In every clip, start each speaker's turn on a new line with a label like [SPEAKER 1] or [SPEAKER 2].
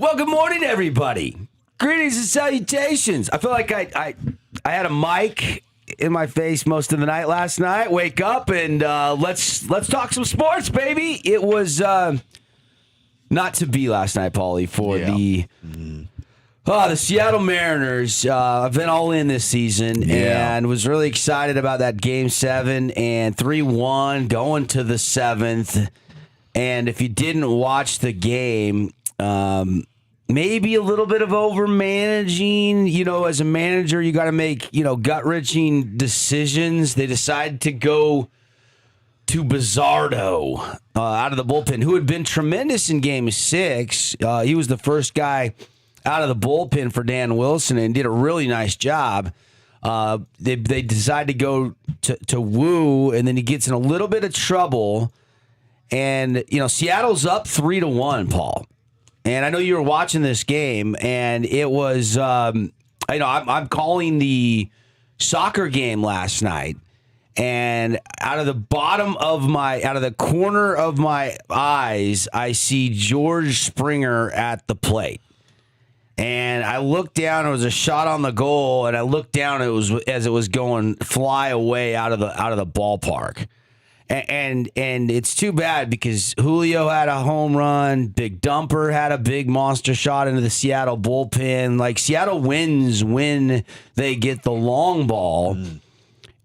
[SPEAKER 1] Well, good morning, everybody. Greetings and salutations. I feel like I had a mic in my face most of the night last night. Wake up and let's talk some sports, baby. It was not to be last night, Paulie, for the Seattle Mariners. I've been all in this season and was really excited about that Game 7 and 3-1 going to the 7th. And if you didn't watch the game, maybe a little bit of over managing. You know, as a manager, you got to make, gut-wrenching decisions. They decided to go to Bizzardo out of the bullpen, who had been tremendous in Game 6. He was the first guy out of the bullpen for Dan Wilson and did a really nice job. They decided to go to Wu, and then he gets in a little bit of trouble. And, Seattle's up 3-1, Paul. And I know you were watching this game, and it was, I'm calling the soccer game last night, and out of the corner of my eyes, I see George Springer at the plate. And I looked down, it was a shot on the goal, and I looked down, it was as it was going fly away out of the ballpark. And it's too bad because Julio had a home run. Big Dumper had a big monster shot into the Seattle bullpen. Like, Seattle wins when they get the long ball.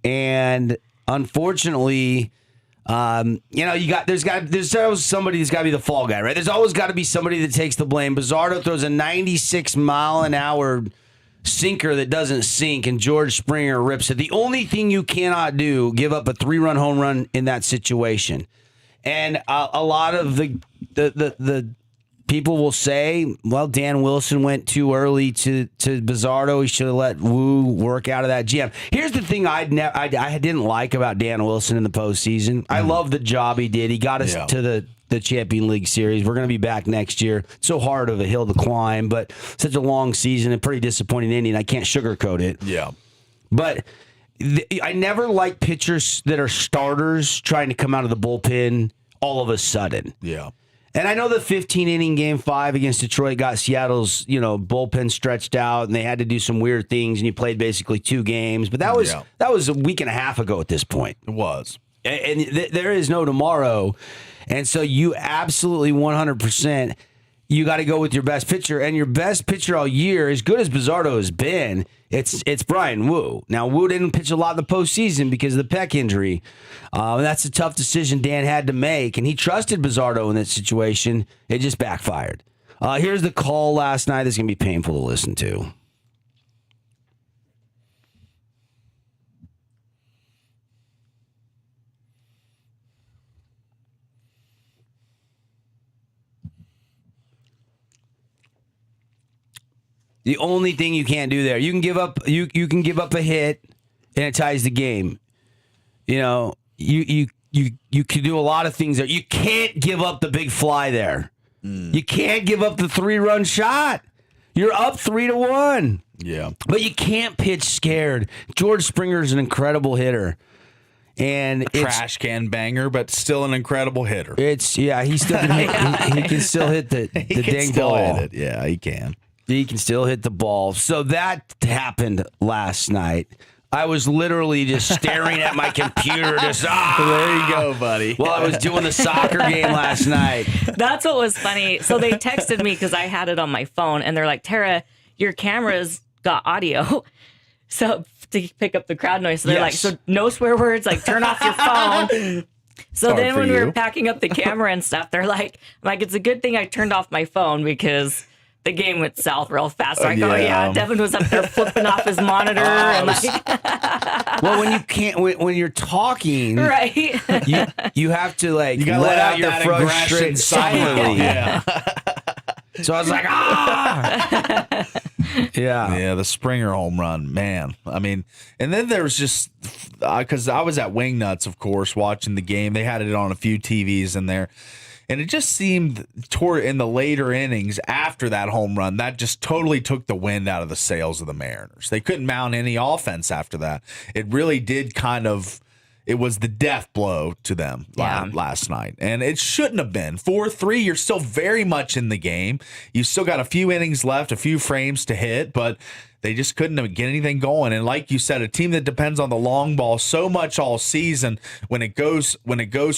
[SPEAKER 1] And unfortunately, there's always somebody that's got to be the fall guy, right? There's always got to be somebody that takes the blame. Bizzardo throws a 96-mile-an-hour sinker that doesn't sink, and George Springer rips it. The only thing you cannot do, give up a 3-run home run in that situation. And a lot of the people will say, well, Dan Wilson went too early to Bizzardo. He should have let Wu work out of that jam. Here's the thing I didn't like about Dan Wilson in the postseason. I love the job he did. He got us to the Champion League Series. We're going to be back next year. It's so hard of a hill to climb, but such a long season and pretty disappointing ending. I can't sugarcoat it. Yeah. But I never like pitchers that are starters trying to come out of the bullpen all of a sudden. Yeah. And I know the 15-inning Game 5 against Detroit got Seattle's, bullpen stretched out, and they had to do some weird things, and you played basically 2 games. But that was a week and a half ago at this point. It was. And there is no tomorrow. And so you absolutely 100%, you got to go with your best pitcher. And your best pitcher all year, as good as Bizzardo has been, it's Brian Wu. Now, Wu didn't pitch a lot in the postseason because of the pec injury. That's a tough decision Dan had to make. And he trusted Bizzardo in that situation. It just backfired. Here's the call last night that's going to be painful to listen to. The only thing you can't do there, you can give up a hit and it ties the game. You can do a lot of things there. You can't give up the big fly there. You can't give up the 3-run shot. You're up 3-1. Yeah. But you can't pitch scared. George Springer's an incredible hitter. And
[SPEAKER 2] a trash can banger, but still an incredible hitter.
[SPEAKER 1] He still can hit, he can still hit the dang ball.
[SPEAKER 2] Hit it. Yeah, he can.
[SPEAKER 1] He can still hit the ball. So that happened last night. I was literally just staring at my computer. There
[SPEAKER 2] you go, buddy.
[SPEAKER 1] While I was doing the soccer game last night.
[SPEAKER 3] That's what was funny. So they texted me because I had it on my phone, and they're like, Tara, your camera's got audio. So to pick up the crowd noise. So they're like, so no swear words, like turn off your phone. So then when we were packing up the camera and stuff, they're like, it's a good thing I turned off my phone because the game went south real fast. So I go, Devin was up there flipping off his monitor.
[SPEAKER 1] Well, when you can't, when you're talking,
[SPEAKER 3] right?
[SPEAKER 1] You have to you gotta let out your frustration silently. Yeah. So I was like,
[SPEAKER 2] Yeah, the Springer home run, man. I mean, and then there was just, because I was at Wingnuts, of course, watching the game. They had it on a few TVs in there. And it just seemed in the later innings after that home run, that just totally took the wind out of the sails of the Mariners. They couldn't mount any offense after that. It really did kind of it was the death blow to them last night. And it shouldn't have been. 4-3, you're still very much in the game. You still got a few innings left, a few frames to hit, but they just couldn't get anything going. And like you said, a team that depends on the long ball so much all season, when it goes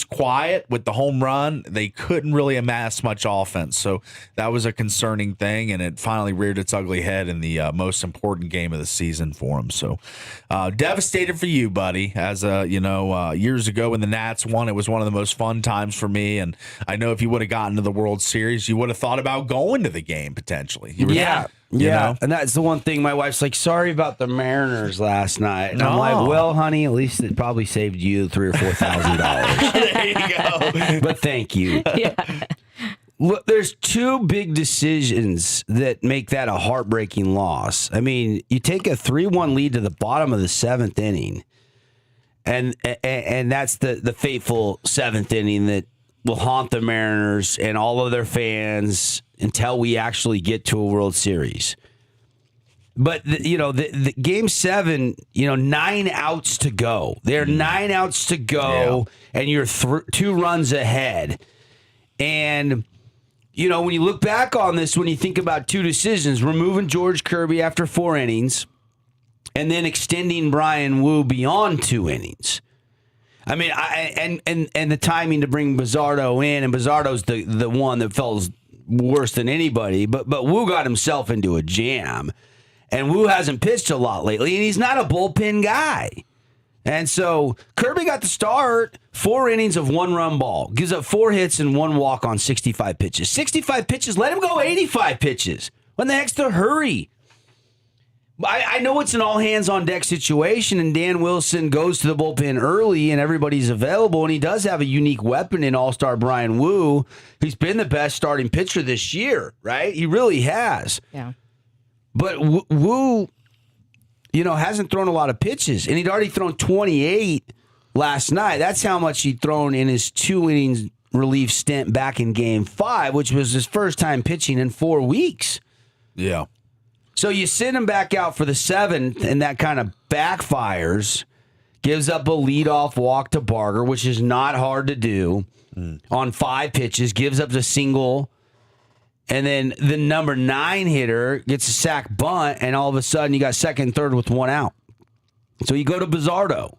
[SPEAKER 2] quiet with the home run, they couldn't really amass much offense. So that was a concerning thing, and it finally reared its ugly head in the most important game of the season for them. So devastated for you, buddy. As years ago when the Nats won, it was one of the most fun times for me. And I know if you would have gotten to the World Series, you would have thought about going to the game potentially.
[SPEAKER 1] Yeah, and that's the one thing my wife's like, sorry about the Mariners last night. And I'm like, well, honey, at least it probably saved you $3,000 or $4,000.
[SPEAKER 2] There you go.
[SPEAKER 1] But thank you.
[SPEAKER 3] Yeah.
[SPEAKER 1] Look, there's two big decisions that make that a heartbreaking loss. I mean, you take a 3-1 lead to the bottom of the 7th inning, and that's the fateful 7th inning that will haunt the Mariners and all of their fans until we actually get to a World Series. But, the Game 7, 9 outs to go. There are 9 outs to go, and you're 2 runs ahead. And, when you look back on this, when you think about two decisions, removing George Kirby after 4 innings and then extending Brian Wu beyond 2 innings. I mean, and the timing to bring Bizzardo in, and Bizzardo's the one that felt worse than anybody, but Wu got himself into a jam, and Wu hasn't pitched a lot lately, and he's not a bullpen guy. And so Kirby got the start, 4 innings of 1-run ball, gives up 4 hits and 1 walk on 65 pitches. 65 pitches, let him go 85 pitches. When the heck's the hurry? I know it's an all-hands-on-deck situation, and Dan Wilson goes to the bullpen early, and everybody's available, and he does have a unique weapon in all-star Brian Wu. He's been the best starting pitcher this year, right? He really has.
[SPEAKER 3] Yeah.
[SPEAKER 1] But Wu, hasn't thrown a lot of pitches, and he'd already thrown 28 last night. That's how much he'd thrown in his 2 innings relief stint back in Game 5, which was his first time pitching in 4 weeks.
[SPEAKER 2] Yeah.
[SPEAKER 1] So you send him back out for the 7th, and that kind of backfires, gives up a leadoff walk to Barger, which is not hard to do, on 5 pitches, gives up the single, and then the number 9 hitter gets a sac bunt, and all of a sudden you got second and third with 1 out. So you go to Bizzardo.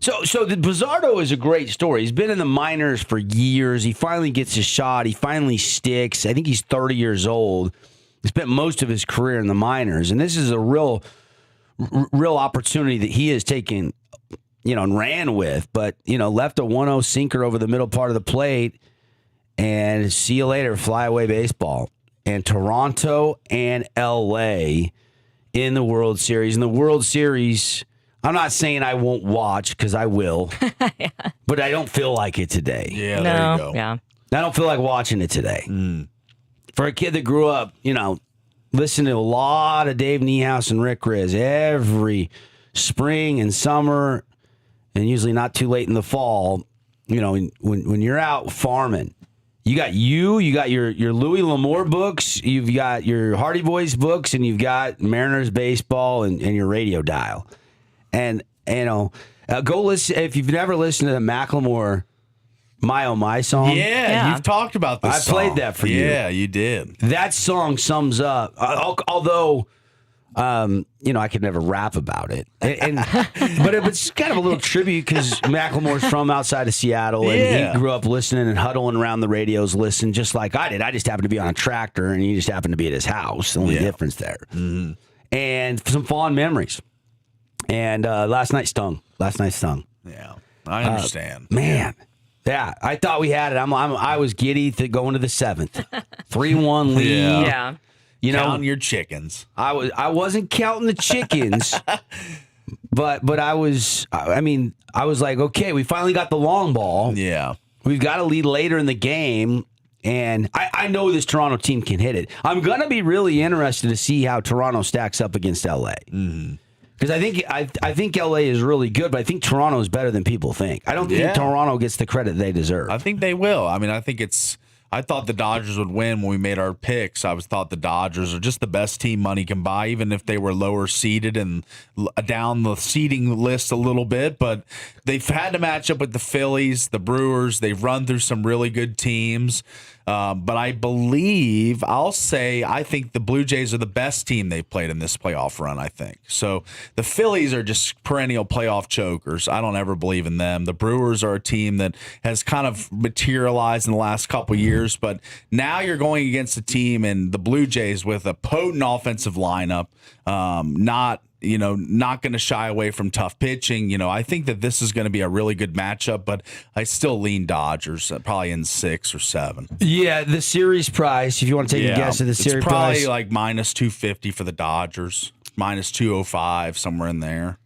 [SPEAKER 1] So the Bizzardo is a great story. He's been in the minors for years. He finally gets his shot. He finally sticks. I think he's 30 years old. He spent most of his career in the minors, and this is a real opportunity that he has taken, and ran with. But left a 1-0 sinker over the middle part of the plate, and see you later, fly away baseball. And Toronto and LA in the World Series. In the World Series, I'm not saying I won't watch, because I will, yeah. But I don't feel like it today.
[SPEAKER 2] Yeah, there you go.
[SPEAKER 3] Yeah,
[SPEAKER 1] I don't feel like watching it today. For a kid that grew up, listening to a lot of Dave Niehaus and Rick Riz every spring and summer, and usually not too late in the fall, when you're out farming, you got your Louis L'Amour books, you've got your Hardy Boys books, and you've got Mariners baseball and your radio dial. And, go listen. If you've never listened to the Macklemore My Oh My song.
[SPEAKER 2] Yeah, you've talked about this
[SPEAKER 1] I
[SPEAKER 2] song.
[SPEAKER 1] played that for you.
[SPEAKER 2] Yeah, you did.
[SPEAKER 1] That song sums up, although, I could never rap about it. But it's kind of a little tribute, because Macklemore's from outside of Seattle, and he grew up listening and huddling around the radios, listening just like I did. I just happened to be on a tractor, and he just happened to be at his house. The only difference there. Mm-hmm. And some fond memories. And last night stung.
[SPEAKER 2] Yeah, I understand.
[SPEAKER 1] Man. Yeah, I thought we had it. I was giddy to go into the 7th. 3-1 lead.
[SPEAKER 3] Yeah.
[SPEAKER 2] Count your chickens.
[SPEAKER 1] I wasn't counting the chickens, but I was like, okay, we finally got the long ball.
[SPEAKER 2] Yeah.
[SPEAKER 1] We've got a lead later in the game, and I know this Toronto team can hit it. I'm going to be really interested to see how Toronto stacks up against LA. Mm-hmm. Because I think LA is really good, but I think Toronto is better than people think. I don't think Toronto gets the credit they deserve.
[SPEAKER 2] I think they will. I mean, I think it's I thought the Dodgers would win when we made our picks. I thought the Dodgers are just the best team money can buy, even if they were lower seeded and down the seeding list a little bit. But they've had to match up with the Phillies, the Brewers. They've run through some really good teams. But I believe, I think the Blue Jays are the best team they've played in this playoff run, I think. So the Phillies are just perennial playoff chokers. I don't ever believe in them. The Brewers are a team that has kind of materialized in the last couple of years, but now you're going against a team in the Blue Jays with a potent offensive lineup, not going to shy away from tough pitching. I think that this is going to be a really good matchup, but I still lean Dodgers, probably in 6 or 7.
[SPEAKER 1] Yeah, the series price, if you want to take a guess at the series price.
[SPEAKER 2] It's probably like minus 250 for the Dodgers, minus 205, somewhere in there.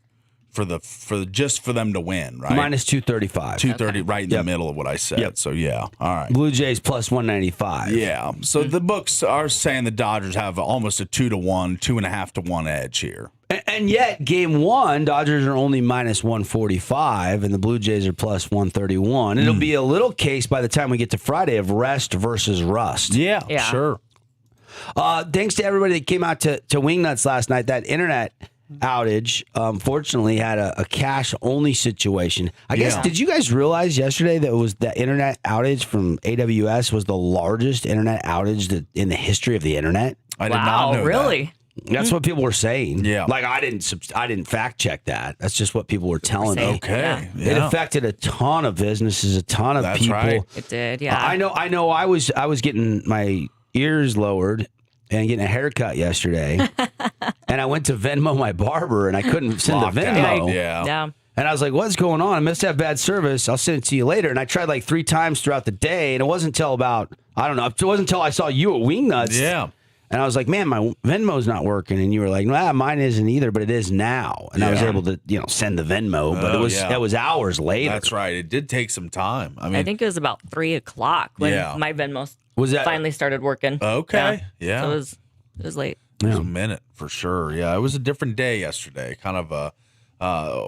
[SPEAKER 2] For them to win, right?
[SPEAKER 1] Minus 235.
[SPEAKER 2] 230, right in the middle of what I said.
[SPEAKER 1] Yep.
[SPEAKER 2] So, yeah. All right.
[SPEAKER 1] Blue Jays plus 195.
[SPEAKER 2] Yeah. So the books are saying the Dodgers have almost a 2-1, 2.5-1 edge here.
[SPEAKER 1] And yet, game 1, Dodgers are only minus 145, and the Blue Jays are plus 131. It'll be a little case by the time we get to Friday of rest versus rust.
[SPEAKER 2] Yeah. Sure.
[SPEAKER 1] Thanks to everybody that came out to Wingnuts last night. That internet outage, fortunately, had a cash-only situation. I guess, did you guys realize yesterday that that internet outage from AWS was the largest internet outage in the history of the internet?
[SPEAKER 2] I did not know
[SPEAKER 3] really?
[SPEAKER 1] That's what people were saying.
[SPEAKER 2] Yeah.
[SPEAKER 1] Like, I didn't fact check that. That's just what people were telling me.
[SPEAKER 2] Okay.
[SPEAKER 1] It affected a ton of businesses, a ton of people.
[SPEAKER 2] Right.
[SPEAKER 3] It did, yeah.
[SPEAKER 1] I know. I was getting my ears lowered and getting a haircut yesterday. And I went to Venmo my barber, and I couldn't send the Venmo.
[SPEAKER 2] Yeah.
[SPEAKER 1] And I was like, what's going on? I must have bad service. I'll send it to you later. And I tried like 3 times throughout the day, and it wasn't until I saw you at Wingnuts.
[SPEAKER 2] Yeah.
[SPEAKER 1] And I was like, man, my Venmo's not working. And you were like, nah, mine isn't either, but it is now. And I was able to, send the Venmo, but it was hours later.
[SPEAKER 2] That's right. It did take some time.
[SPEAKER 3] I think it was about 3:00 when my Venmo finally started working.
[SPEAKER 2] Okay. Yeah.
[SPEAKER 3] So it was late.
[SPEAKER 2] It was a minute for sure. Yeah. It was a different day yesterday. Kind of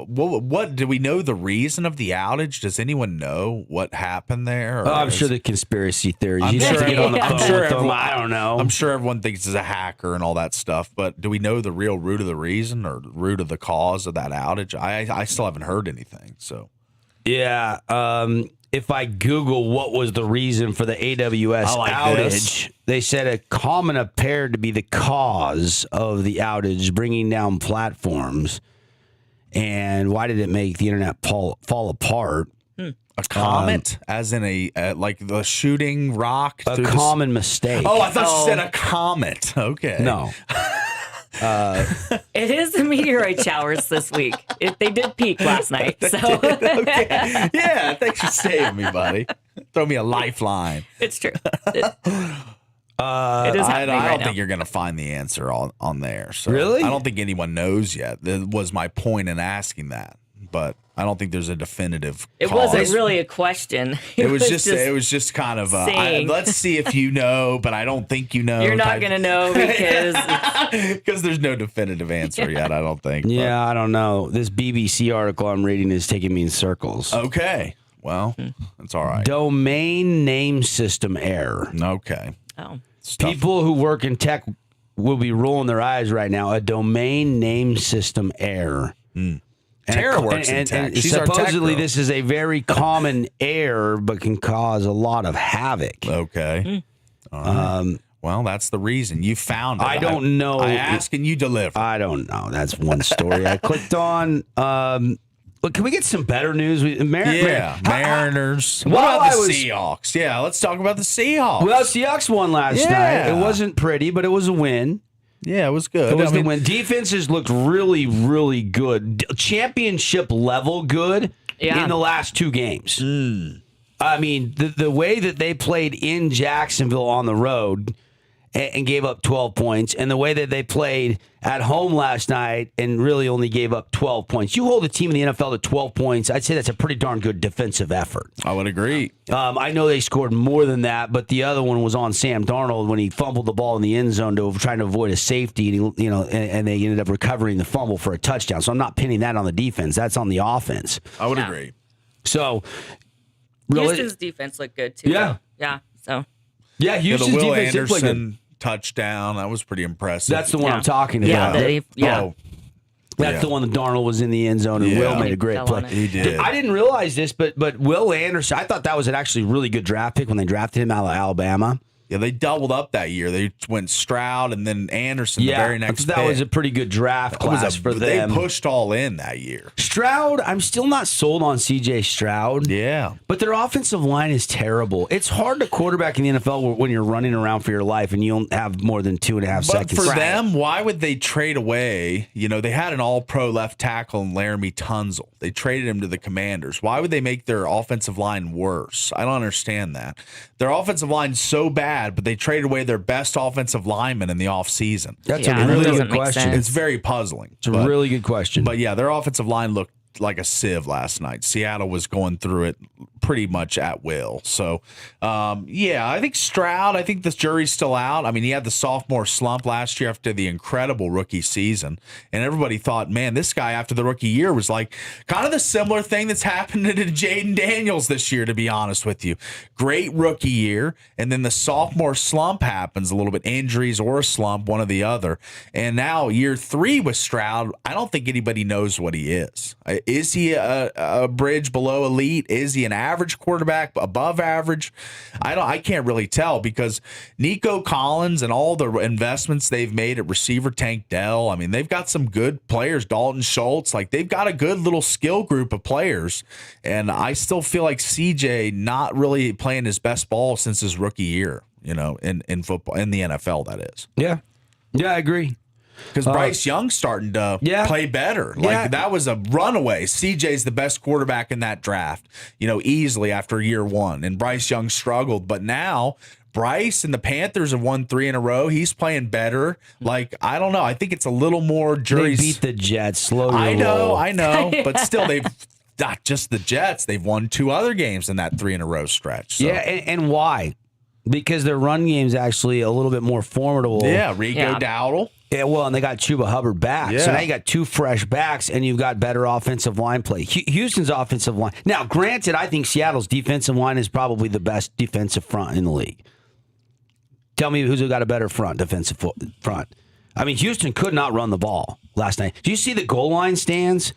[SPEAKER 2] what do we know the reason of the outage? Does anyone know what happened there?
[SPEAKER 1] I'm sure the conspiracy theories.
[SPEAKER 2] I'm
[SPEAKER 1] You
[SPEAKER 2] sure
[SPEAKER 1] have to get on the
[SPEAKER 2] everyone-
[SPEAKER 1] phone
[SPEAKER 2] I'm sure
[SPEAKER 1] with them.
[SPEAKER 2] everyone-
[SPEAKER 1] I don't know.
[SPEAKER 2] I'm sure everyone thinks it's a hacker and all that stuff, but do we know the real root of the reason or root of the cause of that outage? I still haven't heard anything. So
[SPEAKER 1] Yeah. If I Google what was the reason for the AWS outage, they said a common appeared to be the cause of the outage, bringing down platforms. And why did it make the internet fall apart?
[SPEAKER 2] A comet, as in like the shooting rock.
[SPEAKER 1] A common mistake.
[SPEAKER 2] Oh, I thought you said a comet. Okay.
[SPEAKER 1] No.
[SPEAKER 3] It is the meteorite showers this week. They did peak last night. So
[SPEAKER 2] Okay. Yeah, thanks for saving me, buddy. Throw me a lifeline.
[SPEAKER 3] it's true. It is
[SPEAKER 2] I
[SPEAKER 3] happening
[SPEAKER 2] don't
[SPEAKER 3] right now.
[SPEAKER 2] think you're going to find the answer on there. So
[SPEAKER 1] Really?
[SPEAKER 2] I don't think anyone knows yet. That was my point in asking that. But I don't think there's a definitive
[SPEAKER 3] It
[SPEAKER 2] cause.
[SPEAKER 3] wasn't really a question.
[SPEAKER 2] It was just kind of
[SPEAKER 3] saying.
[SPEAKER 2] let's see if you know, but I don't think you know.
[SPEAKER 3] You're not going to know
[SPEAKER 2] because there's no definitive answer yet. I don't think.
[SPEAKER 1] Yeah, I don't know. This BBC article I'm reading is taking me in circles.
[SPEAKER 2] But, okay. Well, that's all right.
[SPEAKER 1] Domain name system error.
[SPEAKER 2] Okay.
[SPEAKER 3] Oh.
[SPEAKER 1] People who work in tech will be rolling their eyes right now. A domain name system error.
[SPEAKER 2] Tara works in tech.
[SPEAKER 1] And
[SPEAKER 2] She's our tech
[SPEAKER 1] supposedly
[SPEAKER 2] girl.
[SPEAKER 1] this is a very common error, but can cause a lot of havoc.
[SPEAKER 2] Okay. All right. Well, that's the reason. You found it.
[SPEAKER 1] I don't know.
[SPEAKER 2] I ask and you deliver.
[SPEAKER 1] I don't know. That's one story. I clicked on. Look, can we get some better news?
[SPEAKER 2] Mariners. What
[SPEAKER 1] While
[SPEAKER 2] about the
[SPEAKER 1] I was-
[SPEAKER 2] Seahawks? Yeah, let's talk about the Seahawks.
[SPEAKER 1] Well, Seahawks won last night. It wasn't pretty, but it was a win.
[SPEAKER 2] yeah, it was good.
[SPEAKER 1] It was the win. Defenses looked really, really good. Championship level good in the last 2 games. I mean, the way that they played in Jacksonville on the road and gave up 12 points, and the way that they played at home last night and really only gave up 12 points. You hold a team in the NFL to 12 points, I'd say that's a pretty darn good defensive effort.
[SPEAKER 2] I would agree.
[SPEAKER 1] I know they scored more than that, but the other one was on Sam Darnold when he fumbled the ball in the end zone trying to avoid a safety, and and they ended up recovering the fumble for a touchdown. So I'm not pinning that on the defense. That's on the offense.
[SPEAKER 2] I would agree.
[SPEAKER 1] So,
[SPEAKER 3] Houston's defense looked good too.
[SPEAKER 1] Yeah.
[SPEAKER 3] though. Yeah. So
[SPEAKER 1] Yeah,
[SPEAKER 2] the
[SPEAKER 1] Houston's
[SPEAKER 2] Will
[SPEAKER 1] defense did play good.
[SPEAKER 2] Anderson touchdown. That was pretty impressive.
[SPEAKER 1] That's the one I'm talking about. That's the one that Darnold was in the end zone and Will made a great play.
[SPEAKER 2] He did.
[SPEAKER 1] I didn't realize this, but Will Anderson, I thought that was an actually really good draft pick when they drafted him out of Alabama.
[SPEAKER 2] Yeah, they doubled up that year. They went Stroud and then Anderson the very next
[SPEAKER 1] that
[SPEAKER 2] pick.
[SPEAKER 1] was a pretty good draft class for them.
[SPEAKER 2] They pushed all in that year.
[SPEAKER 1] Stroud, I'm still not sold on C.J. Stroud.
[SPEAKER 2] Yeah.
[SPEAKER 1] But their offensive line is terrible. It's hard to quarterback in the NFL when you're running around for your life and you don't have more than 2.5 seconds.
[SPEAKER 2] But for them, why would they trade away? They had an all-pro left tackle in Laramie Tunzel. They traded him to the Commanders. Why would they make their offensive line worse? I don't understand that. Their offensive line's so bad, but they traded away their best offensive lineman in the offseason.
[SPEAKER 1] That's a really good question.
[SPEAKER 2] It's very puzzling.
[SPEAKER 1] It's a really good question.
[SPEAKER 2] But yeah, their offensive line looked like a sieve last night. Seattle was going through it pretty much at will. So, I think Stroud, I think this jury's still out. I mean, he had the sophomore slump last year after the incredible rookie season. And everybody thought, man, this guy after the rookie year was like kind of the similar thing that's happened to Jaden Daniels this year, to be honest with you. Great rookie year. And then the sophomore slump happens a little bit, injuries or a slump, one or the other. And now year 3 with Stroud, I don't think anybody knows what he is. Is he a bridge below elite? Is he an average quarterback, above average? I can't really tell because Nico Collins and all the investments they've made at receiver, Tank Dell, I mean, they've got some good players, Dalton Schultz, like they've got a good little skill group of players. And I still feel like CJ not really playing his best ball since his rookie year, in football, in the NFL, that is.
[SPEAKER 1] Yeah. Yeah, I agree.
[SPEAKER 2] Because Bryce Young's starting to play better. That was a runaway. CJ's the best quarterback in that draft, easily after year 1. And Bryce Young struggled. But now Bryce and the Panthers have won 3 in a row. He's playing better. I don't know. I think it's a little more jury's.
[SPEAKER 1] They beat the Jets. Slow
[SPEAKER 2] I know. But still, they've not just the Jets. They've won 2 other games in that 3 in a row stretch. So.
[SPEAKER 1] Yeah, and why? Because their run game's actually a little bit more formidable.
[SPEAKER 2] Yeah, Rico Dowdle.
[SPEAKER 1] Yeah, well, and they got Chuba Hubbard back. So now you got 2 fresh backs, and you've got better offensive line play. Houston's offensive line. Now, granted, I think Seattle's defensive line is probably the best defensive front in the league. Tell me who's got a better defensive front. I mean, Houston could not run the ball last night. Do you see the goal line stands?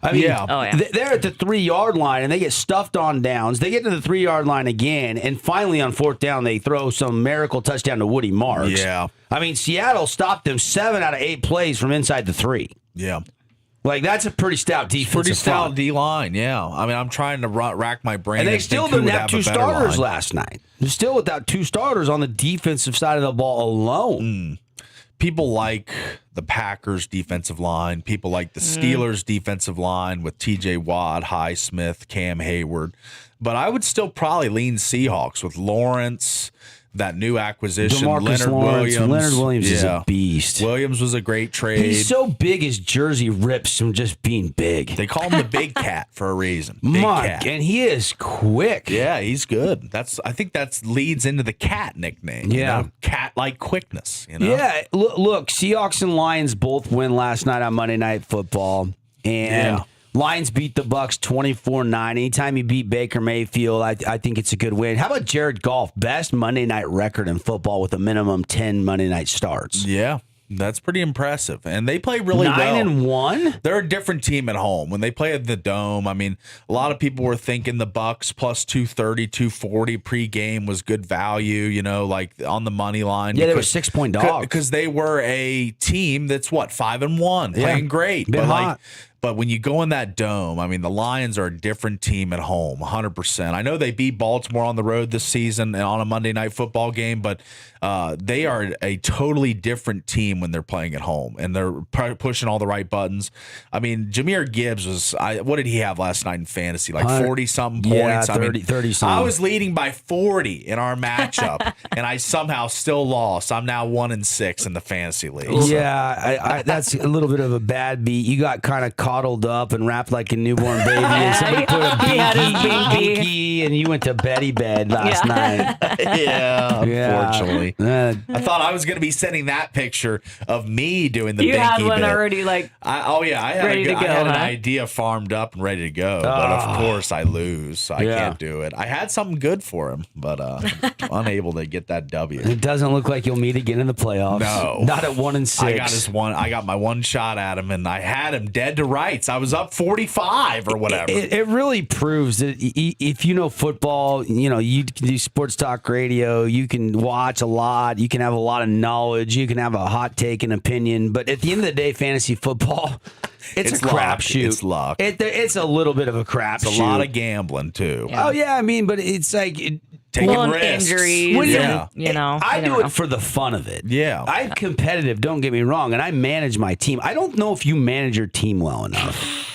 [SPEAKER 1] I mean, they're at the 3-yard line, and they get stuffed on downs. They get to the 3-yard line again, and finally on 4th down, they throw some miracle touchdown to Woody Marks.
[SPEAKER 2] Yeah.
[SPEAKER 1] I mean, Seattle stopped them 7 out of 8 plays from inside the 3.
[SPEAKER 2] Yeah.
[SPEAKER 1] That's a pretty stout defense.
[SPEAKER 2] Pretty stout D-line, yeah. I mean, I'm trying to rack my brain.
[SPEAKER 1] And they still didn't have 2 starters last night. They're still without 2 starters on the defensive side of the ball alone.
[SPEAKER 2] People like the Packers defensive line. People like the Steelers defensive line with T.J. Watt, Highsmith, Cam Hayward. But I would still probably lean Seahawks with Lawrence, that new acquisition,
[SPEAKER 1] Leonard Williams. Leonard Williams is a beast.
[SPEAKER 2] Williams was a great trade.
[SPEAKER 1] He's so big his jersey rips from just being big.
[SPEAKER 2] They call him the Big Cat for a reason. Big Cat.
[SPEAKER 1] And he is quick.
[SPEAKER 2] Yeah, he's good. I think that leads into the Cat nickname.
[SPEAKER 1] Yeah.
[SPEAKER 2] Cat-like quickness.
[SPEAKER 1] Yeah, look, Seahawks and Lions both win last night on Monday Night Football. And Lions beat the Bucks 24-9. Anytime you beat Baker Mayfield, I think it's a good win. How about Jared Goff? Best Monday night record in football with a minimum 10 Monday night starts.
[SPEAKER 2] Yeah, that's pretty impressive. And they play really well.
[SPEAKER 1] 9-1?
[SPEAKER 2] They're a different team at home. When they play at the Dome, I mean, a lot of people were thinking the Bucks plus 230, 240 pregame was good value, on the money line.
[SPEAKER 1] Yeah, they were 6-point dogs.
[SPEAKER 2] Because they were a team that's, 5-1, playing great.
[SPEAKER 1] Been hot.
[SPEAKER 2] But when you go in that Dome, I mean, the Lions are a different team at home, 100%. I know they beat Baltimore on the road this season on a Monday Night Football game, but they are a totally different team when they're playing at home, and they're pushing all the right buttons. I mean, Jahmyr Gibbs was, what did he have last night in fantasy? 40-something points?
[SPEAKER 1] 30-something.
[SPEAKER 2] I was leading by 40 in our matchup, and I somehow still lost. I'm now 1-6 in the fantasy league.
[SPEAKER 1] Yeah, that's a little bit of a bad beat. You got kind of caught coddled up and wrapped like a newborn baby, and somebody put a
[SPEAKER 3] He had his
[SPEAKER 1] binky, and you went to Betty bed last night.
[SPEAKER 2] Yeah, unfortunately.
[SPEAKER 1] Yeah.
[SPEAKER 2] I thought I was going to be sending that picture of me doing the
[SPEAKER 3] You
[SPEAKER 2] binky
[SPEAKER 3] had one
[SPEAKER 2] bit.
[SPEAKER 3] already, like,
[SPEAKER 2] I had,
[SPEAKER 3] ready to go,
[SPEAKER 2] I had an
[SPEAKER 3] huh?
[SPEAKER 2] idea farmed up and ready to go, but of course I lose, so I can't do it. I had something good for him, but unable to get that W.
[SPEAKER 1] It doesn't look like you'll meet again in the playoffs.
[SPEAKER 2] No.
[SPEAKER 1] Not at 1-6.
[SPEAKER 2] I got my one shot at him, and I had him dead to rights. I was up 45 or whatever.
[SPEAKER 1] It really proves that if you know football, you can do sports talk radio, you can watch a lot, you can have a lot of knowledge, you can have a hot take and opinion, but at the end of the day, fantasy football, it's a
[SPEAKER 2] luck.
[SPEAKER 1] crapshoot.
[SPEAKER 2] It's luck.
[SPEAKER 1] It's a little bit of a crapshoot.
[SPEAKER 2] It's a lot of gambling too.
[SPEAKER 1] Oh yeah, I mean, but it's like
[SPEAKER 2] Taking
[SPEAKER 3] well,
[SPEAKER 2] risks.
[SPEAKER 3] injuries.
[SPEAKER 1] When you-
[SPEAKER 3] And,
[SPEAKER 1] I
[SPEAKER 3] you
[SPEAKER 1] do
[SPEAKER 3] never know.
[SPEAKER 1] it for the fun of it.
[SPEAKER 2] Yeah.
[SPEAKER 1] I'm competitive, don't get me wrong, and I manage my team. I don't know if you manage your team well enough.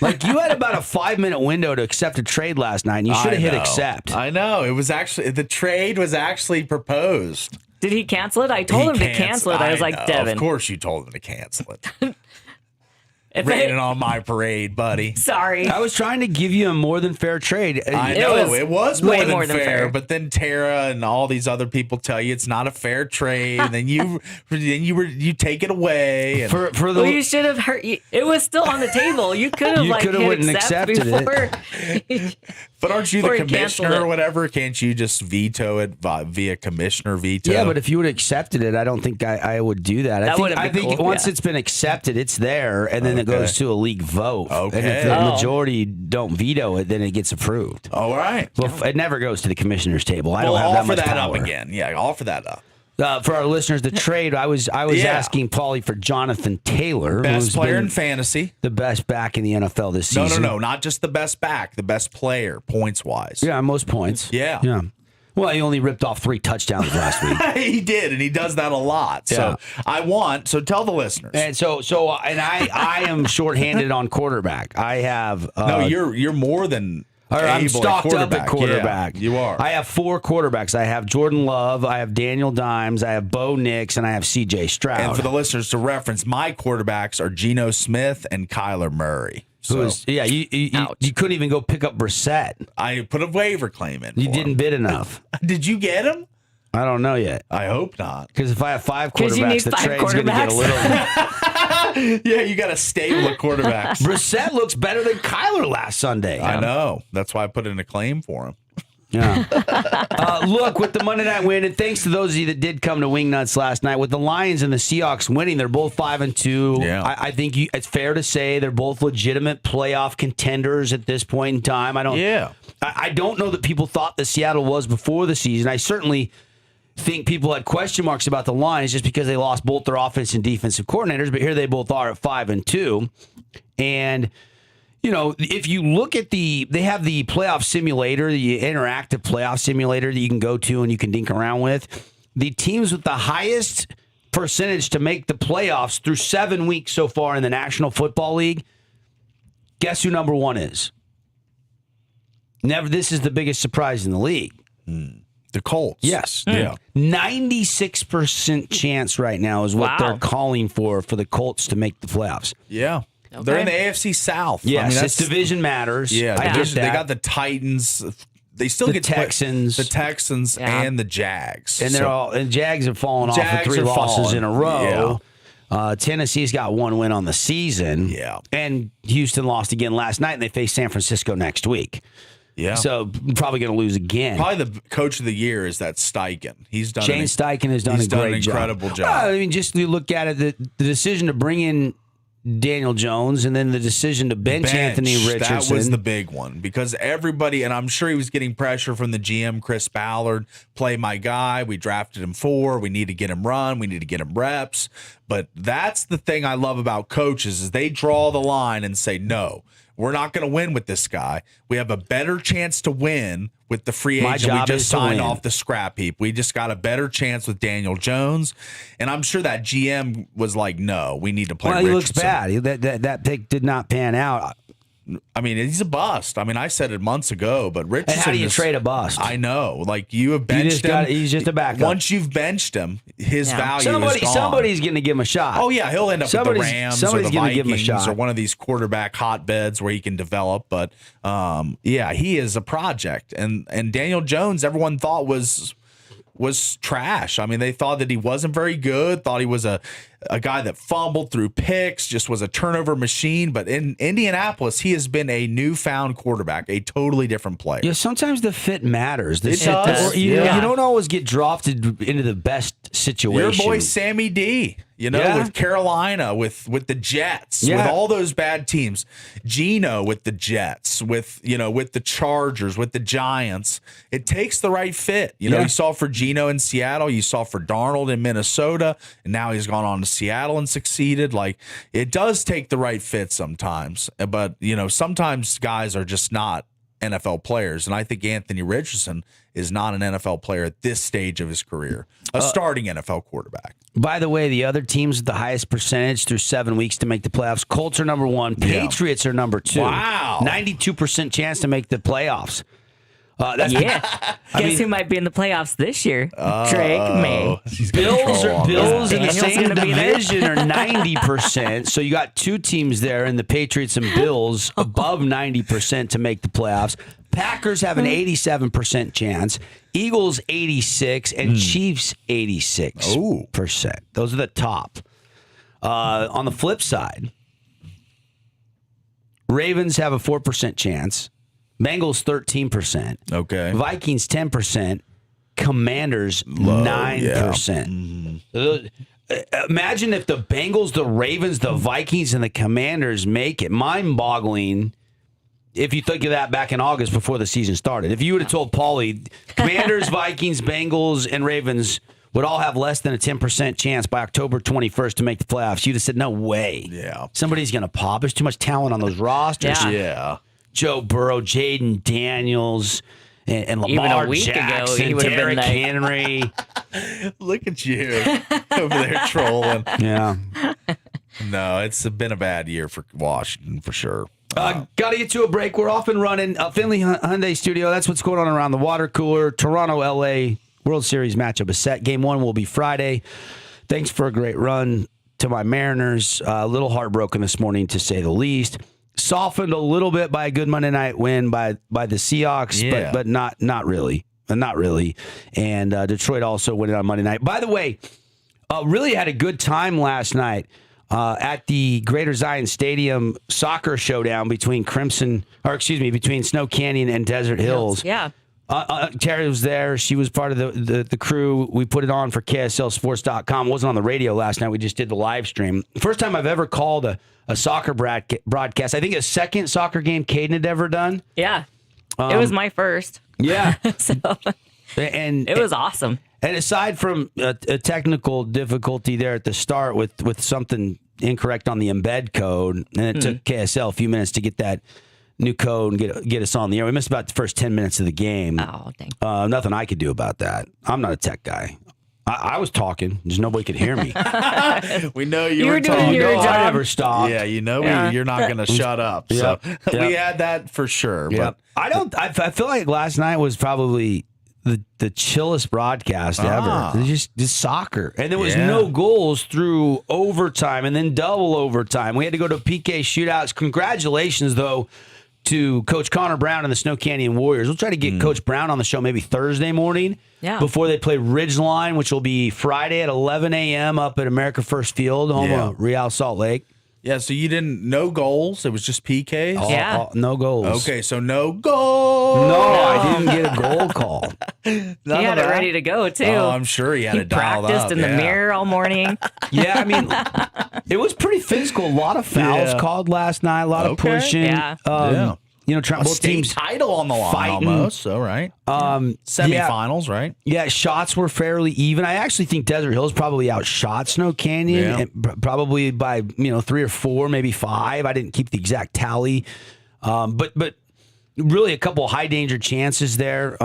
[SPEAKER 1] Like, you had about a 5-minute window to accept a trade last night, and you should have hit accept.
[SPEAKER 2] I know. It was actually, the trade was actually proposed.
[SPEAKER 3] Did he cancel it? I told him to cancel it. I was like,
[SPEAKER 2] know.
[SPEAKER 3] Devin.
[SPEAKER 2] Of course you told him to cancel it.
[SPEAKER 3] if
[SPEAKER 2] Raining
[SPEAKER 3] I,
[SPEAKER 2] on my parade, buddy.
[SPEAKER 3] sorry.
[SPEAKER 1] I was trying to give you a more than fair trade.
[SPEAKER 2] I
[SPEAKER 3] It
[SPEAKER 2] know
[SPEAKER 3] was
[SPEAKER 2] it was
[SPEAKER 3] way
[SPEAKER 2] more than fair, but then Tara and all these other people tell you it's not a fair trade, and then you take it away. And
[SPEAKER 1] for the
[SPEAKER 3] Well, you should have heard. It was still on the table. You could have
[SPEAKER 1] You
[SPEAKER 3] like
[SPEAKER 1] could have
[SPEAKER 3] hit
[SPEAKER 1] went and
[SPEAKER 3] accept
[SPEAKER 1] accepted it.
[SPEAKER 3] before.
[SPEAKER 2] but aren't you the
[SPEAKER 3] Or he canceled
[SPEAKER 2] commissioner or
[SPEAKER 3] it.
[SPEAKER 2] whatever? Can't you just veto it via commissioner veto?
[SPEAKER 1] Yeah, but if you would have accepted it, I don't think I would do that.
[SPEAKER 3] That would have
[SPEAKER 1] I
[SPEAKER 3] been
[SPEAKER 1] think
[SPEAKER 3] cool,
[SPEAKER 1] once
[SPEAKER 3] yeah.
[SPEAKER 1] it's been accepted, it's there, and then it goes to a league vote.
[SPEAKER 2] Okay.
[SPEAKER 1] And if the
[SPEAKER 3] Oh.
[SPEAKER 1] majority don't veto it, then it gets approved.
[SPEAKER 2] all right.
[SPEAKER 1] Well, it never goes to the commissioner's table. I
[SPEAKER 2] We'll
[SPEAKER 1] don't have that
[SPEAKER 2] offer
[SPEAKER 1] much
[SPEAKER 2] that
[SPEAKER 1] power.
[SPEAKER 2] up again. Yeah, offer that up.
[SPEAKER 1] For our listeners, the trade, I was
[SPEAKER 2] Yeah.
[SPEAKER 1] asking Paulie for Jonathan Taylor,
[SPEAKER 2] Best
[SPEAKER 1] who's
[SPEAKER 2] player
[SPEAKER 1] been
[SPEAKER 2] in fantasy.
[SPEAKER 1] the best back in the NFL this
[SPEAKER 2] No,
[SPEAKER 1] season.
[SPEAKER 2] not just the best back, the best player points wise.
[SPEAKER 1] Yeah, most points.
[SPEAKER 2] Yeah.
[SPEAKER 1] Yeah. Well, he only ripped off 3 touchdowns last week.
[SPEAKER 2] He did, and he does that a lot. So so tell the listeners.
[SPEAKER 1] And I am shorthanded on quarterback. I have
[SPEAKER 2] no, you're more than
[SPEAKER 1] or I'm
[SPEAKER 2] able
[SPEAKER 1] stocked up at
[SPEAKER 2] Yeah,
[SPEAKER 1] quarterback.
[SPEAKER 2] you are.
[SPEAKER 1] I have 4 quarterbacks. I have Jordan Love, I have Daniel Dimes, I have Bo Nix, and I have C.J. Stroud.
[SPEAKER 2] And for the listeners to reference, my quarterbacks are Geno Smith and Kyler Murray.
[SPEAKER 1] Who
[SPEAKER 2] So
[SPEAKER 1] is, you couldn't even go pick up Brissett.
[SPEAKER 2] I put a waiver claim in.
[SPEAKER 1] You
[SPEAKER 2] for
[SPEAKER 1] didn't
[SPEAKER 2] him.
[SPEAKER 1] bid enough.
[SPEAKER 2] Did you get him?
[SPEAKER 1] I don't know yet.
[SPEAKER 2] I hope not.
[SPEAKER 1] Because if I have 5
[SPEAKER 3] 'Cause you
[SPEAKER 1] quarterbacks,
[SPEAKER 3] need
[SPEAKER 1] the
[SPEAKER 3] 5
[SPEAKER 1] trade's going to get a
[SPEAKER 3] quarterbacks.
[SPEAKER 1] little.
[SPEAKER 2] Yeah, you got a stable of quarterbacks.
[SPEAKER 1] Brissett looks better than Kyler last Sunday.
[SPEAKER 2] I know. That's why I put in a claim for him.
[SPEAKER 1] Yeah. Look, with the Monday night win, and thanks to those of you that did come to Wingnuts last night, with the Lions and the Seahawks winning, they're both 5-2.
[SPEAKER 2] Yeah.
[SPEAKER 1] I think it's fair to say they're both legitimate playoff contenders at this point in time. I don't know that people thought that Seattle was before the season. I certainly think people had question marks about the Lions just because they lost both their offense and defensive coordinators, but here they both are at 5-2. And if you look at they have the playoff simulator, the interactive playoff simulator that you can go to and you can dink around with. The teams with the highest percentage to make the playoffs through 7 weeks so far in the National Football League, guess who number 1 is? This is the biggest surprise in the league.
[SPEAKER 2] The Colts.
[SPEAKER 1] Yes.
[SPEAKER 2] Yeah.
[SPEAKER 1] 96% chance right now is what
[SPEAKER 3] Wow.
[SPEAKER 1] they're calling for the Colts to make the playoffs.
[SPEAKER 2] Yeah. They're in the AFC South.
[SPEAKER 1] Yes, it's division matters.
[SPEAKER 2] Yeah,
[SPEAKER 1] I get
[SPEAKER 2] division, they
[SPEAKER 1] that.
[SPEAKER 2] got the Titans. They still
[SPEAKER 1] The
[SPEAKER 2] get
[SPEAKER 1] Texans.
[SPEAKER 2] the Texans
[SPEAKER 3] Yeah.
[SPEAKER 2] and the Jags.
[SPEAKER 1] And and Jags have fallen off
[SPEAKER 2] Jags
[SPEAKER 1] with 3
[SPEAKER 2] are
[SPEAKER 1] losses
[SPEAKER 2] falling.
[SPEAKER 1] in a row. Tennessee's got 1 win on the season.
[SPEAKER 2] Yeah.
[SPEAKER 1] And Houston lost again last night, and they face San Francisco next week.
[SPEAKER 2] Yeah.
[SPEAKER 1] So probably going to lose again.
[SPEAKER 2] Probably the coach of the year is that Steichen. He's done
[SPEAKER 1] Shane Steichen has done
[SPEAKER 2] he's
[SPEAKER 1] a
[SPEAKER 2] done
[SPEAKER 1] great
[SPEAKER 2] an incredible job.
[SPEAKER 1] Well, I mean, just you look at it, the decision to bring in Daniel Jones and then the decision to bench Anthony Richardson.
[SPEAKER 2] That was the big one because everybody, and I'm sure he was getting pressure from the GM, Chris Ballard, play my guy. We drafted him 4. We need to get him run. We need to get him reps. But that's the thing I love about coaches is they draw the line and say, no, we're not going to win with this guy. We have a better chance to win with the free
[SPEAKER 1] My
[SPEAKER 2] agent we
[SPEAKER 1] job is
[SPEAKER 2] just
[SPEAKER 1] to
[SPEAKER 2] signed
[SPEAKER 1] win.
[SPEAKER 2] off the scrap heap. We just got a better chance with Daniel Jones. And I'm sure that GM was like, no, we need to play
[SPEAKER 1] Well,
[SPEAKER 2] Richardson.
[SPEAKER 1] he looks bad. That pick did not pan out.
[SPEAKER 2] I mean, he's a bust. I mean, I said it months ago, but Richardson.
[SPEAKER 1] And how do you trade a bust?
[SPEAKER 2] I know. Like, you have benched him.
[SPEAKER 1] He's just a backup.
[SPEAKER 2] Once you've benched him, his value is gone.
[SPEAKER 1] Somebody's going to give him a shot.
[SPEAKER 2] Oh, yeah. He'll end up with the Rams or the
[SPEAKER 1] give him a
[SPEAKER 2] Vikings
[SPEAKER 1] shot.
[SPEAKER 2] or one of these quarterback hotbeds where he can develop. But, yeah, he is a project. And Daniel Jones, everyone thought was trash. I mean, they thought that he wasn't very good, thought he was a guy that fumbled through picks, just was a turnover machine. But in Indianapolis, he has been a newfound quarterback, a totally different player.
[SPEAKER 1] Yeah, sometimes the fit matters.
[SPEAKER 2] It does.
[SPEAKER 1] You don't always get drafted into the best situation.
[SPEAKER 2] Your boy Sammy D, with Carolina, with the Jets, with all those bad teams. Geno with the Jets, with the Chargers, with the Giants. It takes the right fit. You saw for Geno in Seattle, you saw for Darnold in Minnesota, and now he's gone on to Seattle and succeeded. Like, it does take the right fit sometimes, but sometimes guys are just not NFL players, and I think Anthony Richardson is not an NFL player at this stage of his career, a starting NFL quarterback.
[SPEAKER 1] By the way, the other teams with the highest percentage through 7 weeks to make the playoffs: Colts are number 1, Patriots are number 2.
[SPEAKER 2] Wow,
[SPEAKER 1] 92% chance to make the playoffs.
[SPEAKER 3] Guess who might be in the playoffs this year? Drake May.
[SPEAKER 1] Bills in the same
[SPEAKER 3] gonna be there.
[SPEAKER 1] division are 90%. So you got 2 teams there, and the Patriots and Bills above 90% to make the playoffs. Packers have an 87% chance. Eagles 86 and Chiefs 86%. Those are the top. On the flip side, Ravens have a 4% chance. Bengals 13%.
[SPEAKER 2] Okay.
[SPEAKER 1] Vikings 10%. Commanders 9%. Imagine if the Bengals, the Ravens, the Vikings, and the Commanders make it. Mind-boggling. If you think of that back in August before the season started. If you would have told Paulie, Commanders, Vikings, Bengals, and Ravens would all have less than a 10% chance by October 21st to make the playoffs, you'd have said, no way.
[SPEAKER 2] Yeah.
[SPEAKER 1] Somebody's going to pop. There's too much talent on those rosters.
[SPEAKER 2] Yeah.
[SPEAKER 1] Joe Burrow, Jaden Daniels, and Lamar
[SPEAKER 3] Even a week
[SPEAKER 1] Jackson,
[SPEAKER 3] ago, he would have been
[SPEAKER 1] Derrick
[SPEAKER 3] like...
[SPEAKER 1] Henry.
[SPEAKER 2] Look at you over there trolling.
[SPEAKER 1] Yeah.
[SPEAKER 2] No, it's been a bad year for Washington for sure.
[SPEAKER 1] Got to get to a break. We're off and running. Finley Hyundai Studio. That's what's going on around the water cooler. Toronto, LA World Series matchup is set. Game 1 will be Friday. Thanks for a great run to my Mariners. A little heartbroken this morning, to say the least. Softened a little bit by a good Monday night win by the Seahawks, but not really. Not really. And Detroit also winning on Monday night. By the way, really had a good time last night at the Greater Zion Stadium soccer showdown between between Snow Canyon and Desert Hills.
[SPEAKER 3] Yeah.
[SPEAKER 1] Terry was there. She was part of the crew. We put it on for KSLSports.com. It wasn't on the radio last night. We just did the live stream. First time I've ever called a soccer broadcast. I think a second soccer game Caden had ever done.
[SPEAKER 3] Yeah. It was my first.
[SPEAKER 1] Yeah.
[SPEAKER 3] And it was awesome.
[SPEAKER 1] And aside from a technical difficulty there at the start with something incorrect on the embed code, and it took KSL a few minutes to get that new code and get us on the air. We missed about the first 10 minutes of the game.
[SPEAKER 3] Oh, dang.
[SPEAKER 1] Nothing I could do about that. I'm not a tech guy. I was talking. Just nobody could hear me.
[SPEAKER 2] We know you were
[SPEAKER 3] doing
[SPEAKER 2] talking.
[SPEAKER 3] your job.
[SPEAKER 1] I never stopped.
[SPEAKER 2] Yeah, you're not going to shut up. So we had that for sure.
[SPEAKER 1] Yeah.
[SPEAKER 2] But
[SPEAKER 1] I feel like last night was probably the chillest broadcast ever. It was just soccer. And there was no goals through overtime and then double overtime. We had to go to PK shootouts. Congratulations, though, to Coach Connor Brown and the Snow Canyon Warriors. We'll try to get Coach Brown on the show maybe Thursday morning before they play Ridgeline, which will be Friday at 11 a.m. up at America First Field, home of Real Salt Lake.
[SPEAKER 2] Yeah, so you no goals. It was just PKs?
[SPEAKER 1] No goals.
[SPEAKER 2] Okay, so no goals.
[SPEAKER 1] No, I didn't get a goal call.
[SPEAKER 3] He had it ready to go, too.
[SPEAKER 2] Oh, I'm sure he had it dialed up.
[SPEAKER 3] Practiced in the mirror all morning.
[SPEAKER 1] Yeah, I mean, it was pretty physical. A lot of fouls called last night, a lot of pushing.
[SPEAKER 3] Yeah.
[SPEAKER 1] Both teams
[SPEAKER 2] title on the line
[SPEAKER 1] fighting.
[SPEAKER 2] almost. So, right. Semifinals, right?
[SPEAKER 1] Yeah, shots were fairly even. I actually think Desert Hills probably outshot Snow Canyon, and probably by 3 or 4, maybe 5. I didn't keep the exact tally, but really a couple of high danger chances there.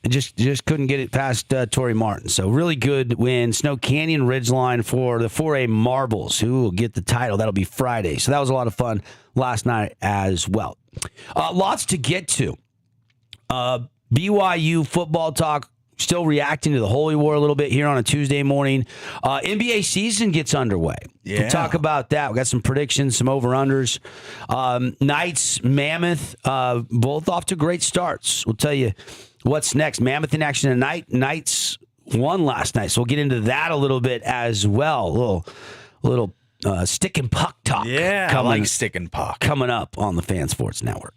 [SPEAKER 1] Just couldn't get it past Torrey Martin. So really good win. Snow Canyon Ridgeline for the 4A Marbles, who will get the title. That'll be Friday. So that was a lot of fun last night as well. Lots to get to. BYU football talk. Still reacting to the Holy War a little bit here on a Tuesday morning. NBA season gets underway.
[SPEAKER 2] Yeah.
[SPEAKER 1] We'll talk about that. We got some predictions, some over-unders. Knights, Mammoth, both off to great starts. We'll tell you what's next. Mammoth in action tonight. Knights won last night, so we'll get into that a little bit as well. A little stick and puck talk.
[SPEAKER 2] Yeah, I like stick and puck.
[SPEAKER 1] Coming up on the Fan Sports Network.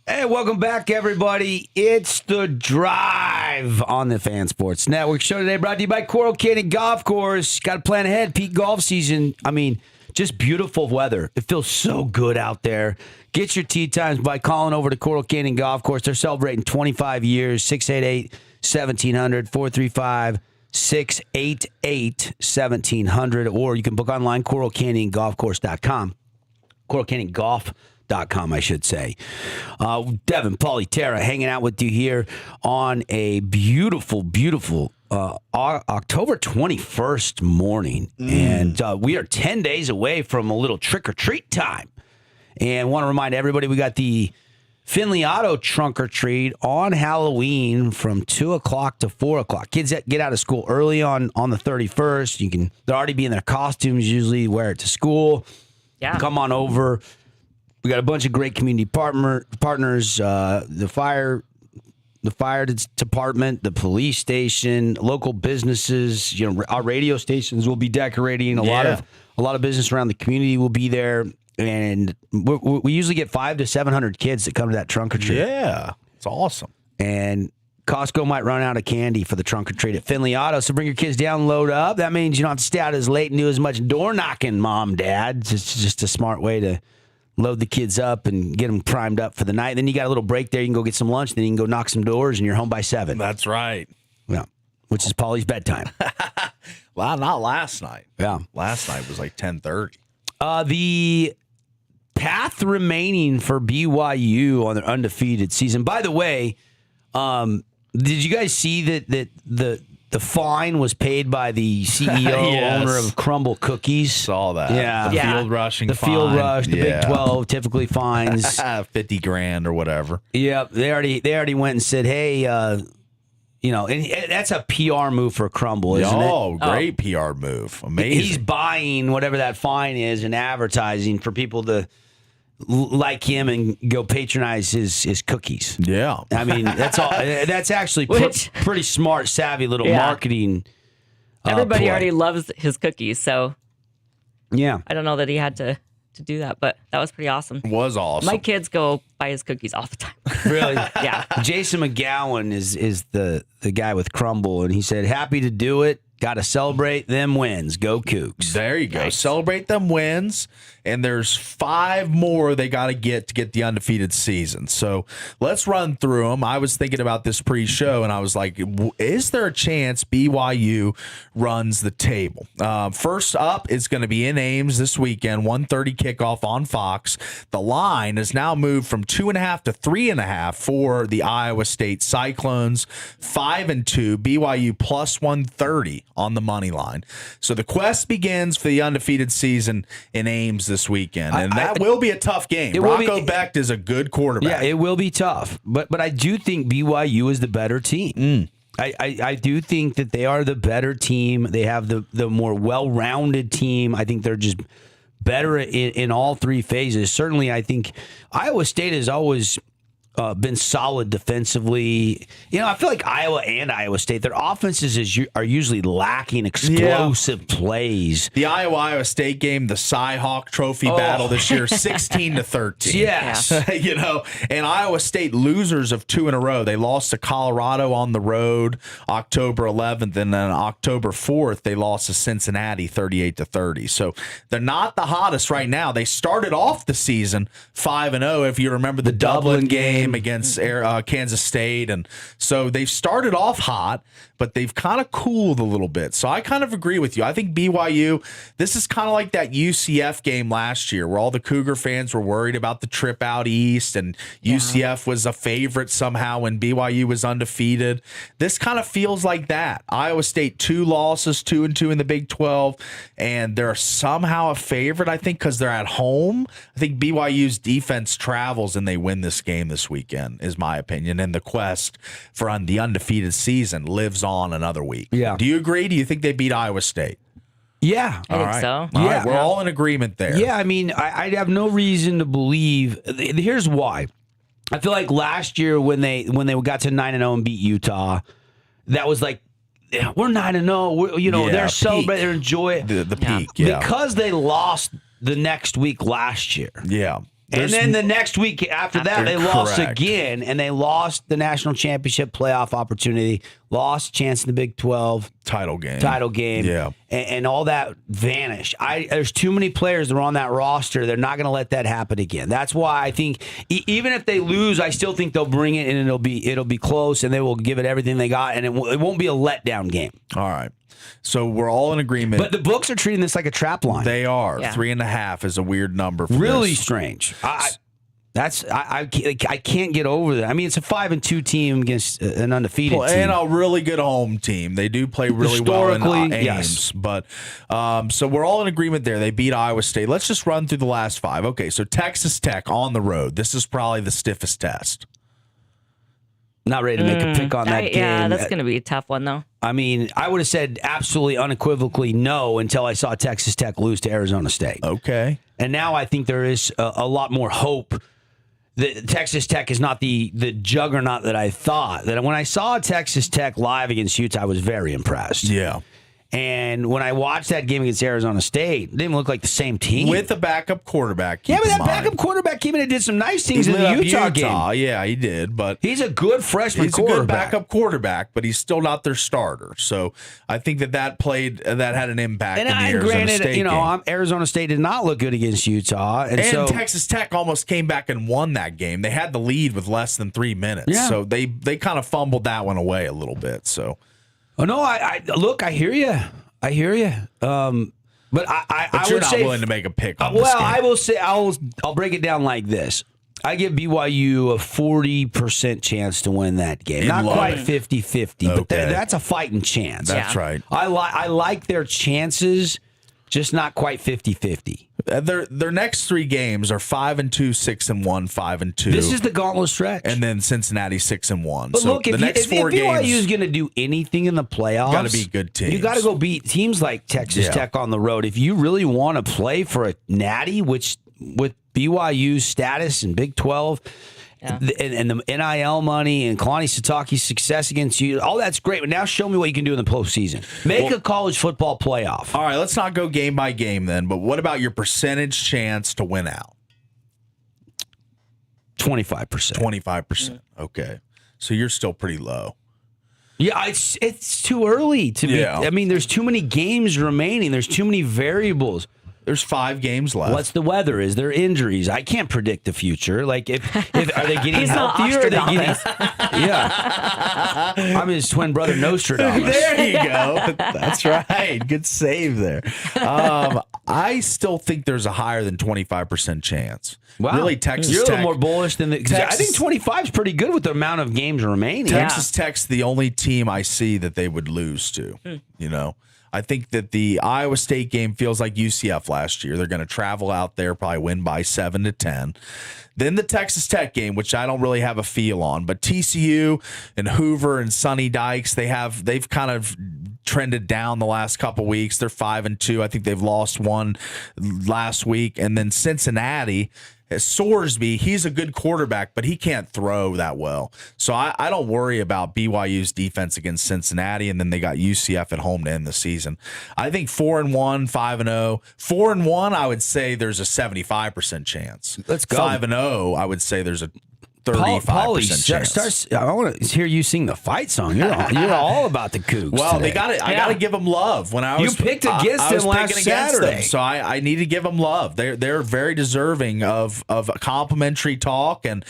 [SPEAKER 1] Hey, welcome back, everybody. It's The Drive on the Fan Sports Network. Show today brought to you by Coral Canyon Golf Course. Got to plan ahead. Peak golf season. I mean, just beautiful weather. It feels so good out there. Get your tee times by calling over to Coral Canyon Golf Course. They're celebrating 25 years. 688-1700, 435-688-1700. Or you can book online, coralcanyongolfcourse.com. Coral Canyon Golf com, I should say. Devin, Paulie, Tara, hanging out with you here on a beautiful, beautiful October 21st morning. And we are 10 days away from a little trick-or-treat time. And want to remind everybody we got the Finley Auto Trunk or Treat on Halloween from 2 o'clock to 4 o'clock. Kids that get out of school early on the 31st. They'll already be in their costumes, usually wear it to school.
[SPEAKER 3] Yeah.
[SPEAKER 1] Come on over. We got a bunch of great community partners, the fire department, the police station, local businesses. Our radio stations will be decorating. A lot of business around the community will be there. And we usually get 500 to 700 kids that come to that trunk or treat.
[SPEAKER 2] Yeah, it's awesome.
[SPEAKER 1] And Costco might run out of candy for the trunk or treat at Finley Auto, so bring your kids down, load up. That means you don't have to stay out as late and do as much door knocking, Mom, Dad. It's just a smart way to load the kids up and get them primed up for the night. Then you got a little break there. You can go get some lunch. Then you can go knock some doors, and you're home by 7.
[SPEAKER 2] That's right.
[SPEAKER 1] Yeah, which is Paulie's bedtime.
[SPEAKER 2] Well, not last night.
[SPEAKER 1] Yeah,
[SPEAKER 2] last night was like 10:30.
[SPEAKER 1] The path remaining for BYU on their undefeated season. By the way, did you guys see that the fine was paid by the CEO,
[SPEAKER 2] Yes.
[SPEAKER 1] owner of Crumble Cookies?
[SPEAKER 2] Saw that.
[SPEAKER 1] Yeah.
[SPEAKER 2] The
[SPEAKER 3] Yeah.
[SPEAKER 2] field rushing
[SPEAKER 1] The
[SPEAKER 2] fine.
[SPEAKER 1] field rush, the
[SPEAKER 2] Yeah.
[SPEAKER 1] Big 12 typically fines.
[SPEAKER 2] $50,000 or whatever.
[SPEAKER 1] Yep, they already went and said, hey, and that's a PR move for Crumble, isn't it?
[SPEAKER 2] Oh, great PR move. Amazing.
[SPEAKER 1] He's buying whatever that fine is and advertising for people to like him and go patronize his cookies.
[SPEAKER 2] Yeah.
[SPEAKER 1] I mean, that's all. That's actually pretty smart, savvy little marketing.
[SPEAKER 3] Everybody
[SPEAKER 1] play.
[SPEAKER 3] already loves his cookies, so
[SPEAKER 1] Yeah.
[SPEAKER 3] I don't know that he had to do that, but that was pretty awesome.
[SPEAKER 2] Was awesome.
[SPEAKER 3] My kids go buy his cookies all the time.
[SPEAKER 1] Really?
[SPEAKER 3] Yeah.
[SPEAKER 1] Jason McGowan is the guy with Crumble, and he said, happy to do it. Got to celebrate them wins. Go Cougs.
[SPEAKER 2] There you go. Celebrate them wins. And there's 5 more they got to get the undefeated season. So let's run through them. I was thinking about this pre-show, and I was like, is there a chance BYU runs the table? First up is going to be in Ames this weekend, 1:30 kickoff on Fox. The line has now moved from 2.5 to 3.5 for the Iowa State Cyclones. 5-2, BYU plus 130 on the money line. So the quest begins for the undefeated season in Ames this weekend, and that will be a tough game. Rocco Becht is a good quarterback.
[SPEAKER 1] Yeah, it will be tough, but I do think BYU is the better team. I do think that they are the better team. They have the more well-rounded team. I think they're just better in all 3 phases. Certainly, I think Iowa State has always been solid defensively. I feel like Iowa and Iowa State, their offenses are usually lacking explosive plays.
[SPEAKER 2] The Iowa State game, the Cy-Hawk Trophy battle this year, 16-13.
[SPEAKER 1] Yes.
[SPEAKER 2] And Iowa State losers of 2 in a row. They lost to Colorado on the road October 11th, and then October 4th, they lost to Cincinnati 38-30. So they're not the hottest right now. They started off the season 5-0, if you remember the Dublin game against Kansas State. And so they've started off hot, but they've kind of cooled a little bit. So I kind of agree with you. I think BYU, this is kind of like that UCF game last year where all the Cougar fans were worried about the trip out east, and UCF was a favorite somehow when BYU was undefeated. This kind of feels like that. Iowa State 2 losses, 2-2 in the Big 12, and they're somehow a favorite, I think, because they're at home. I think BYU's defense travels and they win this game this weekend, is my opinion. And the quest for the undefeated season lives on another week.
[SPEAKER 1] Yeah.
[SPEAKER 2] Do you agree? Do you think they beat Iowa State?
[SPEAKER 1] Yeah.
[SPEAKER 3] I think so.
[SPEAKER 2] All right, we're all in agreement there.
[SPEAKER 1] Yeah, I mean, I have no reason to believe. Here's why. I feel like last year when they got to 9-0 and beat Utah, that was like, we're 9-0. They're celebrating, they're enjoying
[SPEAKER 2] the peak. Yeah.
[SPEAKER 1] because they lost the next week last year.
[SPEAKER 2] Yeah.
[SPEAKER 1] And then the next week after that, they lost
[SPEAKER 2] Correct.
[SPEAKER 1] again, and they lost the national championship playoff opportunity, lost chance in the Big 12
[SPEAKER 2] title game.
[SPEAKER 1] Yeah, and all that vanished. There's too many players that are on that roster. They're not going to let that happen again. That's why I think even if they lose, I still think they'll bring it, and it'll be close, and they will give it everything they got, and it won't be a letdown game.
[SPEAKER 2] All right. So we're all in agreement.
[SPEAKER 1] But the books are treating this like a trap line.
[SPEAKER 2] They are.
[SPEAKER 3] Yeah.
[SPEAKER 2] 3.5 is a weird number for
[SPEAKER 1] Really
[SPEAKER 2] this.
[SPEAKER 1] strange. I can't get over that. I mean, it's a 5-2 team against an undefeated team.
[SPEAKER 2] And a really good home team. They do play really well in Ames.
[SPEAKER 1] Yes.
[SPEAKER 2] But so we're all in agreement there. They beat Iowa State. Let's just run through the last 5. Okay, so Texas Tech on the road. This is probably the stiffest test.
[SPEAKER 1] Not ready to make a pick on that game.
[SPEAKER 3] Yeah, that's going to be a tough one, though.
[SPEAKER 1] I mean, I would have said absolutely unequivocally no until I saw Texas Tech lose to Arizona State.
[SPEAKER 2] Okay.
[SPEAKER 1] And now I think there is a lot more hope that Texas Tech is not the juggernaut that I thought. That when I saw Texas Tech live against Utah, I was very impressed.
[SPEAKER 2] Yeah.
[SPEAKER 1] And when I watched that game against Arizona State, it didn't look like the same team.
[SPEAKER 2] With a backup quarterback.
[SPEAKER 1] Yeah, but that backup quarterback came in and did some nice things in the Utah game.
[SPEAKER 2] Yeah, he did. But
[SPEAKER 1] he's a good freshman
[SPEAKER 2] he's
[SPEAKER 1] quarterback.
[SPEAKER 2] a good backup quarterback, but he's still not their starter. So I think that had an impact in the Arizona State game.
[SPEAKER 1] Arizona State did not look good against Utah. And so
[SPEAKER 2] Texas Tech almost came back and won that game. They had the lead with less than 3 minutes.
[SPEAKER 1] Yeah.
[SPEAKER 2] So they kind of fumbled that one away a little bit. So.
[SPEAKER 1] Oh no! I hear you. I hear you. But I
[SPEAKER 2] you're
[SPEAKER 1] would
[SPEAKER 2] not
[SPEAKER 1] say,
[SPEAKER 2] willing to make a pick on this game.
[SPEAKER 1] I will say I'll break it down like this. I give BYU a 40% chance to win that game. Not quite 50-50, but that's a fighting chance.
[SPEAKER 2] That's right.
[SPEAKER 1] I like their chances, just not quite 50-50.
[SPEAKER 2] Their next 3 games are 5-2, 6-1, 5-2.
[SPEAKER 1] This is the gauntlet stretch,
[SPEAKER 2] and then Cincinnati 6-1.
[SPEAKER 1] But
[SPEAKER 2] so
[SPEAKER 1] look,
[SPEAKER 2] the next 4
[SPEAKER 1] if BYU
[SPEAKER 2] games
[SPEAKER 1] is going to do anything in the playoffs,
[SPEAKER 2] got to be good teams.
[SPEAKER 1] You got to go beat teams like Texas Tech on the road. If you really want to play for a natty, which with BYU's status in Big 12. And the NIL money and Kalani Sitake's success against you, all that's great. But now show me what you can do in the postseason. Make a college football playoff.
[SPEAKER 2] All right, let's not go game by game then. But what about your percentage chance to win out?
[SPEAKER 1] 25%.
[SPEAKER 2] 25%. Okay. So you're still pretty low.
[SPEAKER 1] Yeah, it's too early to be. I mean, there's too many games remaining. There's too many variables.
[SPEAKER 2] There's 5 games left.
[SPEAKER 1] What's the weather? Is there injuries? I can't predict the future. Like, if are they getting healthier? Are they getting? Yeah, I'm his twin brother Nostradamus.
[SPEAKER 2] There you go. That's right. Good save there. I still think there's a higher than 25% chance.
[SPEAKER 1] Wow.
[SPEAKER 2] Really, Texas
[SPEAKER 1] You're a
[SPEAKER 2] Tech,
[SPEAKER 1] little more bullish than I think 25 is pretty good with the amount of games remaining.
[SPEAKER 2] Texas Tech's the only team I see that they would lose to. You know. I think that the Iowa State game feels like UCF last year. They're going to travel out there, probably win by 7-10. Then the Texas Tech game, which I don't really have a feel on, but TCU and Hoover and Sonny Dykes, they've kind of trended down the last couple weeks. They're 5-2. I think they've lost one last week. And then Cincinnati, Sorsby, he's a good quarterback, but he can't throw that well. So I don't worry about BYU's defense against Cincinnati, and then they got UCF at home to end the season. I think 4-1, 5-0. 4-1, I would say there's a 75% chance.
[SPEAKER 1] Let's go.
[SPEAKER 2] 5-0, I would say there's a 35% chance.
[SPEAKER 1] I want to hear you sing the fight song. You're all about the Cougs.
[SPEAKER 2] Well,
[SPEAKER 1] today.
[SPEAKER 2] I got to give them love. When I was
[SPEAKER 1] you picked against them last Saturday,
[SPEAKER 2] so I need to give them love. They're very deserving of complimentary talk and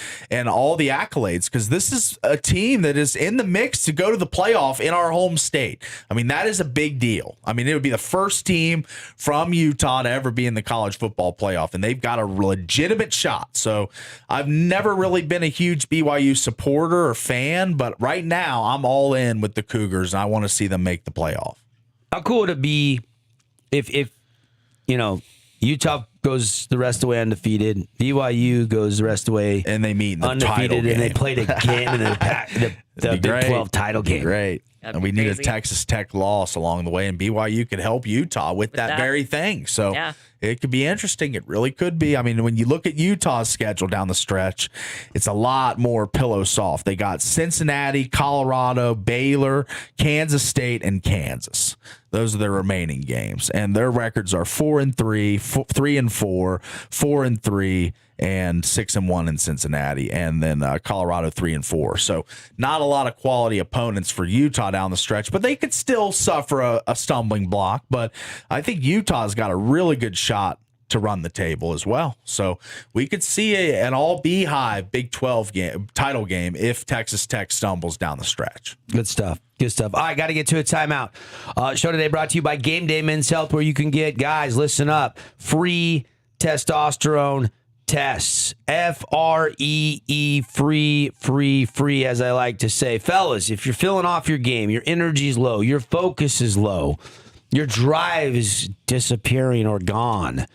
[SPEAKER 2] all the accolades, because this is a team that is in the mix to go to the playoff in our home state. I mean, that is a big deal. I mean, it would be the first team from Utah to ever be in the college football playoff, and they've got a legitimate shot. So I've never really been a huge BYU supporter or fan, but right now I'm all in with the Cougars, and I want to see them make the playoff.
[SPEAKER 1] How cool would it be if Utah goes the rest of the way undefeated, BYU goes the rest of the way
[SPEAKER 2] and they meet in the
[SPEAKER 1] undefeated,
[SPEAKER 2] title game.
[SPEAKER 1] and they played again in the Big 12 title game.
[SPEAKER 2] Great. And we need a Texas Tech loss along the way, and BYU could help Utah with that very thing. So it could be interesting. It really could be. I mean, when you look at Utah's schedule down the stretch, it's a lot more pillow soft. They got Cincinnati, Colorado, Baylor, Kansas State, and Kansas. Those are their remaining games, and their records are 4-3, 3-4, 4-3, and 6-1 in Cincinnati, and then Colorado 3-4. So not a lot of quality opponents for Utah down the stretch, but they could still suffer a stumbling block. But I think Utah's got a really good shot to run the table as well. So we could see an all Beehive Big 12 game, title game if Texas Tech stumbles down the stretch.
[SPEAKER 1] Good stuff. Good stuff. All right, got to get to a timeout. Show today brought to you by Game Day Men's Health, where you can get, guys, listen up, free testosterone tests. FREE, free, as I like to say. Fellas, if you're feeling off your game, your energy's low, your focus is low, your drive is disappearing or gone,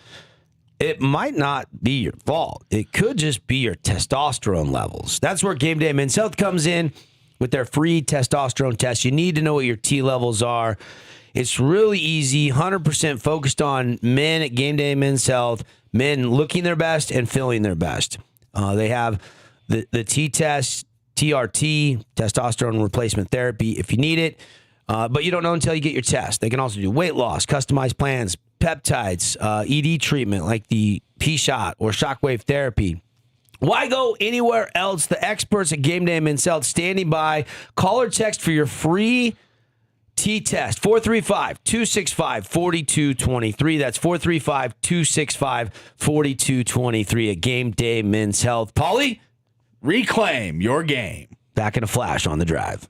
[SPEAKER 1] it might not be your fault. It could just be your testosterone levels. That's where Game Day Men's Health comes in with their free testosterone test. You need to know what your T levels are. It's really easy, 100% focused on men at Game Day Men's Health, men looking their best and feeling their best. They have the T-test, TRT, testosterone replacement therapy, if you need it. But you don't know until you get your test. They can also do weight loss, customized plans, peptides, ED treatment like the P-shot or shockwave therapy. Why go anywhere else? The experts at Game Day Men's Health standing by. Call or text for your free T-test, 435-265-4223. That's 435-265-4223 at Game Day Men's Health. Paulie,
[SPEAKER 2] Reclaim your game.
[SPEAKER 1] back in a flash on The Drive.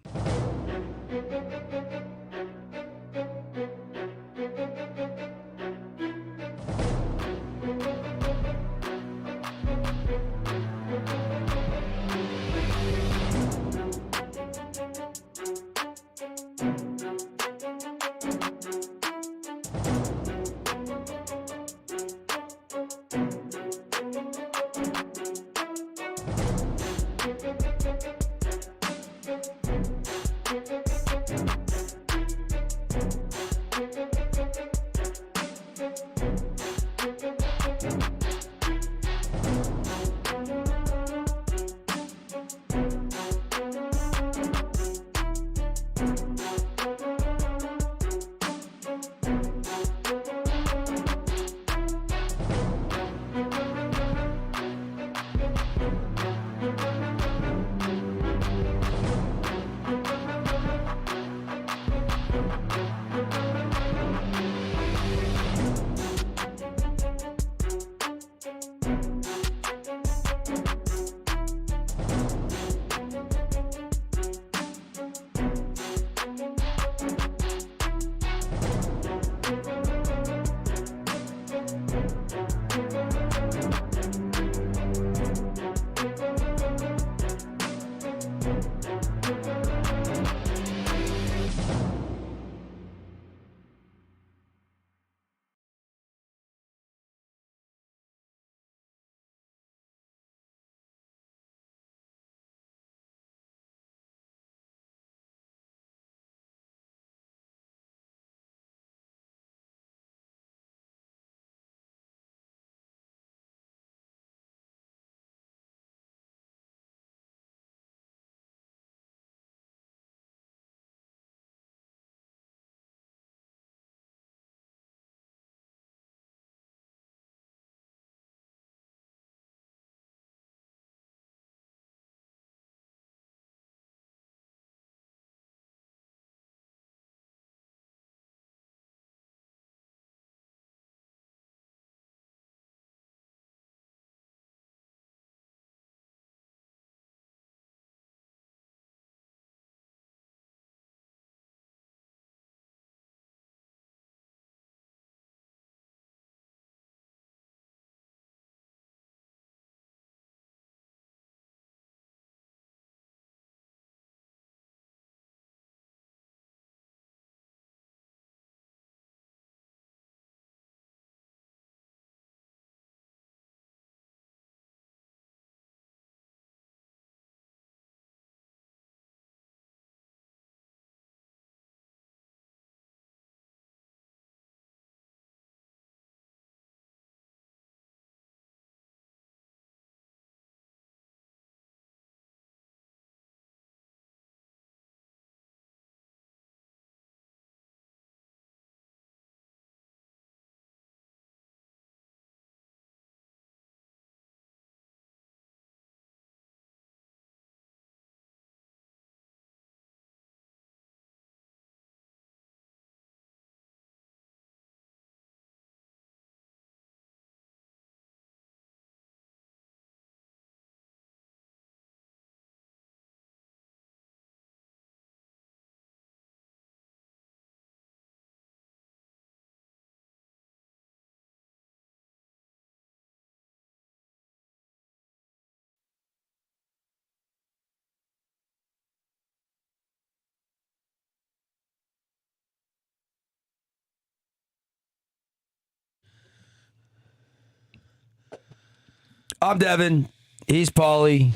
[SPEAKER 1] I'm Devin. He's Paulie.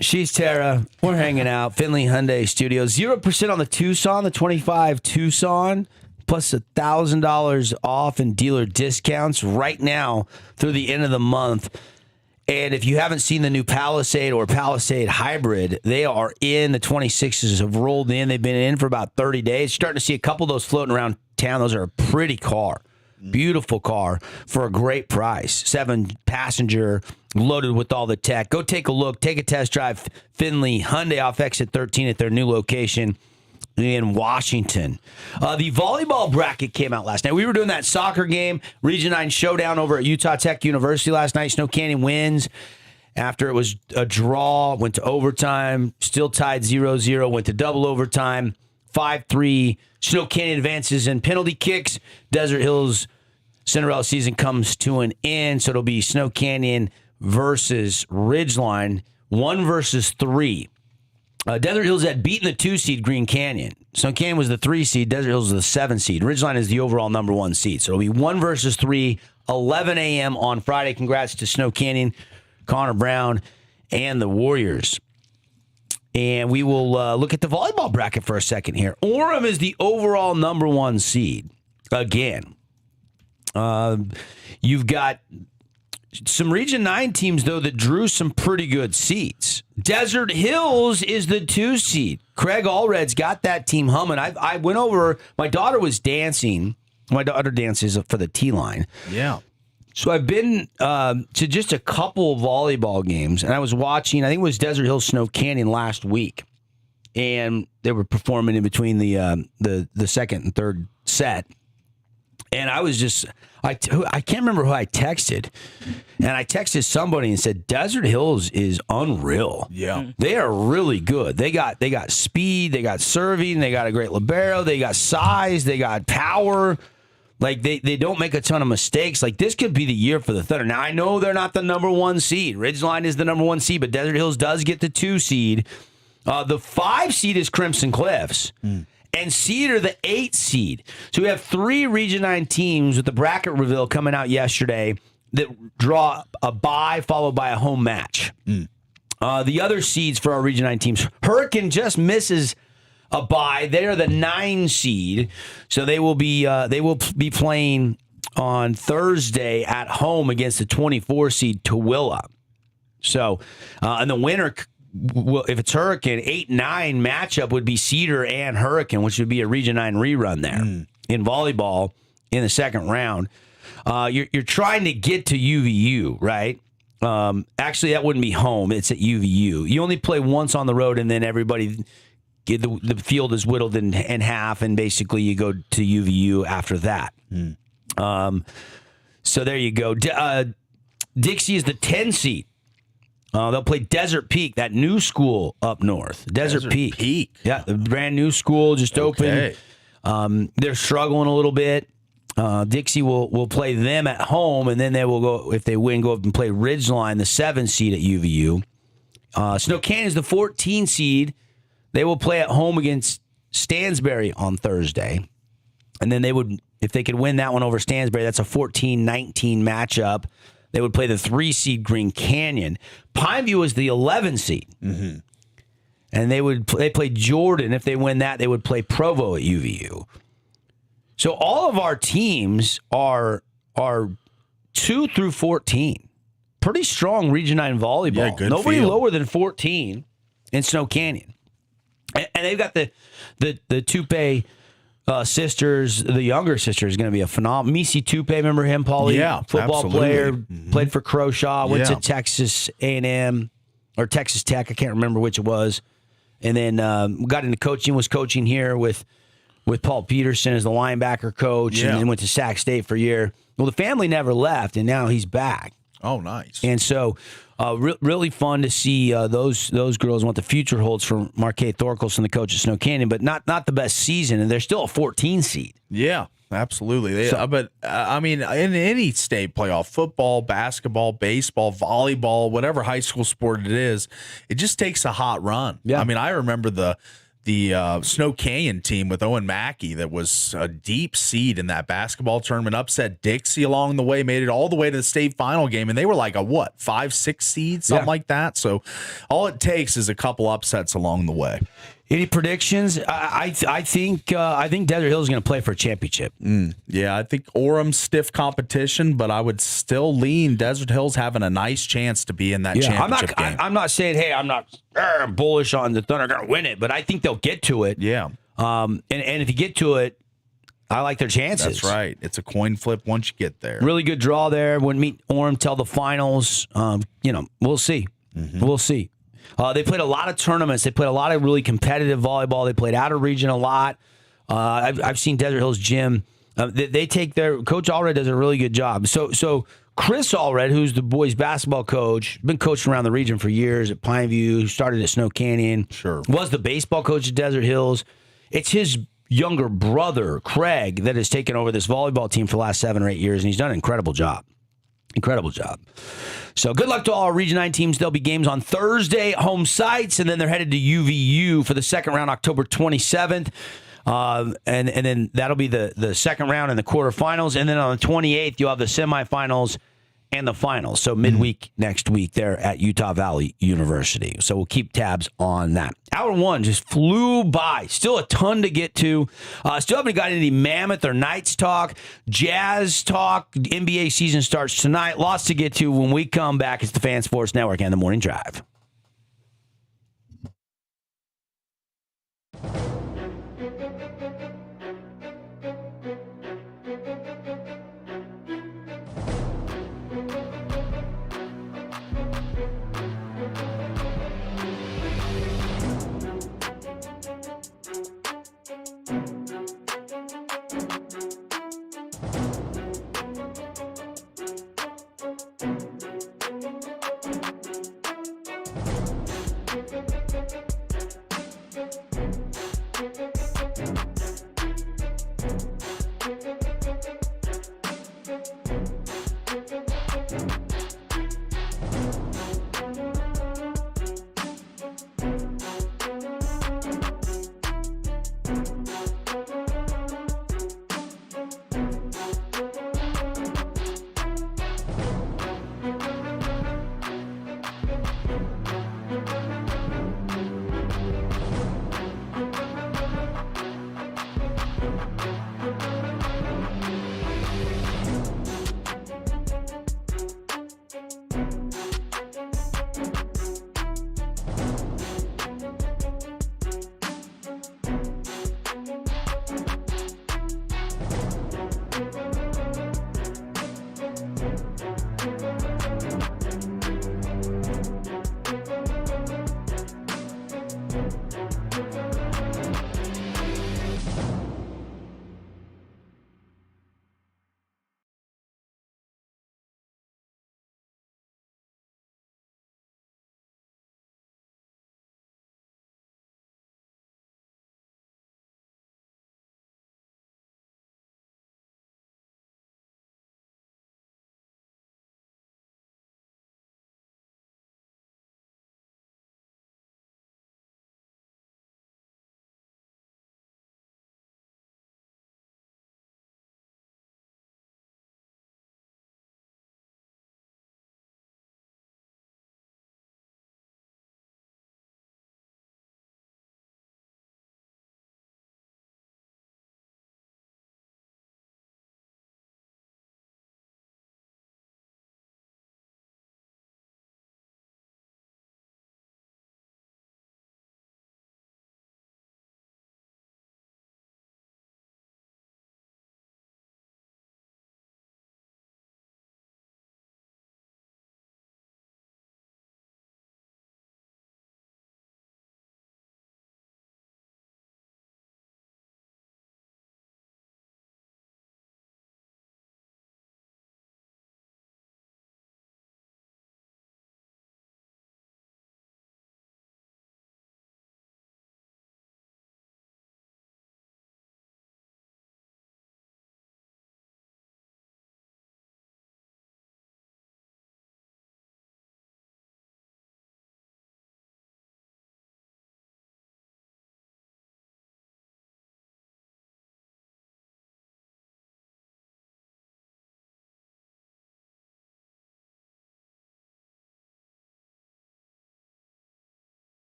[SPEAKER 1] She's Tara. We're hanging out. Finley Hyundai Studios. 0% on the Tucson, the 25 Tucson, plus $1,000 off in dealer discounts right now through the end of the month. And if you haven't seen the new Palisade or Palisade Hybrid, they are in. The 26s have rolled in. They've been in for about 30 days. Starting to see a couple of those floating around town. Those are a pretty car. Beautiful car for a great price. 7-passenger, loaded with all the tech. Go take a look. Take a test drive. Finley Hyundai off exit 13 at their new location in Washington. The volleyball bracket came out last night. We were doing that soccer game, Region 9 showdown over at Utah Tech University last night. Snow Canyon wins after it was a draw, went to overtime, still tied 0-0, went to double overtime, 5-3. Snow Canyon advances in penalty kicks. Desert Hills Cinderella season comes to an end, so it'll be Snow Canyon versus Ridgeline, 1 versus 3. Desert Hills had beaten the 2-seed Green Canyon. Snow Canyon was the 3-seed. Desert Hills was the 7-seed. Ridgeline is the overall number 1 seed. So it'll be 1 versus 3, 11 a.m. on Friday. Congrats to Snow Canyon, Connor Brown, and the Warriors. And we will look at the volleyball bracket for a second here. Orem is the overall number 1 seed. Again, you've got some Region 9 teams, though, that drew some pretty good seeds. Desert Hills is the 2 seed. Craig Allred's got that team humming. I went over, my daughter was dancing. My daughter dances for the T-line.
[SPEAKER 2] Yeah.
[SPEAKER 1] So I've been to just a couple of volleyball games, and I was watching, I think it was Desert Hills Snow Canyon last week, and they were performing in between the second and third set. And I was just, I can't remember who I texted. And I texted somebody and said, Desert Hills is unreal.
[SPEAKER 2] Yeah.
[SPEAKER 1] They are really good. They got speed, they got serving, they got a great libero, they got size, they got power. Like, they don't make a ton of mistakes. Like, this could be the year for the Thunder. Now, I know they're not the number 1 seed. Ridgeline is the number 1 seed, but Desert Hills does get the 2 seed. The 5 seed is Crimson Cliffs. And Cedar, the 8 seed. So we have 3 Region 9 teams with the bracket reveal coming out yesterday that draw a bye followed by a home match. The other seeds for our Region 9 teams, Hurricane just misses a bye. They are the 9 seed, so they will be playing on Thursday at home against the 24 seed Tooele. So, and the winner, if it's Hurricane, 8-9 matchup would be Cedar and Hurricane, which would be a Region 9 rerun there in volleyball in the second round. You're trying to get to UVU, right? Actually, that wouldn't be home. It's at UVU. You only play once on the road, and then everybody, the field is whittled in half, and basically you go to UVU after that. So there you go. Dixie is the 10 seed. They'll play Desert Peak, that new school up north. Desert Peak. Yeah, the brand new school just opened. They're struggling a little bit. Dixie will play them at home, and then they will go, if they win, go up and play Ridgeline, the 7 seed at UVU. Snow Canyon is the 14 seed. They will play at home against Stansbury on Thursday. And then they would, if they could win that one over Stansbury, that's a 14-19 matchup. They would play the 3 seed Green Canyon. Pineview is the 11 seed. And they play Jordan. If they win that, they would play Provo at UVU. So all of our teams are 2 through 14. Pretty strong Region 9 volleyball.
[SPEAKER 2] Yeah, good
[SPEAKER 1] Nobody
[SPEAKER 2] field.
[SPEAKER 1] lower than 14 in Snow Canyon. And they've got the Tupe sisters. The younger sister is going to be a phenomenal. Misi Tupe, remember him, Paulie?
[SPEAKER 2] Yeah,
[SPEAKER 1] football
[SPEAKER 2] absolutely.
[SPEAKER 1] player, played for Croshaw, went
[SPEAKER 2] Yeah.
[SPEAKER 1] to Texas A&M or Texas Tech. I can't remember which it was. And then got into coaching. Was coaching here with Paul Peterson as the linebacker coach, and then went to Sac State for a year. Well, the family never left, and now he's back.
[SPEAKER 2] Oh, nice.
[SPEAKER 1] And so, really fun to see those girls and what the future holds for Marquette Thorkelson, the coach of Snow Canyon, but not the best season, and they're still a 14 seed.
[SPEAKER 2] Yeah, absolutely. But I mean, in any state playoff, football, basketball, baseball, volleyball, whatever high school sport it is, it just takes a hot run.
[SPEAKER 1] Yeah.
[SPEAKER 2] I mean, I remember the the Snow Canyon team with Owen Mackey that was a deep seed in that basketball tournament, upset Dixie along the way, made it all the way to the state final game, and they were like a 5-6 seed, something like that. So all it takes is a couple upsets along the way.
[SPEAKER 1] Any predictions? I think Desert Hills is going to play for a championship.
[SPEAKER 2] Yeah, I think Orem's stiff competition, but I would still lean Desert Hills having a nice chance to be in that championship game.
[SPEAKER 1] I'm not saying, hey, I'm not bullish on the Thunder going to win it, but I think they'll get to it.
[SPEAKER 2] Yeah.
[SPEAKER 1] And if you get to it, I like their chances.
[SPEAKER 2] That's right. It's a coin flip once you get there.
[SPEAKER 1] Really good draw there. Wouldn't meet Orem till the finals. We'll see. Mm-hmm. We'll see. They played a lot of tournaments. They played a lot of really competitive volleyball. They played out of region a lot. I've seen Desert Hills gym. They take their coach. Allred does a really good job. So Chris Allred, who's the boys basketball coach, been coaching around the region for years at Pineview. Started at Snow Canyon.
[SPEAKER 2] Sure,
[SPEAKER 1] was the baseball coach at Desert Hills. It's his younger brother Craig that has taken over this volleyball team for the last 7 or 8 years, and he's done an incredible job. Incredible job. So good luck to all our Region 9 teams. There'll be games on Thursday, home sites, and then they're headed to UVU for the second round, October 27th. And then that'll be the second round in the quarterfinals. And then on the 28th, you'll have the semifinals and the finals. So midweek next week there at Utah Valley University. So we'll keep tabs on that. Hour 1 just flew by. Still a ton to get to. Still haven't got any Mammoth or Knights talk. Jazz talk. NBA season starts tonight. Lots to get to when we come back. It's the Fan Sports Network and the Morning Drive.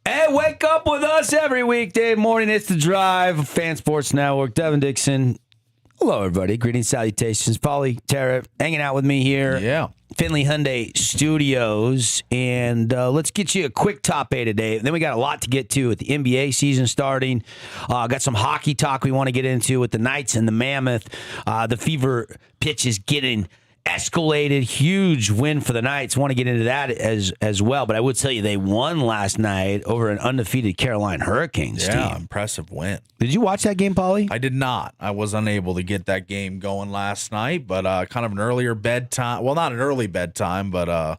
[SPEAKER 1] Hey, wake up with us every weekday morning. It's The Drive, Fan Sports Network. Devin, Dixon. Hello, everybody. Greetings, salutations. Paulie, Tara, hanging out with me here.
[SPEAKER 2] Yeah.
[SPEAKER 1] Finley Hyundai Studios. And let's get you a quick top 8 today. Then we got a lot to get to with the NBA season starting. Got some hockey talk we want to get into with the Knights and the Mammoth. The fever pitch is getting escalated. Huge win for the Knights. Want to get into that as well. But I would tell you they won last night over an undefeated Carolina Hurricanes team.
[SPEAKER 2] Impressive win.
[SPEAKER 1] Did you watch that game, Paulie?
[SPEAKER 2] I did not. I was unable to get that game going last night, but kind of an earlier bedtime. Well, not an early bedtime, but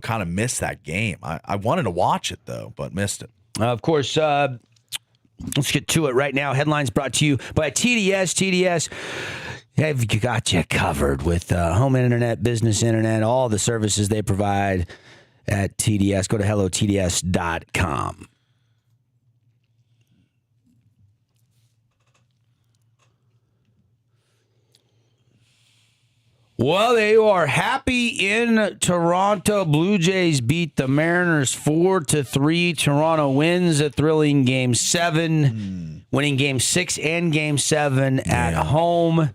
[SPEAKER 2] kind of missed that game. I wanted to watch it though, but missed it.
[SPEAKER 1] Of course. Let's get to it right now. Headlines brought to you by TDS. TDS. They've got you covered with home internet, business internet, all the services they provide at TDS. Go to hellotds.com. Well, they are happy in Toronto. Blue Jays beat the Mariners 4-3. Toronto wins a thrilling Game 7, winning Game 6 and Game 7 at home.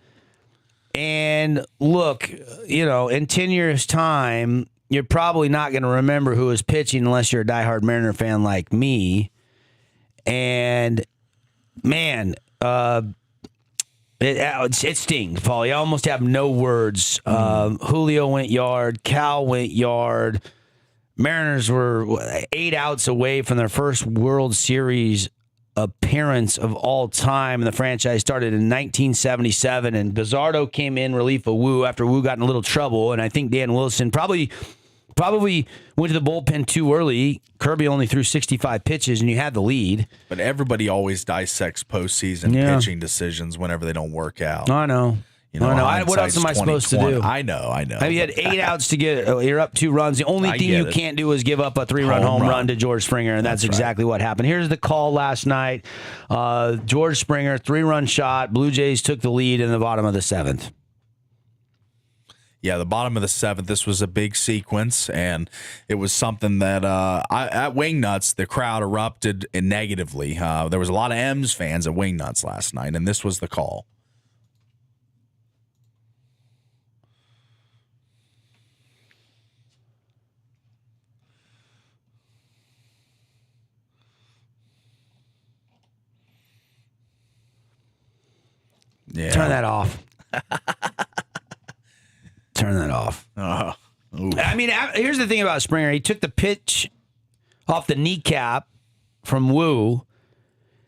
[SPEAKER 1] And look, in 10 years' time, you're probably not going to remember who was pitching unless you're a diehard Mariner fan like me. And, man, it stings, Paul. You almost have no words. Julio went yard. Cal went yard. Mariners were 8 outs away from their first World Series appearance of all time, and the franchise started in 1977, and Bizzardo came in relief of Wu after Wu got in a little trouble, and I think Dan Wilson probably went to the bullpen too early. Kirby only threw 65 pitches, and you had the lead.
[SPEAKER 2] But everybody always dissects postseason pitching decisions whenever they don't work out.
[SPEAKER 1] I know. What else am I supposed to do?
[SPEAKER 2] I know.
[SPEAKER 1] You had 8 outs to get. You're up 2 runs. The only thing you can't do is give up a 3-run home run to George Springer, and that's exactly what happened. Here's the call last night. George Springer, 3-run shot. Blue Jays took the lead in the bottom of the 7th.
[SPEAKER 2] Yeah, the bottom of the 7th. This was a big sequence, and it was something that at Wingnuts, the crowd erupted negatively. There was a lot of M's fans at Wingnuts last night, and this was the call.
[SPEAKER 1] Yeah. Turn that off. Turn that off. I mean, here's the thing about Springer. He took the pitch off the kneecap from Wu,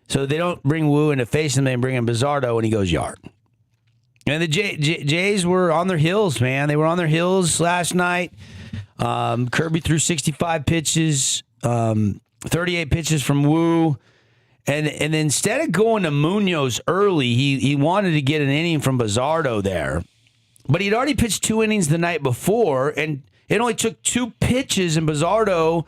[SPEAKER 1] so they don't bring Wu into face him. They bring in Bizzardo, and he goes yard. And the Jays were on their heels, man. They were on their heels last night. Kirby threw 65 pitches, 38 pitches from Wu. And instead of going to Munoz early, he wanted to get an inning from Bizzardo there. But he'd already pitched 2 innings the night before, and it only took 2 pitches, and Bizzardo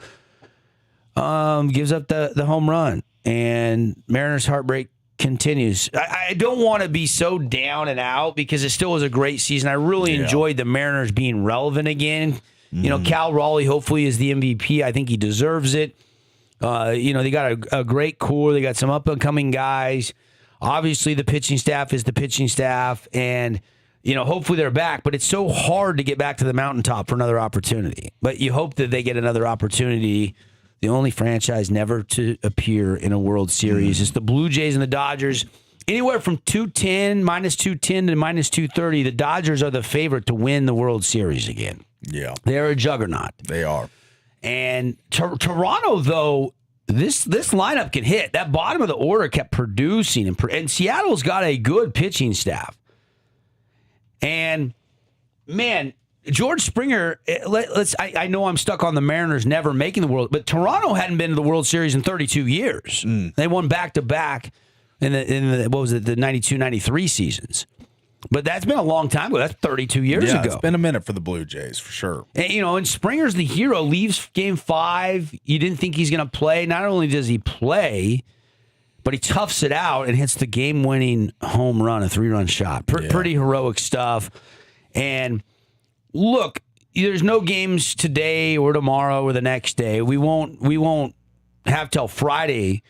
[SPEAKER 1] gives up the home run. And Mariners' heartbreak continues. I don't want to be so down and out because it still was a great season. I really enjoyed the Mariners being relevant again. Cal Raleigh hopefully is the MVP. I think he deserves it. They got a great core. They got some up-and-coming guys. Obviously, the pitching staff is the pitching staff, and hopefully they're back. But it's so hard to get back to the mountaintop for another opportunity. But you hope that they get another opportunity. The only franchise never to appear in a World Series is the Blue Jays and the Dodgers. Anywhere from minus 210 to minus 230, the Dodgers are the favorite to win the World Series again.
[SPEAKER 2] Yeah,
[SPEAKER 1] they're a juggernaut.
[SPEAKER 2] They are.
[SPEAKER 1] And Toronto, though, this lineup can hit. That bottom of the order kept producing, and Seattle's got a good pitching staff. And, man, George Springer, I know I'm stuck on the Mariners never making the World, but Toronto hadn't been to the World Series in 32 years. They won back-to-back in the 92-93 seasons. But that's been a long time ago. That's 32 years ago.
[SPEAKER 2] It's been a minute for the Blue Jays, for sure.
[SPEAKER 1] And, and Springer's the hero. Leaves Game 5. You didn't think he's going to play. Not only does he play, but he toughs it out and hits the game-winning home run, a 3-run shot. Pretty heroic stuff. And look, there's no games today or tomorrow or the next day. We won't have till Friday.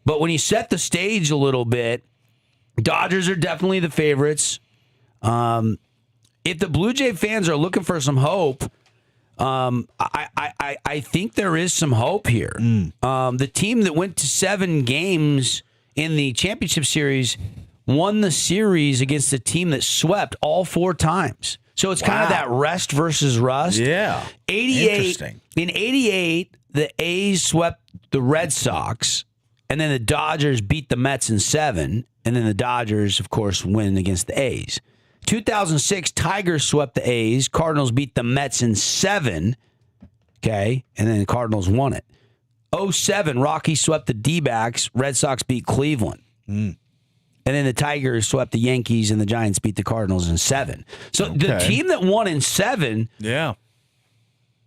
[SPEAKER 1] But when you set the stage a little bit, Dodgers are definitely the favorites. If the Blue Jay fans are looking for some hope, I think there is some hope here. The team that went to 7 games in the championship series won the series against the team that swept all 4 times. So it's kind of that rest versus rust.
[SPEAKER 2] Yeah.
[SPEAKER 1] 88.
[SPEAKER 2] Interesting.
[SPEAKER 1] In 88, the A's swept the Red Sox, and then the Dodgers beat the Mets in 7, and then the Dodgers, of course, win against the A's. 2006, Tigers swept the A's. Cardinals beat the Mets in 7. Okay, and then the Cardinals won it. 07, Rockies swept the D-backs. Red Sox beat Cleveland. And then the Tigers swept the Yankees, and the Giants beat the Cardinals in 7. So the team that won in 7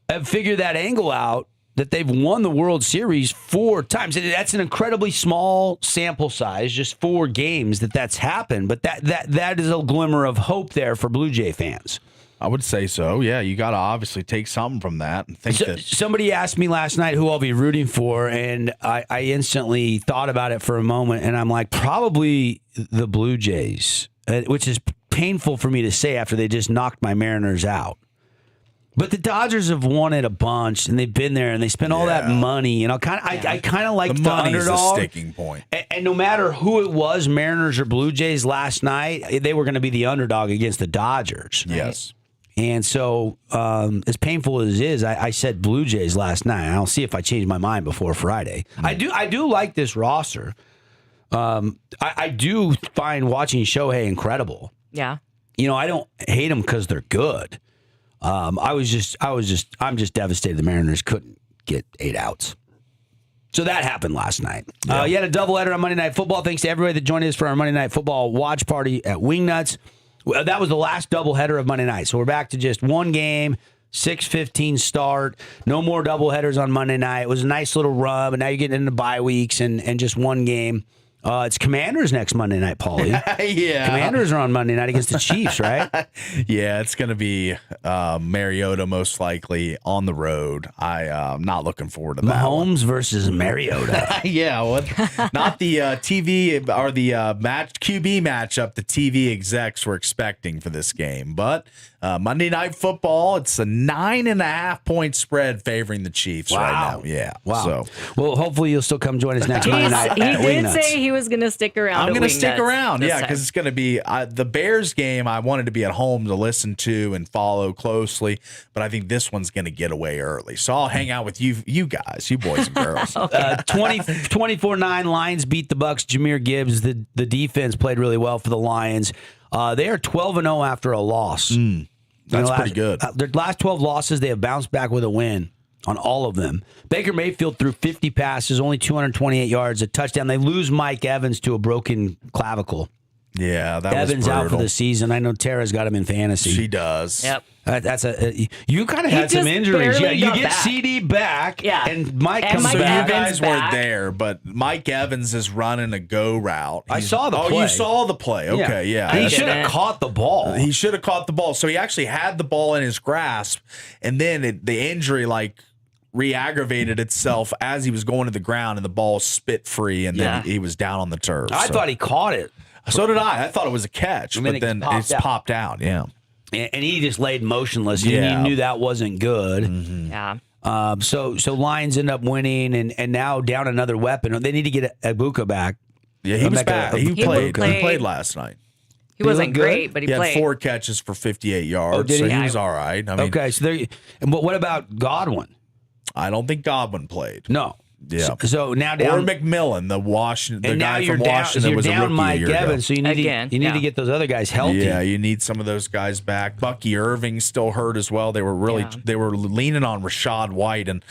[SPEAKER 1] have figured that angle out, that they've won the World Series 4 times. That's an incredibly small sample size, just 4 games that's happened. But that is a glimmer of hope there for Blue Jay fans.
[SPEAKER 2] I would say so. Yeah, you got to obviously take something from that and think that.
[SPEAKER 1] Somebody asked me last night who I'll be rooting for, and I instantly thought about it for a moment, and I'm like, probably the Blue Jays, which is painful for me to say after they just knocked my Mariners out. But the Dodgers have won it a bunch, and they've been there, and they spent all that money. And I kind of like the
[SPEAKER 2] money's
[SPEAKER 1] underdog.
[SPEAKER 2] The sticking point.
[SPEAKER 1] And no matter who it was, Mariners or Blue Jays last night, they were going to be the underdog against the Dodgers.
[SPEAKER 2] Yes.
[SPEAKER 1] And so, as painful as it is, I said Blue Jays last night. I'll see if I change my mind before Friday. I do like this roster. I do find watching Shohei incredible.
[SPEAKER 3] Yeah.
[SPEAKER 1] I don't hate them because they're good. I'm just devastated the Mariners couldn't get 8 outs. So that happened last night. You had a doubleheader on Monday Night Football. Thanks to everybody that joined us for our Monday Night Football watch party at Wingnuts. That was the last doubleheader of Monday night. So we're back to just one game, 6:15 start. No more doubleheaders on Monday night. It was a nice little run, but now you're getting into bye weeks and just one game. It's Commanders next Monday night, Paulie.
[SPEAKER 2] Yeah.
[SPEAKER 1] Commanders are on Monday night against the Chiefs, right?
[SPEAKER 2] Yeah, it's going to be Mariota most likely on the road. I'm not looking forward to that.
[SPEAKER 1] Mahomes versus Mariota.
[SPEAKER 2] Yeah, not the TV or the QB matchup the TV execs were expecting for this game. But Monday Night Football, it's a 9.5 point spread favoring the Chiefs right now. Yeah.
[SPEAKER 1] Wow.
[SPEAKER 2] So,
[SPEAKER 1] well, hopefully you'll still come join us next Monday night.
[SPEAKER 3] He
[SPEAKER 1] at
[SPEAKER 3] did
[SPEAKER 1] Wingnuts.
[SPEAKER 3] say he was going to stick around.
[SPEAKER 2] I'm
[SPEAKER 3] going to
[SPEAKER 2] stick around, because it's going to be the Bears game. I wanted to be at home to listen to and follow closely, but I think this one's going to get away early. So I'll hang out with you guys, you boys and girls.
[SPEAKER 1] 24-9 Lions beat the Bucks. Jahmyr Gibbs, the defense played really well for the Lions. They are 12-0 after a loss.
[SPEAKER 2] That's pretty good.
[SPEAKER 1] Their last 12 losses, they have bounced back with a win on all of them. Baker Mayfield threw 50 passes, only 228 yards, a touchdown. They lose Mike Evans to a broken clavicle.
[SPEAKER 2] Yeah, that
[SPEAKER 1] Evans
[SPEAKER 2] was brutal.
[SPEAKER 1] out for the season. I know Tara's got him in fantasy.
[SPEAKER 2] She does.
[SPEAKER 3] Yep.
[SPEAKER 1] You kind of had some
[SPEAKER 3] just
[SPEAKER 1] injuries. Yeah,
[SPEAKER 3] barely
[SPEAKER 1] you
[SPEAKER 3] got
[SPEAKER 1] get
[SPEAKER 3] back.
[SPEAKER 1] CD back, and Mike comes
[SPEAKER 3] Mike
[SPEAKER 1] back.
[SPEAKER 2] You
[SPEAKER 3] Evans
[SPEAKER 2] guys weren't
[SPEAKER 3] back.
[SPEAKER 2] there, but Mike Evans is running a go route.
[SPEAKER 1] I saw the
[SPEAKER 2] Oh,
[SPEAKER 1] play.
[SPEAKER 2] you saw the play. Okay, yeah.
[SPEAKER 1] He should have caught the ball.
[SPEAKER 2] He should have caught the ball. So he actually had the ball in his grasp, and then the injury re-aggravated itself as he was going to the ground, and the ball spit free, and then he was down on the turf.
[SPEAKER 1] I thought he caught it.
[SPEAKER 2] So did I. I thought it was a catch, but then it's popped out. Yeah.
[SPEAKER 1] And he just laid motionless. And he knew that wasn't good.
[SPEAKER 2] Mm-hmm.
[SPEAKER 3] Yeah.
[SPEAKER 1] So Lions end up winning and now down another weapon. They need to get Ibuka back.
[SPEAKER 2] Yeah, he was back. He played.
[SPEAKER 3] played.
[SPEAKER 2] He played last night.
[SPEAKER 3] He wasn't
[SPEAKER 1] look good?
[SPEAKER 3] great, but he
[SPEAKER 2] He
[SPEAKER 3] played.
[SPEAKER 2] had 4 catches for 58 yards.
[SPEAKER 1] did
[SPEAKER 2] so
[SPEAKER 1] he?
[SPEAKER 2] he was all right. I mean,
[SPEAKER 1] Okay, so but what about Godwin?
[SPEAKER 2] I don't think Godwin played.
[SPEAKER 1] No.
[SPEAKER 2] Yeah.
[SPEAKER 1] So now down
[SPEAKER 2] Or McMillan, the guy
[SPEAKER 1] you're
[SPEAKER 2] from
[SPEAKER 1] down,
[SPEAKER 2] Washington,
[SPEAKER 1] you're
[SPEAKER 2] was a
[SPEAKER 1] down
[SPEAKER 2] rookie
[SPEAKER 1] Mike
[SPEAKER 2] a year ago.
[SPEAKER 1] Evans, so you need
[SPEAKER 3] Again,
[SPEAKER 1] to get those other guys healthy.
[SPEAKER 2] Yeah, you need some of those guys back. Bucky Irving's still hurt as well. They were leaning on Rashad White, and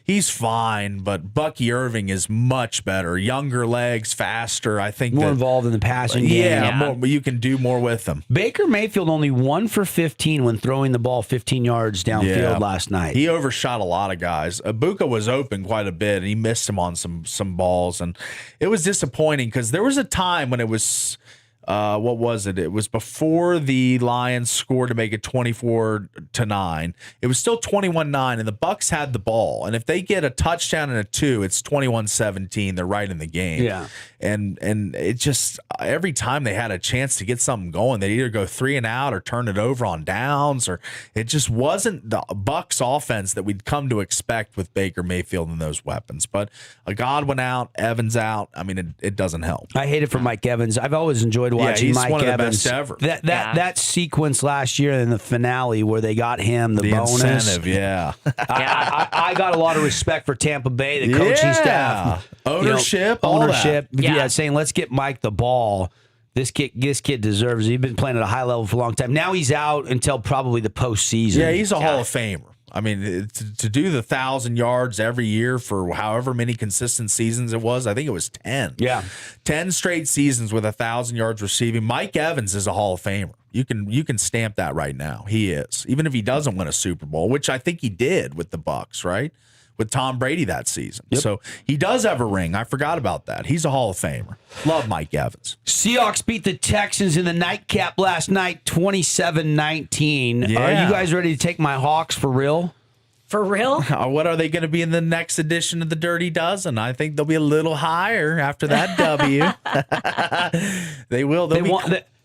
[SPEAKER 2] he's fine, but Bucky Irving is much better. Younger legs, faster. I think
[SPEAKER 1] More involved in the passing game.
[SPEAKER 2] Yeah, more, you can do more with them.
[SPEAKER 1] Baker Mayfield only 1 for 15 when throwing the ball 15 yards downfield last night.
[SPEAKER 2] He overshot a lot of guys. Ibuka was open quite a bit, and he missed him on some balls, and it was disappointing because there was a time when it was what was it? It was before the Lions scored to make it 24-9. It was still 21-9, and the Bucs had the ball. And if they get a touchdown and a 2, it's 21-17. They're right in the game.
[SPEAKER 1] Yeah.
[SPEAKER 2] And it just, every time they had a chance to get something going, they'd either go 3 and out or turn it over on downs, or it just wasn't the Bucs offense that we'd come to expect with Baker Mayfield and those weapons. But Godwin out, Evans out. I mean, it doesn't help.
[SPEAKER 1] I hate it for Mike Evans. I've always enjoyed watching
[SPEAKER 2] he's
[SPEAKER 1] Mike
[SPEAKER 2] one of the
[SPEAKER 1] Evans.
[SPEAKER 2] best ever.
[SPEAKER 1] That sequence last year in the finale where they got him the bonus.
[SPEAKER 2] Incentive, yeah.
[SPEAKER 1] I got a lot of respect for Tampa Bay, the coaching staff,
[SPEAKER 2] ownership, all
[SPEAKER 1] ownership.
[SPEAKER 2] that.
[SPEAKER 1] Yeah, saying let's get Mike the ball. This kid deserves it. He's been playing at a high level for a long time. Now he's out until probably the postseason.
[SPEAKER 2] Yeah, he's a Hall of Famer. I mean, to do the 1,000 yards every year for however many consistent seasons it was, I think it was 10.
[SPEAKER 1] Yeah.
[SPEAKER 2] 10 straight seasons with 1,000 yards receiving. Mike Evans is a Hall of Famer. You can stamp that right now. He is. Even if he doesn't win a Super Bowl, which I think he did with the Bucs, right? With Tom Brady that season. Yep. So he does have a ring. I forgot about that. He's a Hall of Famer. Love Mike Evans.
[SPEAKER 1] Seahawks beat the Texans in the nightcap last night, 27-19.
[SPEAKER 2] Yeah.
[SPEAKER 1] Are you guys ready to take my Hawks for real?
[SPEAKER 3] For real?
[SPEAKER 2] What are they going to be in the next edition of the Dirty Dozen? I think they'll be a little higher after that W. They will.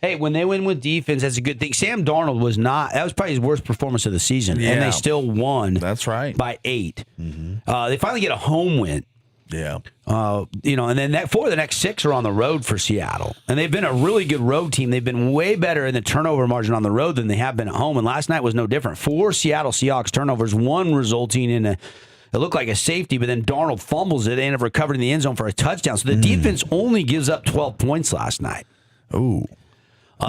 [SPEAKER 1] Hey, when they win with defense, that's a good thing. Sam Darnold was not. That was probably his worst performance of the season, and they still won.
[SPEAKER 2] That's right.
[SPEAKER 1] By 8. Mm-hmm. They finally get a home win.
[SPEAKER 2] Yeah.
[SPEAKER 1] And then 4 of the next 6 are on the road for Seattle, and they've been a really good road team. They've been way better in the turnover margin on the road than they have been at home. And last night was no different. 4 Seattle Seahawks turnovers, 1 resulting in it looked like a safety, but then Darnold fumbles it. They end up recovering in the end zone for a touchdown. So the defense only gives up 12 points last night.
[SPEAKER 2] Ooh.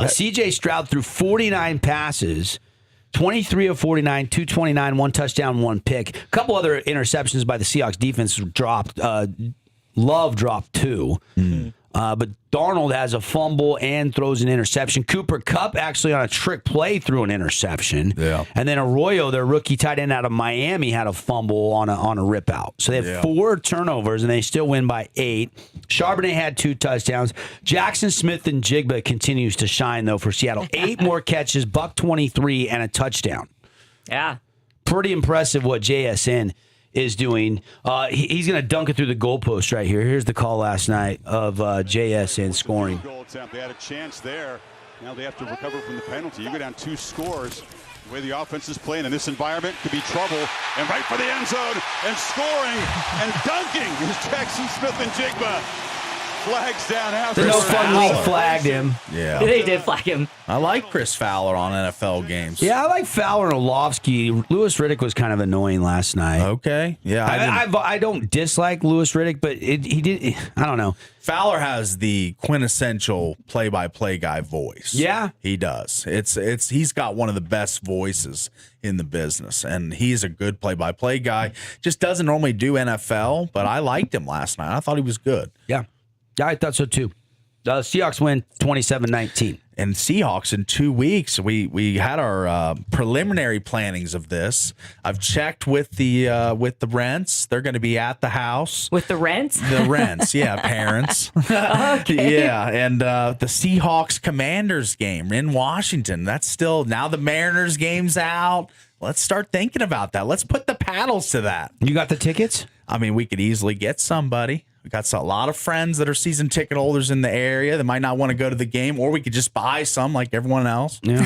[SPEAKER 1] C.J. Stroud threw 49 passes, 23 of 49, 229, 1 touchdown, 1 pick. A couple other interceptions by the Seahawks defense dropped. Love dropped 2. Mm-hmm. But Darnold has a fumble and throws an interception. Cooper Kupp actually on a trick play threw an interception.
[SPEAKER 2] Yeah.
[SPEAKER 1] And then Arroyo, their rookie tight end out of Miami, had a fumble on a rip out. So they have 4 turnovers, and they still win by 8. Charbonnet had 2 touchdowns. Jackson Smith and Jigba continues to shine, though, for Seattle. 8 more catches, $123, and a touchdown.
[SPEAKER 3] Yeah.
[SPEAKER 1] Pretty impressive what JSN is doing. He's going to dunk it through the goalpost right here. Here's the call last night of JSN scoring.
[SPEAKER 4] Goal attempt. They had a chance there. Now they have to recover from the penalty. You go down 2 scores. The way the offense is playing in this environment could be trouble. And right for the end zone and scoring and dunking is Jackson Smith and Jigba. Flags down after.
[SPEAKER 1] The No Fun League flagged him.
[SPEAKER 2] Yeah.
[SPEAKER 3] They did flag him.
[SPEAKER 2] I like Chris Fowler on NFL games.
[SPEAKER 1] Yeah, I like Fowler and Orlovsky. Lewis Riddick was kind of annoying last night.
[SPEAKER 2] Okay. Yeah.
[SPEAKER 1] I don't dislike Lewis Riddick, but he did. I don't know.
[SPEAKER 2] Fowler has the quintessential play-by-play guy voice.
[SPEAKER 1] Yeah,
[SPEAKER 2] he does. He's got one of the best voices in the business, and he's a good play-by-play guy. Just doesn't normally do NFL, but I liked him last night. I thought he was good.
[SPEAKER 1] Yeah, I thought so too. The Seahawks win 27-19.
[SPEAKER 2] And Seahawks in 2 weeks. We had our preliminary plannings of this. I've checked with the Rents. They're going to be at the house
[SPEAKER 3] with the Rents.
[SPEAKER 2] The Rents, yeah, parents.
[SPEAKER 3] Okay.
[SPEAKER 2] Yeah, and the Seahawks Commanders game in Washington. That's still now the Mariners game's out. Let's start thinking about that. Let's put the paddles to that.
[SPEAKER 1] You got the tickets?
[SPEAKER 2] I mean, we could easily get somebody. We got a lot of friends that are season ticket holders in the area that might not want to go to the game, or we could just buy some like everyone else.
[SPEAKER 1] Yeah.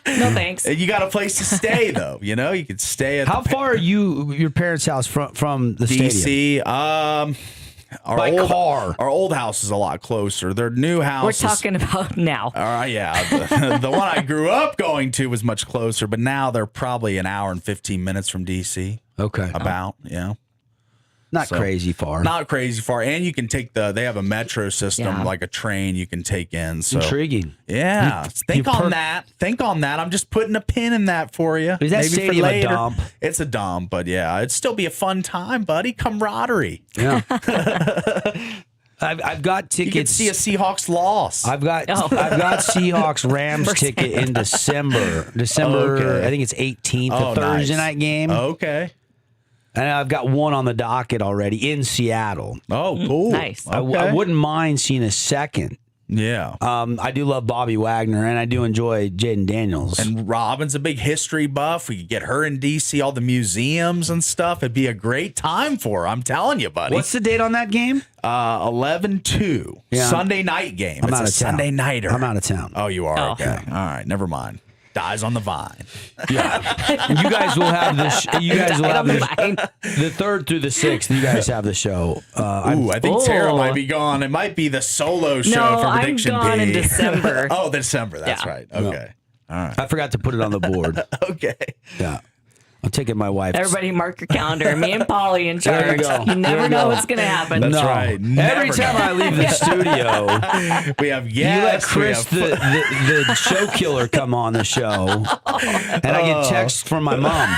[SPEAKER 3] No thanks.
[SPEAKER 2] You got a place to stay, though. You know, you could stay at.
[SPEAKER 1] How far are your parents' house from the
[SPEAKER 2] DC?
[SPEAKER 1] stadium?
[SPEAKER 2] Car. Our old house is a lot closer. Their new house.
[SPEAKER 3] We're talking about now.
[SPEAKER 2] All right, yeah. The one I grew up going to was much closer, but now they're probably an hour and 15 minutes from DC.
[SPEAKER 1] Okay.
[SPEAKER 2] Yeah.
[SPEAKER 1] Not crazy far.
[SPEAKER 2] Not crazy far. And you can take they have a metro system, like a train you can take in. So
[SPEAKER 1] intriguing.
[SPEAKER 2] Yeah. Think on that. I'm just putting a pin in that for you.
[SPEAKER 1] Is that stadium a dump?
[SPEAKER 2] It's a dump, but yeah, it'd still be a fun time, buddy. Camaraderie.
[SPEAKER 1] Yeah. I've got tickets.
[SPEAKER 2] You can see a Seahawks loss.
[SPEAKER 1] I've got Seahawks Rams ticket in December. Okay. I think it's 18th, Thursday night game.
[SPEAKER 2] Okay.
[SPEAKER 1] And I've got one on the docket already in Seattle.
[SPEAKER 2] Oh, cool.
[SPEAKER 3] Nice.
[SPEAKER 1] I wouldn't mind seeing a second
[SPEAKER 2] Yeah.
[SPEAKER 1] I do love Bobby Wagner, and I do enjoy Jaden Daniels.
[SPEAKER 2] And Robin's a big history buff. We could get her in D.C., all the museums and stuff. It'd be a great time for her. I'm telling you, buddy.
[SPEAKER 1] What's the date on that game?
[SPEAKER 2] 11-2.
[SPEAKER 1] Yeah.
[SPEAKER 2] Sunday night game.
[SPEAKER 1] I'm
[SPEAKER 2] It's
[SPEAKER 1] out
[SPEAKER 2] a
[SPEAKER 1] of town.
[SPEAKER 2] Sunday nighter.
[SPEAKER 1] I'm out of town.
[SPEAKER 2] Oh, you are?
[SPEAKER 3] Oh.
[SPEAKER 2] Okay. All right. Never mind. Dies on the vine.
[SPEAKER 1] Yeah. And you guys will have this. You guys will have this, the 3rd through the 6th. You guys have the show.
[SPEAKER 2] I think Tara might be gone. It might be the solo show for Prediction
[SPEAKER 3] I'm gone
[SPEAKER 2] B.
[SPEAKER 3] in December.
[SPEAKER 2] Oh, December. That's
[SPEAKER 3] Yeah.
[SPEAKER 2] right. Okay. All right.
[SPEAKER 1] I forgot to put it on the board.
[SPEAKER 2] Okay.
[SPEAKER 1] Yeah. I'm taking my wife.
[SPEAKER 3] Everybody mark your calendar. Me and Polly in
[SPEAKER 1] There you
[SPEAKER 3] charge.
[SPEAKER 1] go.
[SPEAKER 3] You never
[SPEAKER 1] There you
[SPEAKER 3] know
[SPEAKER 1] go.
[SPEAKER 3] what's going to happen.
[SPEAKER 2] That's
[SPEAKER 1] No.
[SPEAKER 2] right.
[SPEAKER 1] Every
[SPEAKER 2] Never
[SPEAKER 1] time
[SPEAKER 2] know.
[SPEAKER 1] I leave the studio,
[SPEAKER 2] We have
[SPEAKER 1] you let
[SPEAKER 2] yes.
[SPEAKER 1] Chris,
[SPEAKER 2] we have
[SPEAKER 1] the show killer, come on the show, and I get texts from my mom.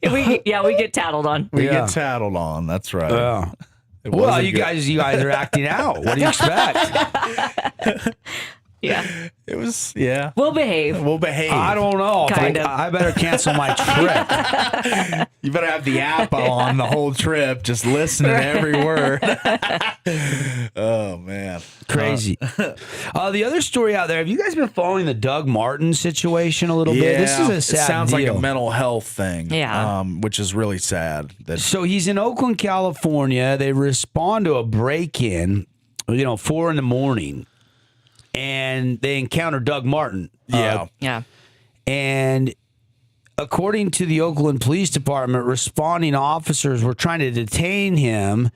[SPEAKER 3] we get tattled on.
[SPEAKER 2] we
[SPEAKER 1] Yeah.
[SPEAKER 2] get tattled on. That's right.
[SPEAKER 1] Yeah.
[SPEAKER 2] It
[SPEAKER 1] Well,
[SPEAKER 2] wasn't
[SPEAKER 1] you
[SPEAKER 2] good.
[SPEAKER 1] guys are acting out. What do you expect?
[SPEAKER 3] Yeah.
[SPEAKER 2] It was, yeah.
[SPEAKER 3] We'll behave.
[SPEAKER 2] We'll behave.
[SPEAKER 1] I don't know.
[SPEAKER 3] Kind of.
[SPEAKER 1] I better cancel my trip.
[SPEAKER 2] You better have the app on the whole trip, just listening to every word. Oh, man.
[SPEAKER 1] Crazy. The other story out there, have you guys been following the Doug Martin situation a little bit? This is a sad
[SPEAKER 2] It sounds
[SPEAKER 1] deal.
[SPEAKER 2] like a mental health thing.
[SPEAKER 3] Yeah.
[SPEAKER 2] Which is really sad. That
[SPEAKER 1] So he's in Oakland, California. They respond to a break-in, 4 a.m, and they encounter Doug Martin.
[SPEAKER 2] Yeah.
[SPEAKER 3] Yeah.
[SPEAKER 1] And according to the Oakland Police Department, responding officers were trying to detain him.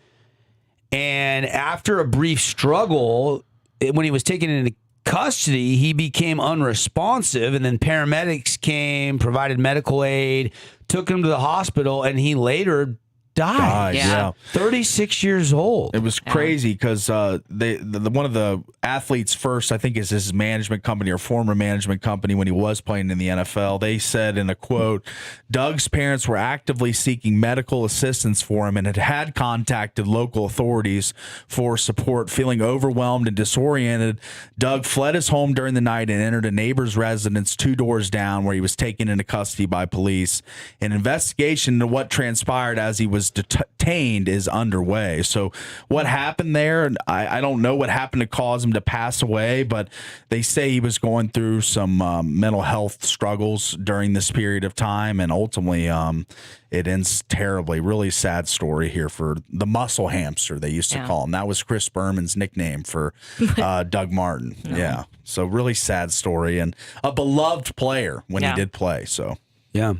[SPEAKER 1] And after a brief struggle, when he was taken into custody, he became unresponsive. And then paramedics came, provided medical aid, took him to the hospital, and he later died.
[SPEAKER 3] Yeah.
[SPEAKER 1] 36 years old.
[SPEAKER 2] It was crazy because one of the athletes first, I think, is his management company or former management company when he was playing in the NFL. They said in a quote, Doug's parents were actively seeking medical assistance for him and had contacted local authorities for support. Feeling overwhelmed and disoriented, Doug fled his home during the night and entered a neighbor's residence 2 doors down, where he was taken into custody by police. An investigation into what transpired as he was detained is underway. So what happened there, I don't know what happened to cause him to pass away, but they say he was going through some mental health struggles during this period of time, and ultimately it ends terribly. Really sad story here for the muscle hamster, they used to call him. That was Chris Berman's nickname for Doug Martin. Yeah. So really sad story, and a beloved player when he did play. So
[SPEAKER 1] Yeah.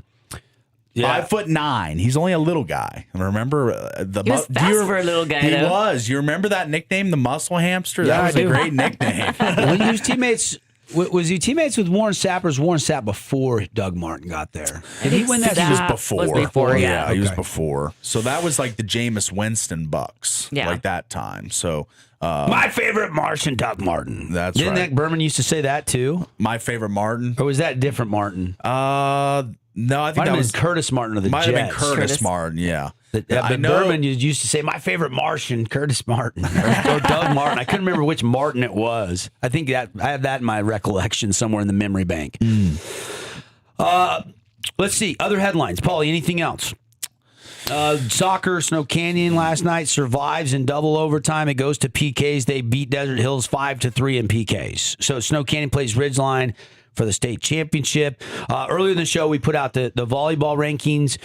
[SPEAKER 2] 5'9". He's only a little guy. Remember
[SPEAKER 3] He was fast for a little guy,
[SPEAKER 2] He
[SPEAKER 3] though.
[SPEAKER 2] was. You remember that nickname, the Muscle Hamster?
[SPEAKER 1] Yeah,
[SPEAKER 2] That was
[SPEAKER 1] I
[SPEAKER 2] a
[SPEAKER 1] do.
[SPEAKER 2] great nickname.
[SPEAKER 1] Well, he was teammates. Was he teammates with Warren Sapp, or was Warren Sapp before Doug Martin got there? Did he win that?
[SPEAKER 2] He was
[SPEAKER 3] That
[SPEAKER 2] before.
[SPEAKER 3] was before, yeah.
[SPEAKER 2] He was
[SPEAKER 1] Okay.
[SPEAKER 2] before. So that was like the Jameis Winston Bucks,
[SPEAKER 3] Yeah.
[SPEAKER 2] like that time. So
[SPEAKER 1] My favorite Martian, Doug Martin.
[SPEAKER 2] That's
[SPEAKER 1] Didn't
[SPEAKER 2] right.
[SPEAKER 1] Nick Berman used to say that too?
[SPEAKER 2] my favorite Martin.
[SPEAKER 1] Or was that different Martin?
[SPEAKER 2] No, I think
[SPEAKER 1] Might
[SPEAKER 2] that
[SPEAKER 1] have
[SPEAKER 2] was
[SPEAKER 1] been Curtis Martin of the
[SPEAKER 2] might
[SPEAKER 1] Jets.
[SPEAKER 2] have been Curtis
[SPEAKER 3] Curtis.
[SPEAKER 2] Martin. Yeah,
[SPEAKER 1] But
[SPEAKER 2] I know.
[SPEAKER 1] Berman used to say, my favorite Martian, Curtis Martin. or Doug Martin. I couldn't remember which Martin it was. I think that I have that in my recollection somewhere in the memory bank. Let's see. Other headlines. Paulie, anything else? Soccer, Snow Canyon last night survives in double overtime. It goes to PKs. They beat Desert Hills 5-3 in PKs. So Snow Canyon plays Ridgeline for the state championship. Earlier in the show, we put out the volleyball rankings.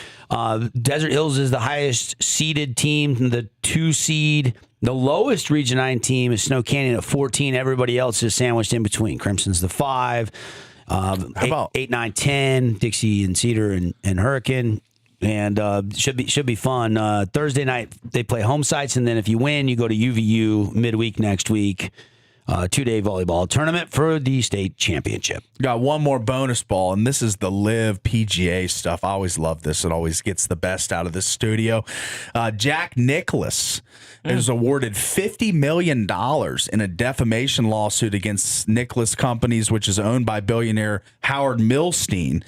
[SPEAKER 1] Desert Hills is the highest seeded team, the 2 seed. The lowest Region 9 team is Snow Canyon at 14. Everybody else is sandwiched in between. Crimson's the 5.
[SPEAKER 2] How about
[SPEAKER 1] 8, 9, 10, Dixie and Cedar and Hurricane. And should be fun. Thursday night, they play home sites. And then if you win, you go to UVU midweek next week. 2-day volleyball tournament for the state championship.
[SPEAKER 2] Got one more bonus ball, and this is the Live PGA stuff. I always love this. It always gets the best out of this studio. Jack Nicklaus is awarded $50 million in a defamation lawsuit against Nicklaus Companies, which is owned by billionaire Howard Milstein.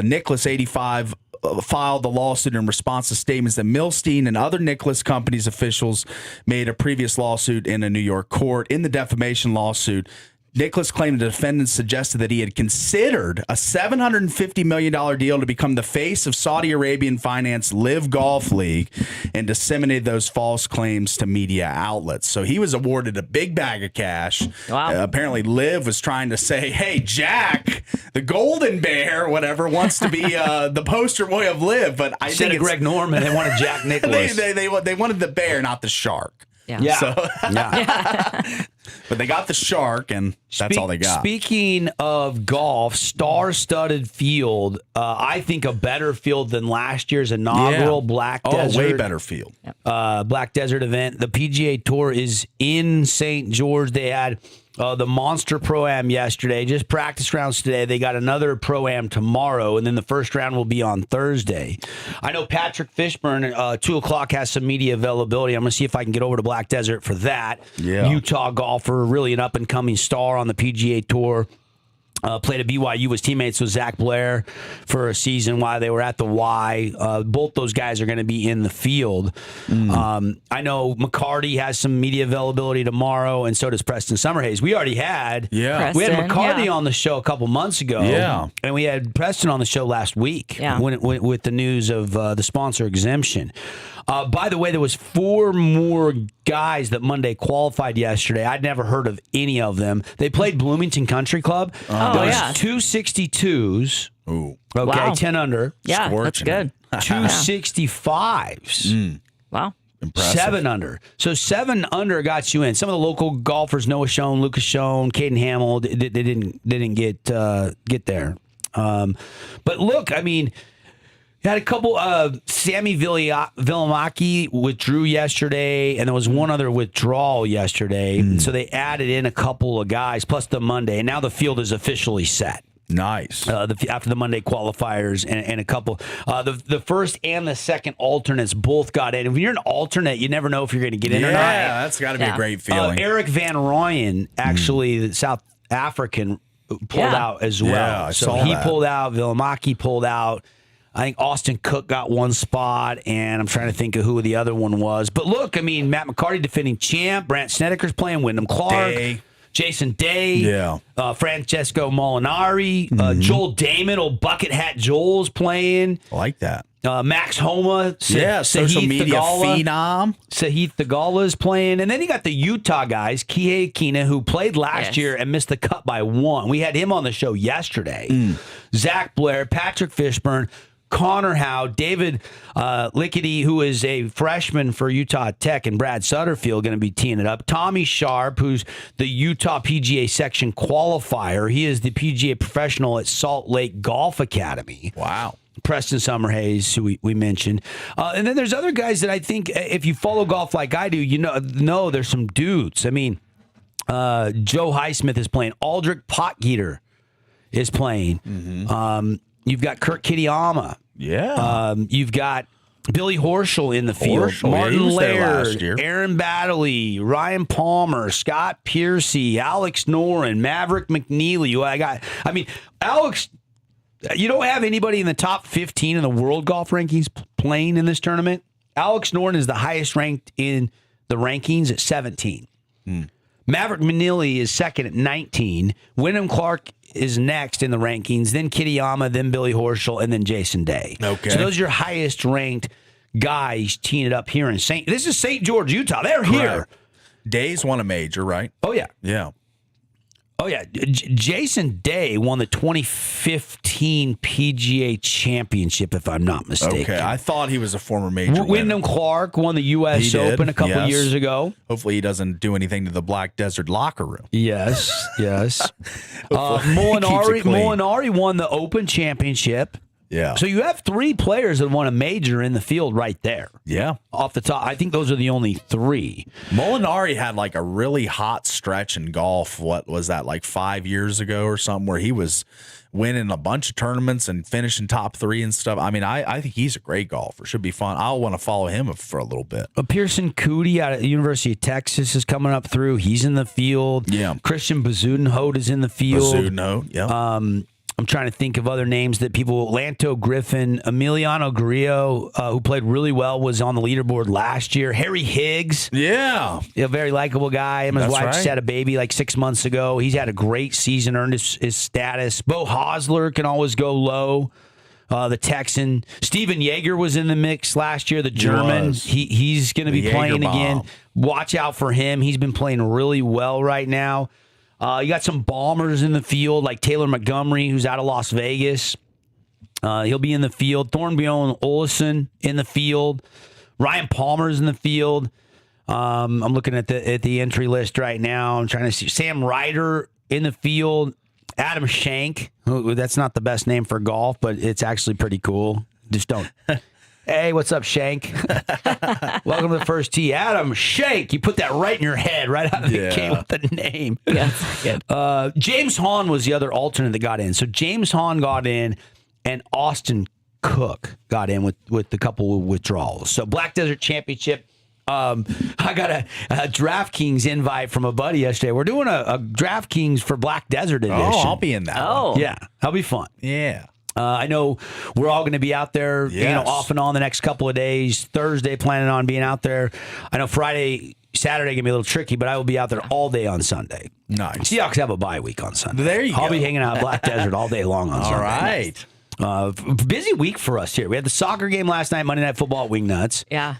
[SPEAKER 2] Nicklaus, 85, filed the lawsuit in response to statements that Milstein and other Nicklaus Companies officials made a previous lawsuit in a New York court. In the defamation lawsuit,
[SPEAKER 5] Nicholas claimed the defendant suggested that he had considered a $750 million deal to become the face of Saudi Arabian-financed Live Golf League and disseminated those false claims to media outlets. So he was awarded a big bag of cash.
[SPEAKER 3] Wow.
[SPEAKER 5] Apparently, Liv was trying to say, hey, Jack, the Golden Bear, whatever, wants to be the poster boy of Liv. But I
[SPEAKER 1] Instead
[SPEAKER 5] think
[SPEAKER 1] of Greg Norman, they wanted Jack Nicklaus.
[SPEAKER 5] they wanted the bear, not the shark.
[SPEAKER 3] Yeah.
[SPEAKER 5] So,
[SPEAKER 1] Yeah.
[SPEAKER 5] but they got the shark, and that's all they got.
[SPEAKER 1] Speaking of golf, star-studded field. I think a better field than last year's inaugural Black Desert.
[SPEAKER 5] Way better field.
[SPEAKER 1] Black Desert event. The PGA Tour is in St. George. They had the Monster Pro-Am yesterday, just practice rounds today. They got another Pro-Am tomorrow, and then the first round will be on Thursday. I know Patrick Fishburne, 2 o'clock, has some media availability. I'm going to see if I can get over to Black Desert for that.
[SPEAKER 5] Yeah.
[SPEAKER 1] Utah golfer, really an up-and-coming star on the PGA Tour. Played at BYU, was teammates with Zach Blair for a season while they were at the Y. Both those guys are going to be in the field. I know McCarty has some media availability tomorrow, and so does Preston Summerhays. We already had we had
[SPEAKER 3] Preston,
[SPEAKER 1] McCarty on the show a couple months ago, and we had Preston on the show last week with the news of the sponsor exemption. By the way, there was 4 more guys that Monday qualified yesterday. I'd never heard of any of them. They played Bloomington Country Club. There was 262s.
[SPEAKER 5] Ooh.
[SPEAKER 1] Okay,
[SPEAKER 3] Wow.
[SPEAKER 1] 10 under.
[SPEAKER 3] Yeah, that's good.
[SPEAKER 1] 265s.
[SPEAKER 3] Wow.
[SPEAKER 5] Impressive.
[SPEAKER 1] 7 under. So 7 under got you in. Some of the local golfers, Noah Schoen, Lucas Schoen, Caden Hamill, they didn't get there. But look, I mean, had a couple. Sammy Villamaki withdrew yesterday, and there was one other withdrawal yesterday. So they added in a couple of guys, plus the Monday, and now the field is officially set.
[SPEAKER 5] Nice.
[SPEAKER 1] After the Monday qualifiers and a couple. The first and the second alternates both got in. If you're an alternate, you never know if you're going to get in or not.
[SPEAKER 5] Yeah, that's got to be a great feeling.
[SPEAKER 1] Eric Van Rooyen, actually, the South African, pulled out as well.
[SPEAKER 5] Yeah, I
[SPEAKER 1] so
[SPEAKER 5] saw
[SPEAKER 1] he
[SPEAKER 5] that.
[SPEAKER 1] pulled out. Villamaki pulled out. I think Austin Cook got one spot, and I'm trying to think of who the other one was. But look, I mean, Matt McCarty defending champ. Brant Snedeker's playing. Wyndham Clark. Jason Day. Francesco Molinari. Joel Damon. Old Bucket Hat Joel's playing.
[SPEAKER 5] I like that.
[SPEAKER 1] Max Homa.
[SPEAKER 5] Social
[SPEAKER 1] Sahith
[SPEAKER 5] media
[SPEAKER 1] Theegala.
[SPEAKER 5] phenom.
[SPEAKER 1] Sahith Theegala is playing. And then you got the Utah guys, Kihei Akina, who played last year and missed the cut by 1. We had him on the show yesterday. Zach Blair, Patrick Fishburne, Connor Howe, David Lickety, who is a freshman for Utah Tech, and Brad Sutterfield going to be teeing it up. Tommy Sharp, who's the Utah PGA section qualifier. He is the PGA professional at Salt Lake Golf Academy.
[SPEAKER 5] Wow.
[SPEAKER 1] Preston Summerhays, who we mentioned. And then there's other guys that I think, if you follow golf like I do, you know there's some dudes. I mean, Joe Highsmith is playing. Aldrich Potgieter is playing. You've got Kurt Kitayama.
[SPEAKER 5] Yeah.
[SPEAKER 1] You've got Billy Horschel in the field.
[SPEAKER 5] Horschel,
[SPEAKER 1] Martin
[SPEAKER 5] he was there
[SPEAKER 1] Laird,
[SPEAKER 5] last year.
[SPEAKER 1] Aaron Baddeley, Ryan Palmer, Scott Piercy, Alex Noren, Maverick McNeely. Alex, you don't have anybody in the top 15 in the world golf rankings playing in this tournament. Alex Noren is the highest ranked in the rankings at 17. Maverick McNeely is second at 19. Wyndham Clark is next in the rankings, then Kitayama, then Billy Horschel, and then Jason Day.
[SPEAKER 5] Okay.
[SPEAKER 1] So those are your highest ranked guys teeing it up here in This is St. George, Utah. They're here.
[SPEAKER 5] Day's won a major, right?
[SPEAKER 1] Oh, yeah.
[SPEAKER 5] Yeah.
[SPEAKER 1] Oh, yeah. Jason Day won the 2015 PGA Championship, if I'm not mistaken.
[SPEAKER 5] Okay. I thought he was a former major
[SPEAKER 1] Wyndham Clark won the U.S.
[SPEAKER 5] He did,
[SPEAKER 1] Open a couple
[SPEAKER 5] yes.
[SPEAKER 1] years ago.
[SPEAKER 5] Hopefully he doesn't do anything to the Black Desert locker room.
[SPEAKER 1] Yes, yes.
[SPEAKER 5] Keeps it clean.
[SPEAKER 1] Molinari won the Open Championship.
[SPEAKER 5] Yeah.
[SPEAKER 1] So you have 3 players that won a major in the field right there.
[SPEAKER 5] Yeah.
[SPEAKER 1] Off the top. I think those are the only 3.
[SPEAKER 5] Molinari had like a really hot stretch in golf. What was that, like 5 years ago or something, where he was winning a bunch of tournaments and finishing top 3 and stuff. I mean, I think he's a great golfer. Should be fun. I'll want to follow him for a little bit.
[SPEAKER 1] Pearson Cootie out of the University of Texas is coming up through. He's in the field.
[SPEAKER 5] Yeah.
[SPEAKER 1] Christian Bazudenhout is in the field.
[SPEAKER 5] Bazudenhout, yeah.
[SPEAKER 1] I'm trying to think of other names that people. Lanto Griffin, Emiliano Grillo, who played really well, was on the leaderboard last year. Harry Higgs,
[SPEAKER 5] Yeah.
[SPEAKER 1] a very likable guy. Him and his
[SPEAKER 5] That's
[SPEAKER 1] wife just
[SPEAKER 5] right.
[SPEAKER 1] had a baby like 6 months ago. He's had a great season, earned his status. Bo Hosler can always go low. The Texan. Steven Yeager was in the mix last year, the German.
[SPEAKER 5] was.
[SPEAKER 1] He's going to be
[SPEAKER 5] The
[SPEAKER 1] playing
[SPEAKER 5] Jaeger
[SPEAKER 1] again.
[SPEAKER 5] bomb.
[SPEAKER 1] Watch out for him. He's been playing really well right now. You got some bombers in the field, like Taylor Montgomery, who's out of Las Vegas. He'll be in the field. Thornbjorn Olesen in the field. Ryan Palmer's in the field. I'm looking at the entry list right now. I'm trying to see Sam Ryder in the field. Adam Shank, who that's not the best name for golf, but it's actually pretty cool. Just don't. Hey, what's up, Shank? Welcome to the first tee. Adam Shank. You put that right in your head, right out of the game with the name.
[SPEAKER 3] Yeah.
[SPEAKER 1] James Hahn was the other alternate that got in. So James Hahn got in, and Austin Cook got in with a couple of withdrawals. So Black Desert Championship. I got a DraftKings invite from a buddy yesterday. We're doing a DraftKings for Black Desert edition.
[SPEAKER 5] Oh, I'll be in that.
[SPEAKER 3] Oh.
[SPEAKER 5] one.
[SPEAKER 1] Yeah, that'll be fun.
[SPEAKER 5] Yeah.
[SPEAKER 1] I know we're all going to be out there,
[SPEAKER 5] Yes.
[SPEAKER 1] off and on the next couple of days. Thursday, planning on being out there. I know Friday, Saturday can be a little tricky, but I will be out there all day on Sunday.
[SPEAKER 5] Nice.
[SPEAKER 1] Seahawks have a bye week on Sunday.
[SPEAKER 5] There you
[SPEAKER 1] I'll
[SPEAKER 5] go.
[SPEAKER 1] be hanging out at Black Desert all day long on Sunday.
[SPEAKER 5] All right.
[SPEAKER 1] Busy week for us here. We had the soccer game last night, Monday Night Football at Wingnuts.
[SPEAKER 3] Yeah.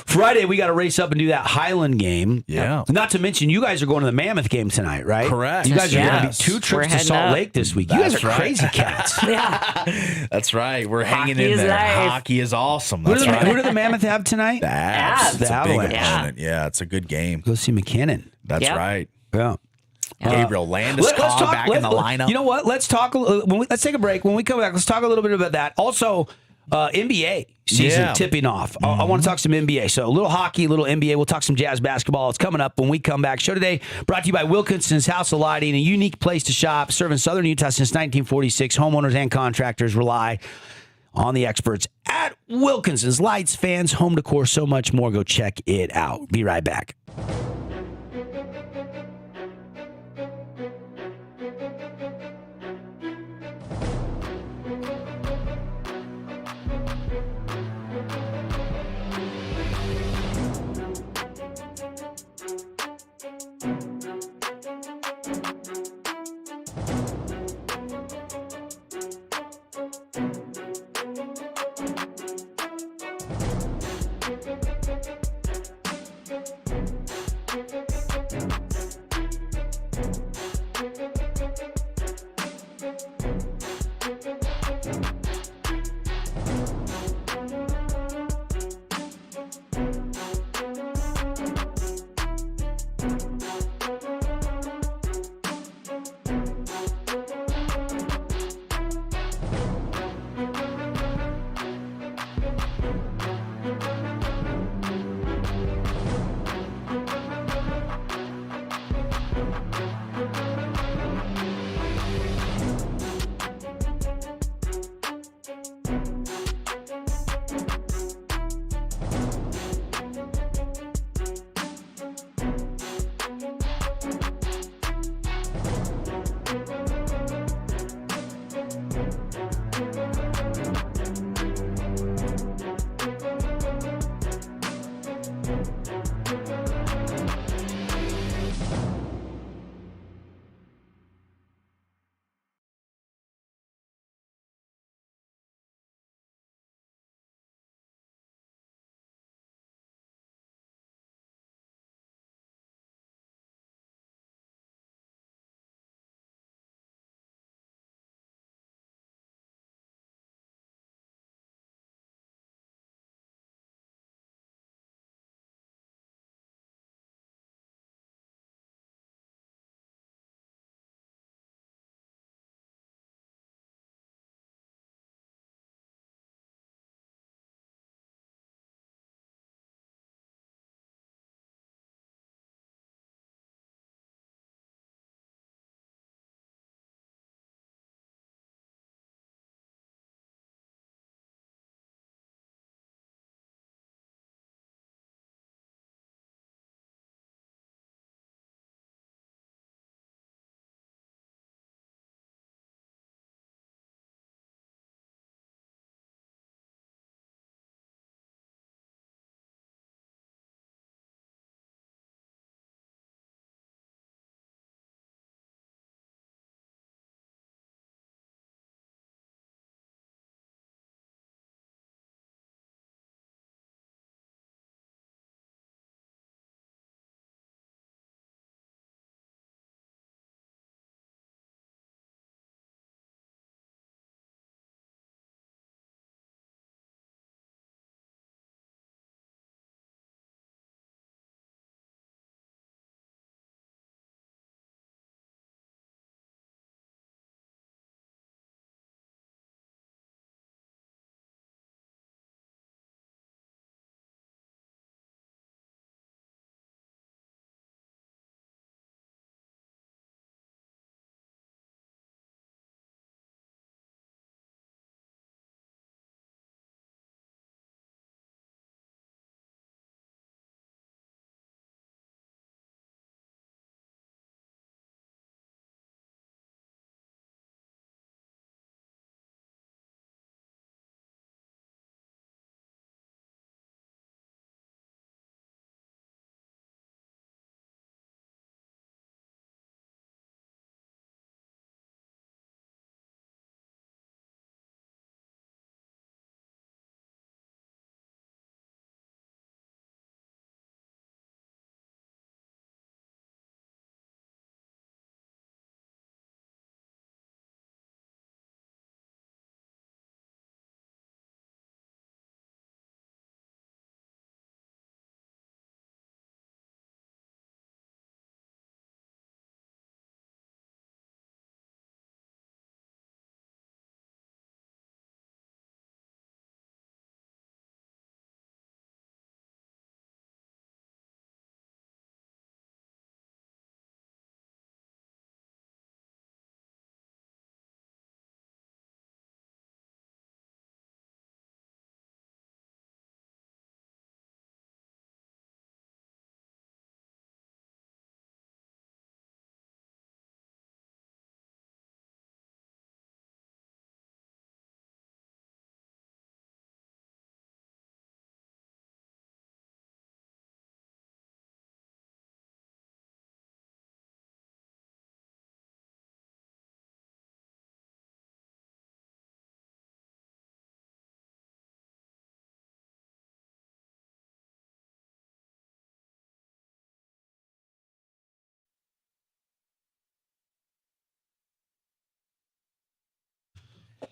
[SPEAKER 1] Friday, we got to race up and do that Highland game.
[SPEAKER 5] Yeah.
[SPEAKER 1] Not to mention, you guys are going to the Mammoth game tonight, right?
[SPEAKER 5] Correct.
[SPEAKER 1] You guys are going to be
[SPEAKER 5] Yes.
[SPEAKER 1] 2
[SPEAKER 3] We're
[SPEAKER 1] trips to
[SPEAKER 3] heading
[SPEAKER 1] Salt
[SPEAKER 3] up.
[SPEAKER 1] Lake this week. You guys
[SPEAKER 5] That's
[SPEAKER 1] are
[SPEAKER 5] right.
[SPEAKER 1] crazy cats.
[SPEAKER 3] Yeah.
[SPEAKER 5] That's right. We're hanging
[SPEAKER 3] Hockey
[SPEAKER 5] in
[SPEAKER 3] is
[SPEAKER 5] there.
[SPEAKER 3] life.
[SPEAKER 5] Hockey is awesome.
[SPEAKER 1] Who
[SPEAKER 5] That's
[SPEAKER 1] do
[SPEAKER 5] right.
[SPEAKER 1] the Mammoth have tonight?
[SPEAKER 5] That's
[SPEAKER 3] The
[SPEAKER 5] it's a big
[SPEAKER 1] Avalanche.
[SPEAKER 5] opponent. Yeah, it's a good game.
[SPEAKER 1] Go see McKinnon.
[SPEAKER 5] That's
[SPEAKER 3] Yep.
[SPEAKER 5] right.
[SPEAKER 1] Yeah.
[SPEAKER 5] Gabriel Landeskog back in the lineup.
[SPEAKER 1] You know what? Let's talk. Let's take a break. When we come back, let's talk a little bit about that. Also, NBA season
[SPEAKER 5] Yeah.
[SPEAKER 1] tipping off. I want to talk some NBA. So a little hockey, a little NBA. We'll talk some Jazz basketball. It's coming up when we come back. Show today brought to you by Wilkinson's House of Lighting, a unique place to shop, serving Southern Utah since 1946. Homeowners and contractors rely on the experts at Wilkinson's. Lights, fans, home decor, so much more. Go check it out. Be right back.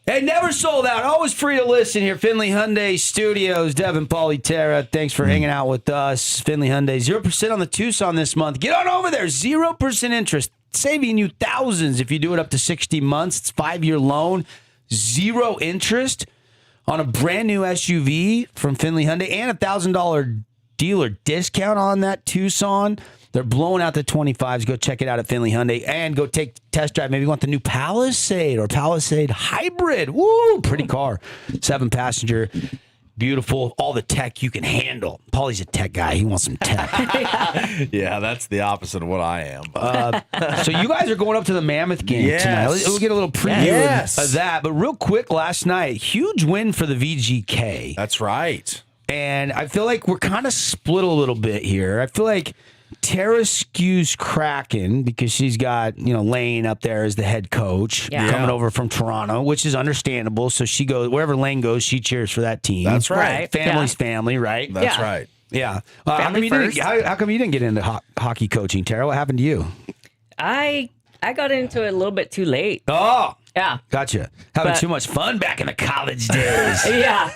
[SPEAKER 1] Hey, never sold out. Always free to listen here. Finley Hyundai Studios. Devin, Paulie, Tara, thanks for hanging out with us. Finley Hyundai, 0% on the Tucson this month. Get on over there. 0% interest. Saving you thousands if you do it up to 60 months. It's 5-year loan. 0 interest on a brand new SUV from Finley Hyundai and a $1,000 dealer discount on that Tucson. They're blowing out the 25s. Go check it out at Finley Hyundai and go take test drive. Maybe you want the new Palisade or Palisade Hybrid. Woo, pretty car. 7-passenger, beautiful, all the tech you can handle. Paulie's a tech guy. He wants some tech.
[SPEAKER 2] Yeah, that's the opposite of what I am.
[SPEAKER 1] So you guys are going up to the Mammoth game tonight. We'll get a little preview of that. But real quick, last night, huge win for the VGK.
[SPEAKER 2] That's right.
[SPEAKER 1] And I feel like we're kind of split a little bit here. I feel like Tara skews Kraken because she's got, Lane up there as the head coach coming over from Toronto, which is understandable. So she goes, wherever Lane goes, she cheers for that team.
[SPEAKER 2] That's right.
[SPEAKER 1] Family's family, right?
[SPEAKER 2] That's right.
[SPEAKER 1] Yeah. How come you didn't get into hockey coaching, Tara? What happened to you?
[SPEAKER 3] I got into it a little bit too late.
[SPEAKER 1] Oh.
[SPEAKER 3] Yeah.
[SPEAKER 1] Gotcha. Having too much fun back in the college days.
[SPEAKER 3] Yeah.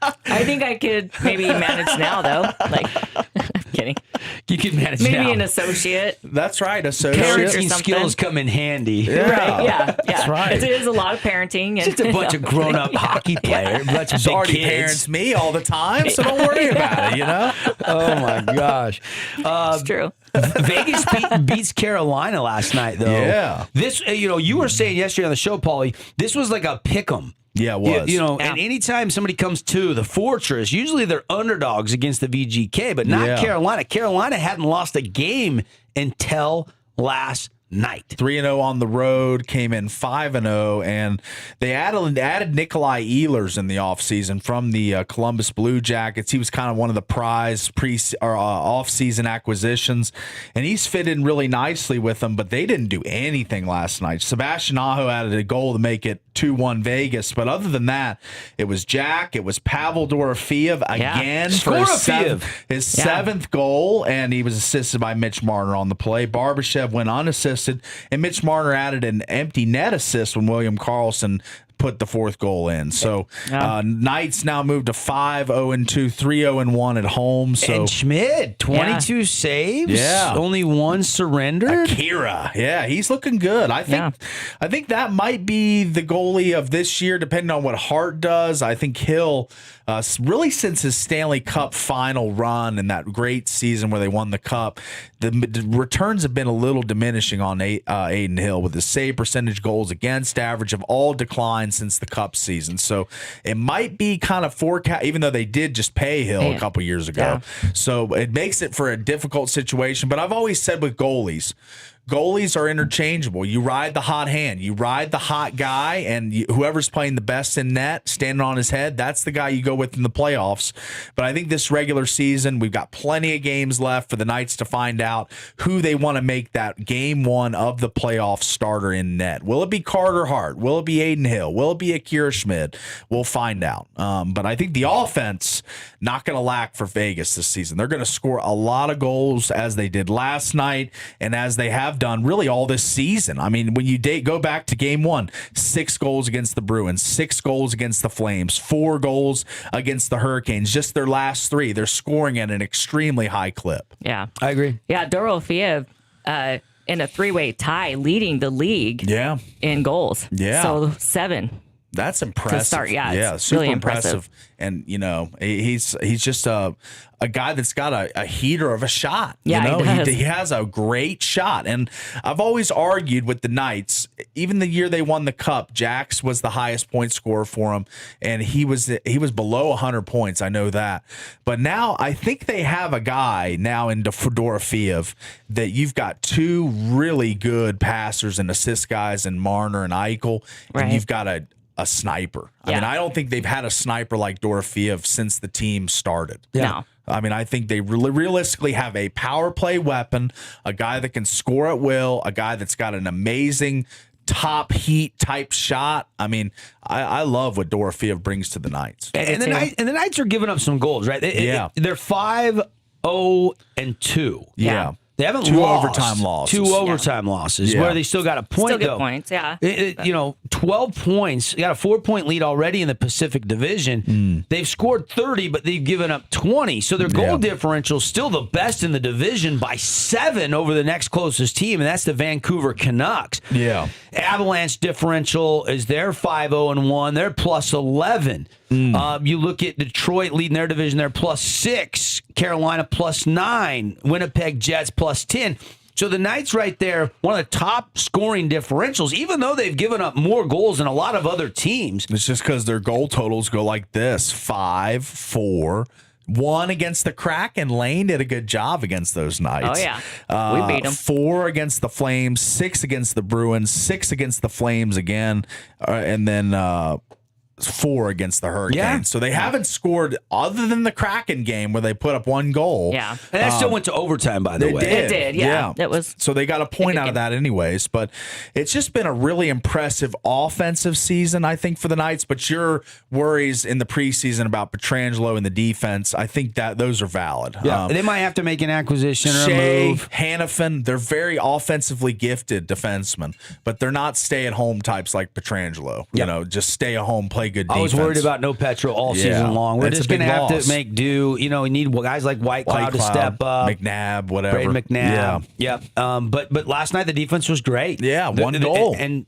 [SPEAKER 3] I think I could maybe manage now, though. Like, I'm kidding.
[SPEAKER 1] You could manage
[SPEAKER 3] maybe
[SPEAKER 1] now.
[SPEAKER 3] an associate.
[SPEAKER 2] That's right. Associate.
[SPEAKER 1] Parenting skills come in handy.
[SPEAKER 2] Yeah.
[SPEAKER 3] Right. Yeah.
[SPEAKER 2] That's right.
[SPEAKER 3] It is a lot of parenting. And,
[SPEAKER 1] Just a bunch of grown-up hockey players. A bunch of big
[SPEAKER 2] already
[SPEAKER 1] kids.
[SPEAKER 2] parents me all the time, so don't worry about it,
[SPEAKER 1] Oh, my gosh.
[SPEAKER 3] it's true.
[SPEAKER 1] Vegas beats Carolina last night, though.
[SPEAKER 2] Yeah.
[SPEAKER 1] This, you were saying yesterday on the show, Paulie, this was like a pick'em.
[SPEAKER 2] Yeah, it was.
[SPEAKER 1] And anytime somebody comes to the Fortress, usually they're underdogs against the VGK, but not Carolina. Carolina hadn't lost a game until last night.
[SPEAKER 2] 3-0 on the road, came in 5-0, and they added Nikolai Ehlers in the offseason from the Columbus Blue Jackets. He was kind of one of the prize off-season acquisitions, and he's fit in really nicely with them, but they didn't do anything last night. Sebastian Aho added a goal to make it 2-1 Vegas, but other than that, it was Jack, it was Pavel Dorofeev again for his seventh goal, and he was assisted by Mitch Marner on the play. Barbashev went unassisted, and Mitch Marner added an empty net assist when William Karlsson put the 4th goal in. So Knights now moved to 5-0-2, 3-0-1 at home. So
[SPEAKER 1] and Schmidt, 22 saves, only 1 surrendered.
[SPEAKER 2] Akira, he's looking good. I think that might be the goalie of this year, depending on what Hart does. I think he'll really, since his Stanley Cup final run and that great season where they won the Cup, the returns have been a little diminishing on Aiden Hill, with the save percentage, goals against average have all declined since the Cup season. So it might be kind of forecast, even though they did just pay Hill a couple years ago. So it makes it for a difficult situation. But I've always said with goalies are interchangeable. You ride the hot hand. You ride the hot guy, and whoever's playing the best in net, standing on his head, that's the guy you go with in the playoffs. But I think this regular season, we've got plenty of games left for the Knights to find out who they want to make that game 1 of the playoff starter in net. Will it be Carter Hart? Will it be Aiden Hill? Will it be Akira Schmidt? We'll find out. But I think the offense, not going to lack for Vegas this season. They're going to score a lot of goals, as they did last night and as they have done really all this season. I mean, when you go back to game 1, 6 goals against the Bruins, 6 goals against the Flames, 4 goals against the Hurricanes. Just their last 3, they're scoring at an extremely high clip.
[SPEAKER 3] Yeah,
[SPEAKER 1] I agree.
[SPEAKER 3] Yeah, Dorofeev in a 3-way tie, leading the league. In goals.
[SPEAKER 2] Yeah,
[SPEAKER 3] so 7.
[SPEAKER 2] That's impressive.
[SPEAKER 3] To start,
[SPEAKER 2] it's
[SPEAKER 3] super
[SPEAKER 2] really
[SPEAKER 3] impressive.
[SPEAKER 2] And he's just a guy that's got a heater of a shot.
[SPEAKER 3] Yeah,
[SPEAKER 2] he has a great shot. And I've always argued with the Knights, even the year they won the Cup, Jax was the highest point scorer for him, and he was below 100 points. I know that, but now I think they have a guy now in Dorofeev that you've got 2 really good passers and assist guys in Marner and Eichel, and you've got a sniper. I mean, I don't think they've had a sniper like Dorofeev since the team started.
[SPEAKER 3] No.
[SPEAKER 2] I mean, I think they realistically have a power play weapon, a guy that can score at will, a guy that's got an amazing top heat type shot. I mean, I love what Dorofeev brings to the Knights.
[SPEAKER 1] And the Knights are giving up some goals, right? They're 5-0-2.
[SPEAKER 2] Yeah.
[SPEAKER 1] They haven't
[SPEAKER 5] Two
[SPEAKER 1] lost.
[SPEAKER 5] overtime losses.
[SPEAKER 1] Two overtime losses,
[SPEAKER 5] Yeah.
[SPEAKER 1] where they still got a point,
[SPEAKER 3] Still good
[SPEAKER 1] though.
[SPEAKER 3] points, yeah.
[SPEAKER 1] 12 points. You got a 4-point lead already in the Pacific Division. They've scored 30, but they've given up 20. So their goal differential is still the best in the division by 7 over the next closest team, and that's the Vancouver Canucks.
[SPEAKER 5] Yeah.
[SPEAKER 1] Avalanche differential is their 5-0-1. They're plus 11. You look at Detroit leading their division, they're plus 6. Carolina plus 9. Winnipeg Jets plus 10. So the Knights right there, one of the top scoring differentials, even though they've given up more goals than a lot of other teams.
[SPEAKER 5] It's just because their goal totals go like this: 5, 4. 1 against the Kraken. Lane did a good job against those Knights.
[SPEAKER 3] Oh, yeah. We beat them.
[SPEAKER 5] 4 against the Flames, 6 against the Bruins, 6 against the Flames again, and then 4 against the Hurricanes.
[SPEAKER 1] Yeah.
[SPEAKER 5] So they haven't scored other than the Kraken game where they put up 1 goal.
[SPEAKER 3] Yeah.
[SPEAKER 1] And that still went to overtime, by the
[SPEAKER 5] They
[SPEAKER 1] way.
[SPEAKER 5] did.
[SPEAKER 3] It did, yeah. It was
[SPEAKER 5] So they got a point out of that anyways, but it's just been a really impressive offensive season, I think, for the Knights. But your worries in the preseason about Pietrangelo and the defense, I think that those are valid.
[SPEAKER 1] Yeah, they might have to make an acquisition or a
[SPEAKER 5] Shea,
[SPEAKER 1] move.
[SPEAKER 5] Hannafin, they're very offensively gifted defensemen, but they're not stay-at-home types like Pietrangelo. You know, just stay at home, play good defense.
[SPEAKER 1] I was worried about no Petro all
[SPEAKER 5] Yeah.
[SPEAKER 1] season long. We're
[SPEAKER 5] That's
[SPEAKER 1] just
[SPEAKER 5] a big
[SPEAKER 1] going to have
[SPEAKER 5] loss.
[SPEAKER 1] to make do. You know, we need guys like White Cloud to step up.
[SPEAKER 5] McNabb, whatever.
[SPEAKER 1] Braden McNabb. Yeah. But last night the defense was great.
[SPEAKER 5] Yeah, 1 goal.
[SPEAKER 1] And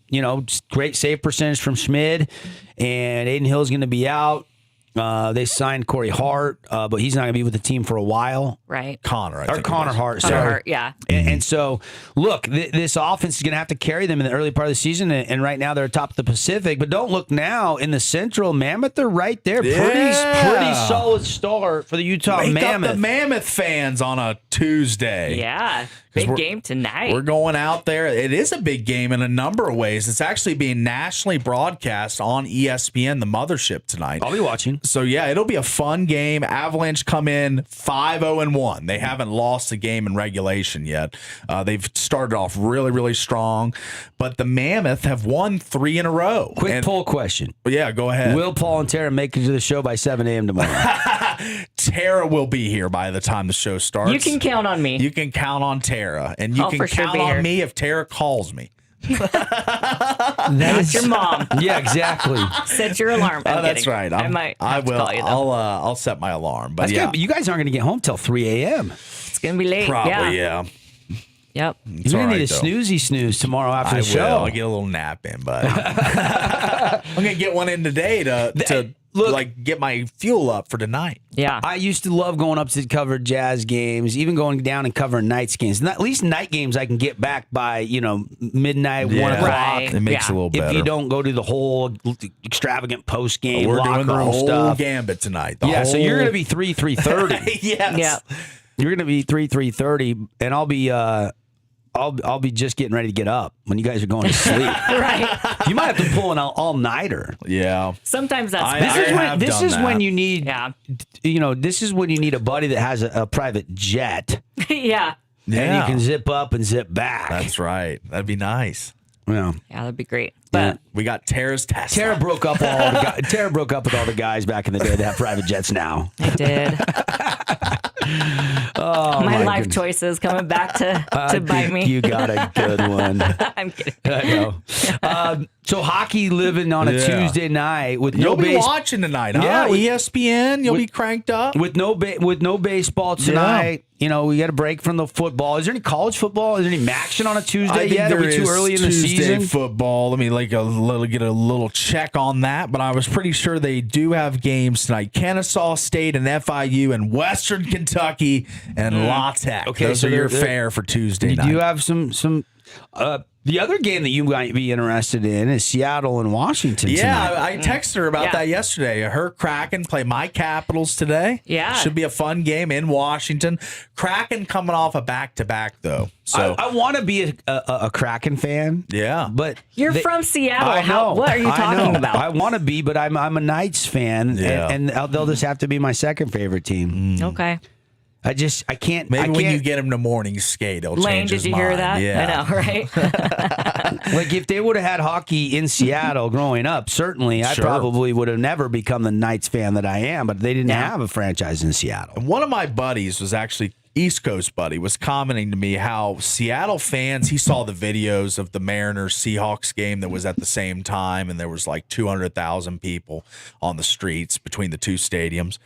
[SPEAKER 1] great save percentage from Schmid. And Aiden Hill's going to be out. They signed Corey Hart, but he's not going to be with the team for a while.
[SPEAKER 3] right.
[SPEAKER 5] Connor, I
[SPEAKER 1] Or
[SPEAKER 5] think.
[SPEAKER 1] Connor Hart.
[SPEAKER 3] Connor
[SPEAKER 1] sorry.
[SPEAKER 3] Hart, yeah.
[SPEAKER 1] And so, look, this offense is going to have to carry them in the early part of the season. And right now, they're atop the Pacific. But don't look now in the Central. Mammoth, they're right there.
[SPEAKER 5] Yeah.
[SPEAKER 1] Pretty solid start for the Utah
[SPEAKER 5] Wake
[SPEAKER 1] Mammoth.
[SPEAKER 5] up the Mammoth fans on a Tuesday.
[SPEAKER 3] Yeah.
[SPEAKER 5] 'Cause
[SPEAKER 3] Big
[SPEAKER 5] we're-
[SPEAKER 3] game tonight.
[SPEAKER 5] We're going out there. It is a big game in a number of ways. It's actually being nationally broadcast on ESPN, the mothership, tonight.
[SPEAKER 1] I'll be watching.
[SPEAKER 5] So, yeah, it'll be a fun game. Avalanche come in 5-0-1. They haven't lost a game in regulation yet. They've started off really, really strong. But the Mammoth have won 3 in a row.
[SPEAKER 1] Quick poll question.
[SPEAKER 5] Yeah, go ahead.
[SPEAKER 1] Will Paul and Tara make it to the show by 7 a.m. tomorrow?
[SPEAKER 5] Tara will be here by the time the show starts.
[SPEAKER 3] You can count on me.
[SPEAKER 5] You can count on Tara, and you
[SPEAKER 3] I'll
[SPEAKER 5] can
[SPEAKER 3] for sure
[SPEAKER 5] count
[SPEAKER 3] be
[SPEAKER 5] on
[SPEAKER 3] here.
[SPEAKER 5] me if Tara calls me.
[SPEAKER 3] That's your mom.
[SPEAKER 1] Yeah, exactly.
[SPEAKER 3] Set your alarm. I'm
[SPEAKER 5] That's
[SPEAKER 3] kidding.
[SPEAKER 5] right.
[SPEAKER 3] I might
[SPEAKER 5] I
[SPEAKER 3] have to
[SPEAKER 5] will.
[SPEAKER 3] call you, though.
[SPEAKER 5] I'll set my alarm. But
[SPEAKER 1] That's
[SPEAKER 5] yeah,
[SPEAKER 1] good. You guys aren't going to get home till 3 a.m.
[SPEAKER 3] It's going to be late.
[SPEAKER 5] probably
[SPEAKER 3] Yeah.
[SPEAKER 5] yeah.
[SPEAKER 3] Yep.
[SPEAKER 1] You're
[SPEAKER 5] all
[SPEAKER 1] going to
[SPEAKER 5] right,
[SPEAKER 1] need a
[SPEAKER 5] though.
[SPEAKER 1] snoozy snooze tomorrow after
[SPEAKER 5] I
[SPEAKER 1] the show.
[SPEAKER 5] will. I'll get a little nap in, but I'm gonna get one in today to
[SPEAKER 1] Look-
[SPEAKER 5] like get my fuel up for tonight.
[SPEAKER 3] Yeah.
[SPEAKER 1] I used to love going up to cover Jazz games, even going down and covering Knights games. At least night games I can get back by, midnight, 1 o'clock.
[SPEAKER 3] Right.
[SPEAKER 5] It makes it a little
[SPEAKER 1] If
[SPEAKER 5] better.
[SPEAKER 1] you don't go to the whole extravagant post game
[SPEAKER 5] We're
[SPEAKER 1] locker
[SPEAKER 5] doing the
[SPEAKER 1] room
[SPEAKER 5] whole
[SPEAKER 1] stuff.
[SPEAKER 5] gambit tonight.
[SPEAKER 1] So you're going to be 3:30.
[SPEAKER 5] yes.
[SPEAKER 3] Yeah.
[SPEAKER 1] You're going to be 3:30, and I'll be I'll be just getting ready to get up when you guys are going to sleep.
[SPEAKER 3] Right.
[SPEAKER 1] You might have to pull an all-nighter.
[SPEAKER 5] Yeah.
[SPEAKER 3] Sometimes that's
[SPEAKER 5] I-
[SPEAKER 3] better.
[SPEAKER 5] have
[SPEAKER 1] This
[SPEAKER 5] done
[SPEAKER 1] is when
[SPEAKER 5] that.
[SPEAKER 1] you need,
[SPEAKER 3] Yeah.
[SPEAKER 1] this is when you need a buddy that has a private jet,
[SPEAKER 3] Yeah.
[SPEAKER 1] and
[SPEAKER 5] Yeah.
[SPEAKER 1] you can zip up and zip back.
[SPEAKER 5] That's right. That'd be nice.
[SPEAKER 1] Yeah.
[SPEAKER 3] Yeah, that'd be great. But
[SPEAKER 5] We got Tara's Tesla.
[SPEAKER 1] Tara broke up Tara broke up with all the guys back in the day that have private jets now.
[SPEAKER 3] I did. my life
[SPEAKER 1] goodness.
[SPEAKER 3] choices coming back to
[SPEAKER 1] I
[SPEAKER 3] bite
[SPEAKER 1] think
[SPEAKER 3] me.
[SPEAKER 1] You got a good one.
[SPEAKER 3] I'm kidding.
[SPEAKER 1] I know. So hockey living on a
[SPEAKER 5] Yeah.
[SPEAKER 1] Tuesday night with
[SPEAKER 5] You'll
[SPEAKER 1] no
[SPEAKER 5] be
[SPEAKER 1] base,
[SPEAKER 5] watching tonight, huh?
[SPEAKER 1] Yeah, with-
[SPEAKER 5] ESPN. You'll be cranked up.
[SPEAKER 1] with no baseball tonight. We got a break from the football. Is there any college football? Is there any action on a Tuesday yet? Are we too early in the
[SPEAKER 5] Tuesday
[SPEAKER 1] season?
[SPEAKER 5] football. Let me get a little check on that. But I was pretty sure they do have games tonight. Kennesaw State and FIU and Western Kentucky and La Tech.
[SPEAKER 1] Okay,
[SPEAKER 5] those
[SPEAKER 1] so
[SPEAKER 5] are your
[SPEAKER 1] they're-
[SPEAKER 5] fare for Tuesday
[SPEAKER 1] You
[SPEAKER 5] night.
[SPEAKER 1] do have some. The other game that you might be interested in is Seattle and Washington.
[SPEAKER 5] Yeah,
[SPEAKER 1] tonight.
[SPEAKER 5] I texted her about
[SPEAKER 3] Yeah.
[SPEAKER 5] that yesterday. Her Kraken play my Capitals today.
[SPEAKER 3] Yeah.
[SPEAKER 5] Should be a fun game in Washington. Kraken coming off a back-to-back, though. So,
[SPEAKER 1] I want to be a Kraken fan.
[SPEAKER 5] yeah.
[SPEAKER 1] But
[SPEAKER 3] You're from Seattle.
[SPEAKER 1] I know.
[SPEAKER 3] What are you
[SPEAKER 1] I
[SPEAKER 3] talking
[SPEAKER 1] know.
[SPEAKER 3] about?
[SPEAKER 1] I want to be, but I'm a Knights fan,
[SPEAKER 5] Yeah.
[SPEAKER 1] and they'll just have to be my second favorite team.
[SPEAKER 3] Okay.
[SPEAKER 1] I can't.
[SPEAKER 5] Maybe
[SPEAKER 1] I
[SPEAKER 5] when you
[SPEAKER 1] can't-
[SPEAKER 5] get him to morning skate, he'll
[SPEAKER 3] Lane,
[SPEAKER 5] change
[SPEAKER 3] did
[SPEAKER 5] his
[SPEAKER 3] you
[SPEAKER 5] mind.
[SPEAKER 3] hear that?
[SPEAKER 5] Yeah.
[SPEAKER 3] I know, right?
[SPEAKER 1] like if they would have had hockey in Seattle growing up, certainly I
[SPEAKER 5] Sure.
[SPEAKER 1] probably would have never become the Knights fan that I am. But they didn't
[SPEAKER 3] Yeah.
[SPEAKER 1] have a franchise in Seattle.
[SPEAKER 5] One of my buddies was actually
[SPEAKER 2] East Coast buddy was commenting to me how Seattle fans, he saw the videos of the Mariners Seahawks game that was at the same time, and there was like 200,000 people on the streets between the two stadiums.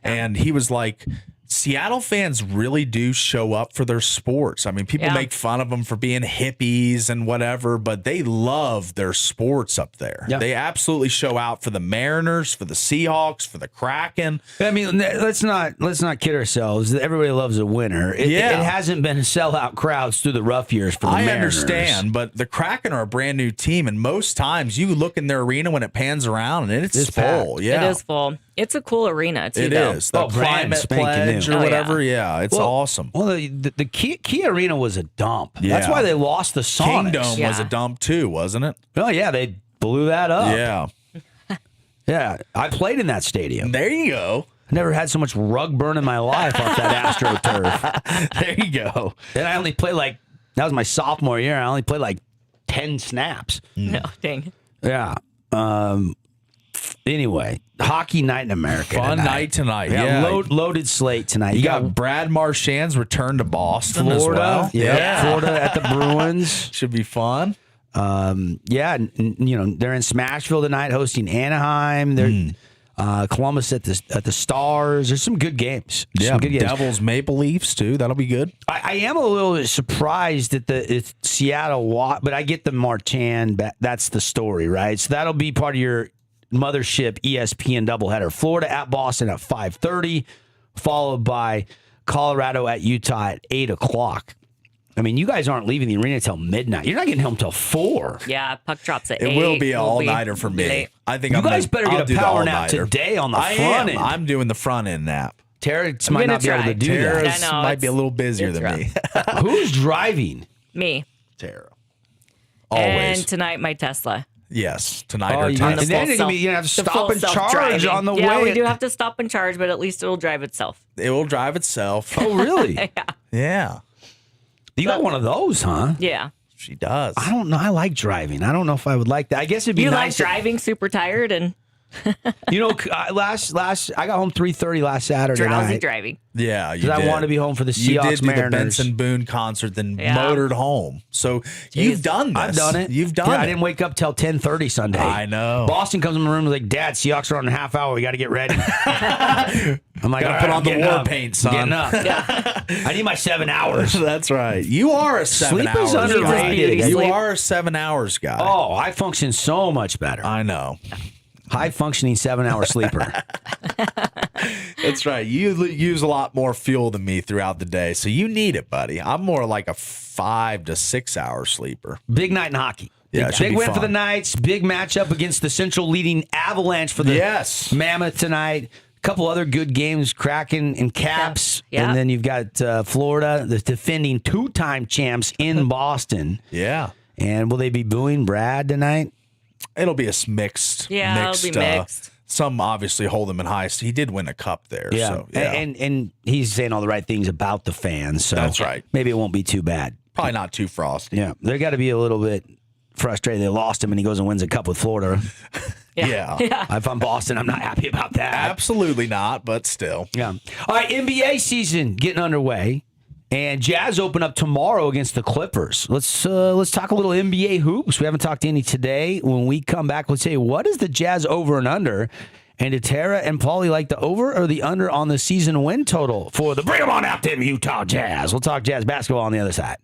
[SPEAKER 2] And he was like, Seattle fans really do show up for their sports. I mean, people make fun of them for being hippies and whatever, but they love their sports up there. Yeah. They absolutely show out for the Mariners, for the Seahawks, for the Kraken.
[SPEAKER 1] I mean, let's not kid ourselves. Everybody loves a winner. It hasn't been sellout crowds through the rough years for the Mariners. I
[SPEAKER 2] understand, but the Kraken are a brand new team, and most times you look in their arena when it pans around, and it's full.
[SPEAKER 3] Packed. Yeah, it is full. It's a cool arena, too.
[SPEAKER 2] It is. The Climate Pledge or whatever. Yeah, it's awesome.
[SPEAKER 1] Well, the Key Arena was a dump. Yeah. That's why they lost the Sonics.
[SPEAKER 2] Kingdom was a dump, too, wasn't it?
[SPEAKER 1] Oh, yeah. They blew that up.
[SPEAKER 2] Yeah.
[SPEAKER 1] Yeah. I played in that stadium.
[SPEAKER 2] There you go.
[SPEAKER 1] I never had so much rug burn in my life off that AstroTurf.
[SPEAKER 2] There you go.
[SPEAKER 1] And I only played that was my sophomore year. I only played 10 snaps.
[SPEAKER 3] No, dang.
[SPEAKER 1] Yeah. Anyway, hockey night in America.
[SPEAKER 2] Fun night tonight.
[SPEAKER 1] Yeah. Loaded slate tonight.
[SPEAKER 2] You got Brad Marchand's return to Boston
[SPEAKER 1] Florida,
[SPEAKER 2] as well.
[SPEAKER 1] Yeah. Florida at the Bruins.
[SPEAKER 2] Should be fun.
[SPEAKER 1] They're in Smashville tonight hosting Anaheim. They're Columbus at the Stars. There's some good games. Some good games.
[SPEAKER 2] Devils, Maple Leafs too. That'll be good.
[SPEAKER 1] I am a little surprised at it's Seattle, but I get the Marchand. That's the story, right? So that'll be part of your mothership ESPN doubleheader. Florida at Boston at 5:30, followed by Colorado at Utah at 8:00. I mean, you guys aren't leaving the arena till midnight. You're not getting home till 4.
[SPEAKER 3] Yeah, puck drops at 8.
[SPEAKER 2] It will be an all-nighter for me.
[SPEAKER 3] Late.
[SPEAKER 2] I think
[SPEAKER 1] you guys better get a power nap today on the front end.
[SPEAKER 2] I'm doing the front end nap.
[SPEAKER 1] Tara might not be able to do that.
[SPEAKER 2] Tara might be a little busier than me.
[SPEAKER 1] Who's driving?
[SPEAKER 3] Me.
[SPEAKER 2] Tara. Always.
[SPEAKER 3] And tonight, my Tesla.
[SPEAKER 2] Yes, tonight or
[SPEAKER 1] and then you're going to have to stop and charge on the way.
[SPEAKER 3] Yeah, we do have to stop and charge, but at least it'll drive itself.
[SPEAKER 2] It will drive itself.
[SPEAKER 1] Oh, really?
[SPEAKER 2] Yeah.
[SPEAKER 1] You got one of those, huh?
[SPEAKER 3] Yeah.
[SPEAKER 2] She does.
[SPEAKER 1] I don't know. I like driving. I don't know if I would like that. I guess it'd be nice.
[SPEAKER 3] You like driving super tired and...
[SPEAKER 1] last I got home 3:30 last Saturday
[SPEAKER 3] drowsy
[SPEAKER 1] night.
[SPEAKER 3] Driving.
[SPEAKER 2] Yeah, you
[SPEAKER 1] did.
[SPEAKER 2] I
[SPEAKER 1] wanted to be home for the Seahawks
[SPEAKER 2] You did do
[SPEAKER 1] Mariners.
[SPEAKER 2] the Benson Boone concert, then motored home. So you've done this.
[SPEAKER 1] I've done it.
[SPEAKER 2] You've done it.
[SPEAKER 1] I didn't wake up till 10:30 Sunday.
[SPEAKER 2] I know.
[SPEAKER 1] Boston comes in my room and like, Dad, Seahawks are on in a half hour. We got to get ready. I'm like,
[SPEAKER 2] gotta put on the war paint, son.
[SPEAKER 1] Getting up. Yeah. I need my 7 hours.
[SPEAKER 2] That's right. You are a 7
[SPEAKER 1] Sleep
[SPEAKER 2] hours.
[SPEAKER 1] is underrated.
[SPEAKER 2] You are a 7 hours guy.
[SPEAKER 1] Oh, I function so much better.
[SPEAKER 2] I know.
[SPEAKER 1] High functioning 7-hour sleeper.
[SPEAKER 2] That's right. You use a lot more fuel than me throughout the day, so you need it, buddy. I'm more like a 5 to 6 hour sleeper.
[SPEAKER 1] Big night in hockey.
[SPEAKER 2] Yeah,
[SPEAKER 1] big win for the Knights. Big matchup against the Central leading Avalanche for the Mammoth tonight. A couple other good games, Kraken and Caps.
[SPEAKER 3] Yeah.
[SPEAKER 1] And then you've got Florida, the defending 2-time champs in Boston.
[SPEAKER 2] Yeah.
[SPEAKER 1] And will they be booing Brad tonight?
[SPEAKER 2] It'll be a mixed.
[SPEAKER 3] Yeah, it'll be mixed.
[SPEAKER 2] Some obviously hold him in high. He did win a cup there.
[SPEAKER 1] Yeah.
[SPEAKER 2] So, yeah.
[SPEAKER 1] And he's saying all the right things about the fans. So
[SPEAKER 2] that's right.
[SPEAKER 1] Maybe it won't be too bad.
[SPEAKER 2] Probably not too frosty.
[SPEAKER 1] Yeah. They got to be a little bit frustrated. They lost him and he goes and wins a cup with Florida.
[SPEAKER 2] Yeah.
[SPEAKER 1] If I'm Boston, I'm not happy about that.
[SPEAKER 2] Absolutely not, but still.
[SPEAKER 1] Yeah. All right, NBA season getting underway. And Jazz open up tomorrow against the Clippers. Let's talk a little NBA hoops. We haven't talked to any today. When we come back, let's say, what is the Jazz over and under? And did Tara and Paulie like the over or the under on the season win total for the Bring 'em on out them Utah Jazz? We'll talk Jazz basketball on the other side.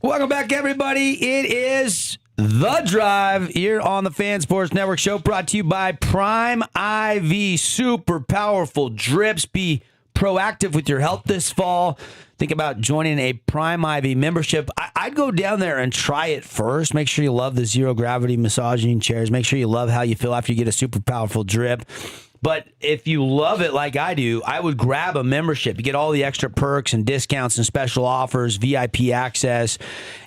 [SPEAKER 1] Welcome back, everybody. It is The Drive here on the Fan Sports Network show, brought to you by Prime IV. Super powerful drips. Be proactive with your health this fall. Think about joining a Prime IV membership. I'd go down there and try it first. Make sure you love the zero gravity massaging chairs. Make sure you love how you feel after you get a super powerful drip. But if you love it like I do, I would grab a membership. You get all the extra perks and discounts and special offers, VIP access,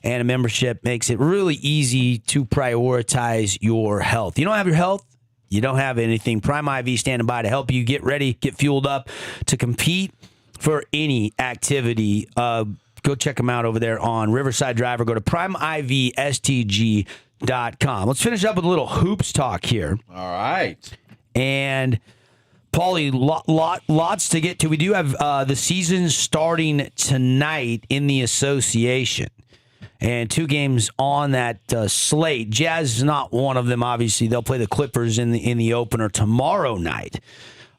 [SPEAKER 1] and a membership makes it really easy to prioritize your health. You don't have your health, you don't have anything. Prime IV standing by to help you get ready, get fueled up to compete for any activity. Go check them out over there on Riverside Drive or go to primivstg.com. Let's finish up with a little hoops talk here.
[SPEAKER 2] All right.
[SPEAKER 1] And Paulie, lots to get to. We do have the season starting tonight in the association, and 2 games on that slate. Jazz is not one of them. Obviously, they'll play the Clippers in the opener tomorrow night.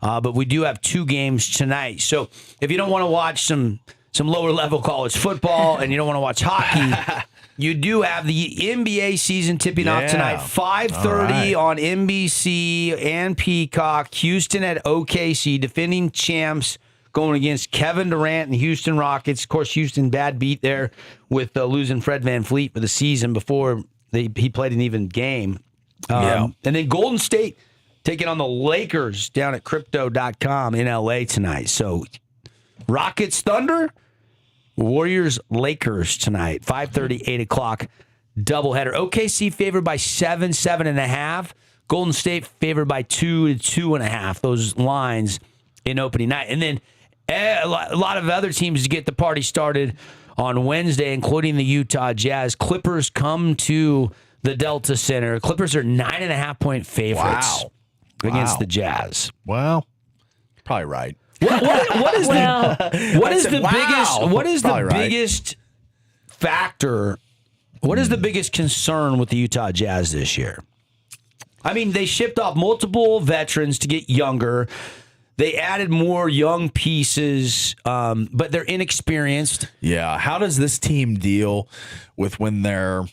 [SPEAKER 1] But we do have 2 games tonight. So if you don't want to watch some lower level college football and you don't want to watch hockey. You do have the NBA season tipping off tonight, 5:30 on NBC and Peacock. Houston at OKC, defending champs, going against Kevin Durant and the Houston Rockets. Of course, Houston bad beat there with losing Fred VanVleet for the season before he played an even game. And then Golden State taking on the Lakers down at Crypto.com in LA tonight. So Rockets Thunder. Warriors, Lakers tonight, 5:30, 8 o'clock, doubleheader. OKC favored by 7, 7.5. Golden State favored by 2 to 2.5. Those lines in opening night. And then a lot of other teams to get the party started on Wednesday, including the Utah Jazz. Clippers come to the Delta Center. Clippers are 9.5-point favorites against the Jazz.
[SPEAKER 2] Well, probably right.
[SPEAKER 1] What is the
[SPEAKER 2] Probably
[SPEAKER 1] biggest factor? What is the biggest concern with the Utah Jazz this year? I mean, they shipped off multiple veterans to get younger. They added more young pieces, but they're inexperienced.
[SPEAKER 2] Yeah. How does this team deal with when they're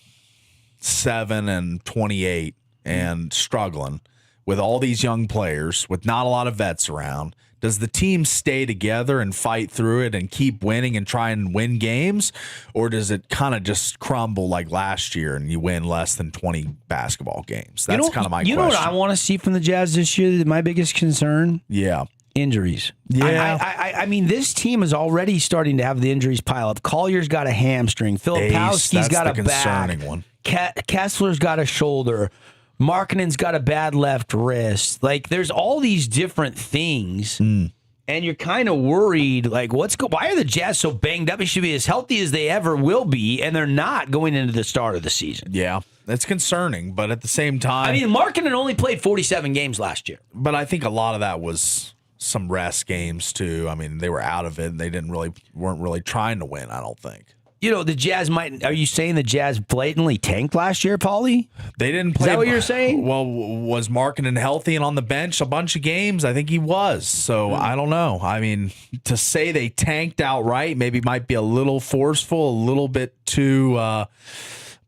[SPEAKER 2] 7 and 28 and struggling with all these young players, with not a lot of vets around? Does the team stay together and fight through it and keep winning and try and win games? Or does it kind of just crumble like last year and you win less than 20 basketball games? That's kind of my question.
[SPEAKER 1] You know what I want to see from the Jazz this year? My biggest concern?
[SPEAKER 2] Yeah.
[SPEAKER 1] Injuries.
[SPEAKER 2] Yeah.
[SPEAKER 1] I mean, this team is already starting to have the injuries pile up. Collier's got a hamstring. Filipowski's got a back.
[SPEAKER 2] One.
[SPEAKER 1] Kessler's got a shoulder. Markkanen's got a bad left wrist. Like, there's all these different things, and you're kind of worried. Like, why are the Jazz so banged up? They should be as healthy as they ever will be, and they're not going into the start of the season.
[SPEAKER 2] Yeah, that's concerning, but at the same time,
[SPEAKER 1] I mean, Markkanen only played 47 games last year,
[SPEAKER 2] but I think a lot of that was some rest games too. I mean, they were out of it, and they weren't really trying to win. I don't think.
[SPEAKER 1] You know, the Jazz might. Are you saying the Jazz blatantly tanked last year, Paulie?
[SPEAKER 2] They didn't play.
[SPEAKER 1] Is that what you're saying?
[SPEAKER 2] Well, was Markkanen healthy and on the bench a bunch of games? I think he was. So I don't know. I mean, to say they tanked outright maybe might be a little forceful, a little bit too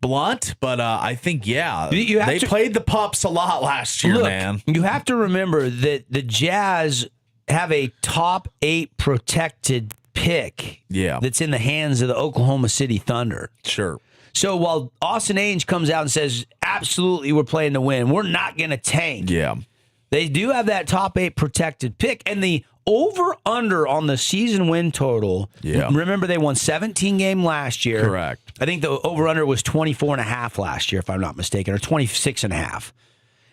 [SPEAKER 2] blunt. But I think, they played the pups a lot last year, man.
[SPEAKER 1] You have to remember that the Jazz have a top 8 protected pick that's in the hands of the Oklahoma City Thunder.
[SPEAKER 2] Sure.
[SPEAKER 1] So while Austin Ainge comes out and says, absolutely, we're playing to win, we're not going to tank.
[SPEAKER 2] Yeah.
[SPEAKER 1] They do have that top 8 protected pick. And the over-under on the season win total, remember they won 17 game last year.
[SPEAKER 2] Correct.
[SPEAKER 1] I think the over-under was 24.5 last year, if I'm not mistaken, or 26.5.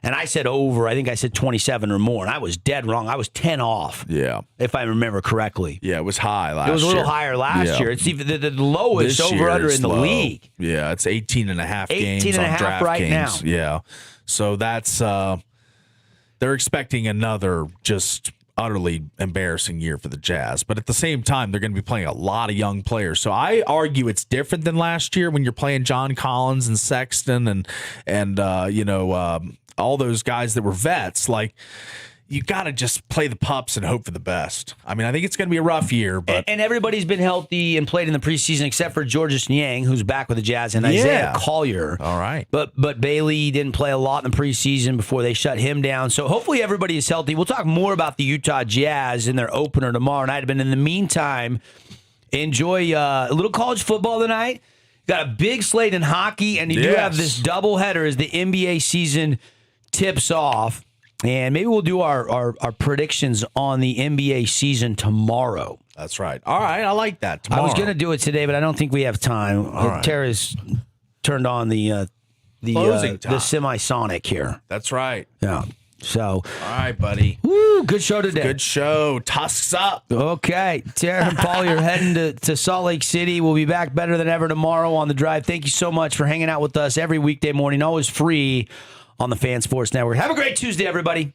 [SPEAKER 1] And I said over. I think I said 27 or more, and I was dead wrong. I was 10 off.
[SPEAKER 2] Yeah,
[SPEAKER 1] if I remember correctly.
[SPEAKER 2] Yeah, it was high last year.
[SPEAKER 1] It was a little higher last year. It's even the lowest over-under in the league.
[SPEAKER 2] Yeah, it's 18.5 games
[SPEAKER 1] 18.5
[SPEAKER 2] on draft
[SPEAKER 1] right
[SPEAKER 2] games.
[SPEAKER 1] now.
[SPEAKER 2] Yeah, so that's they're expecting another just utterly embarrassing year for the Jazz. But at the same time, they're going to be playing a lot of young players. So I argue it's different than last year when you're playing John Collins and Sexton and all those guys that were vets. Like,
[SPEAKER 5] you got to just play the pups and hope for the best. I mean, I think it's going to be a rough year, but
[SPEAKER 1] and everybody's been healthy and played in the preseason except for Georges Niang, who's back with the Jazz, and Isaiah Collier.
[SPEAKER 2] All right.
[SPEAKER 1] But Bailey didn't play a lot in the preseason before they shut him down. So hopefully everybody is healthy. We'll talk more about the Utah Jazz in their opener tomorrow night. But in the meantime, enjoy a little college football tonight. Got a big slate in hockey, and you do have this doubleheader as the NBA season tips off. And maybe we'll do our predictions on the NBA season tomorrow.
[SPEAKER 2] That's right. All right, I like that. Tomorrow.
[SPEAKER 1] I was going to do it today, but I don't think we have time.
[SPEAKER 2] Right.
[SPEAKER 1] Tara's turned on the semi-sonic here.
[SPEAKER 2] That's right.
[SPEAKER 1] Yeah. So.
[SPEAKER 2] All right, buddy.
[SPEAKER 1] Woo, good show today.
[SPEAKER 5] good show. Tusks up.
[SPEAKER 1] Okay. Tara and Paul, you're heading to Salt Lake City. We'll be back better than ever tomorrow on The Drive. Thank you so much for hanging out with us every weekday morning, always free on the Fan Sports Network. Have a great Tuesday, everybody.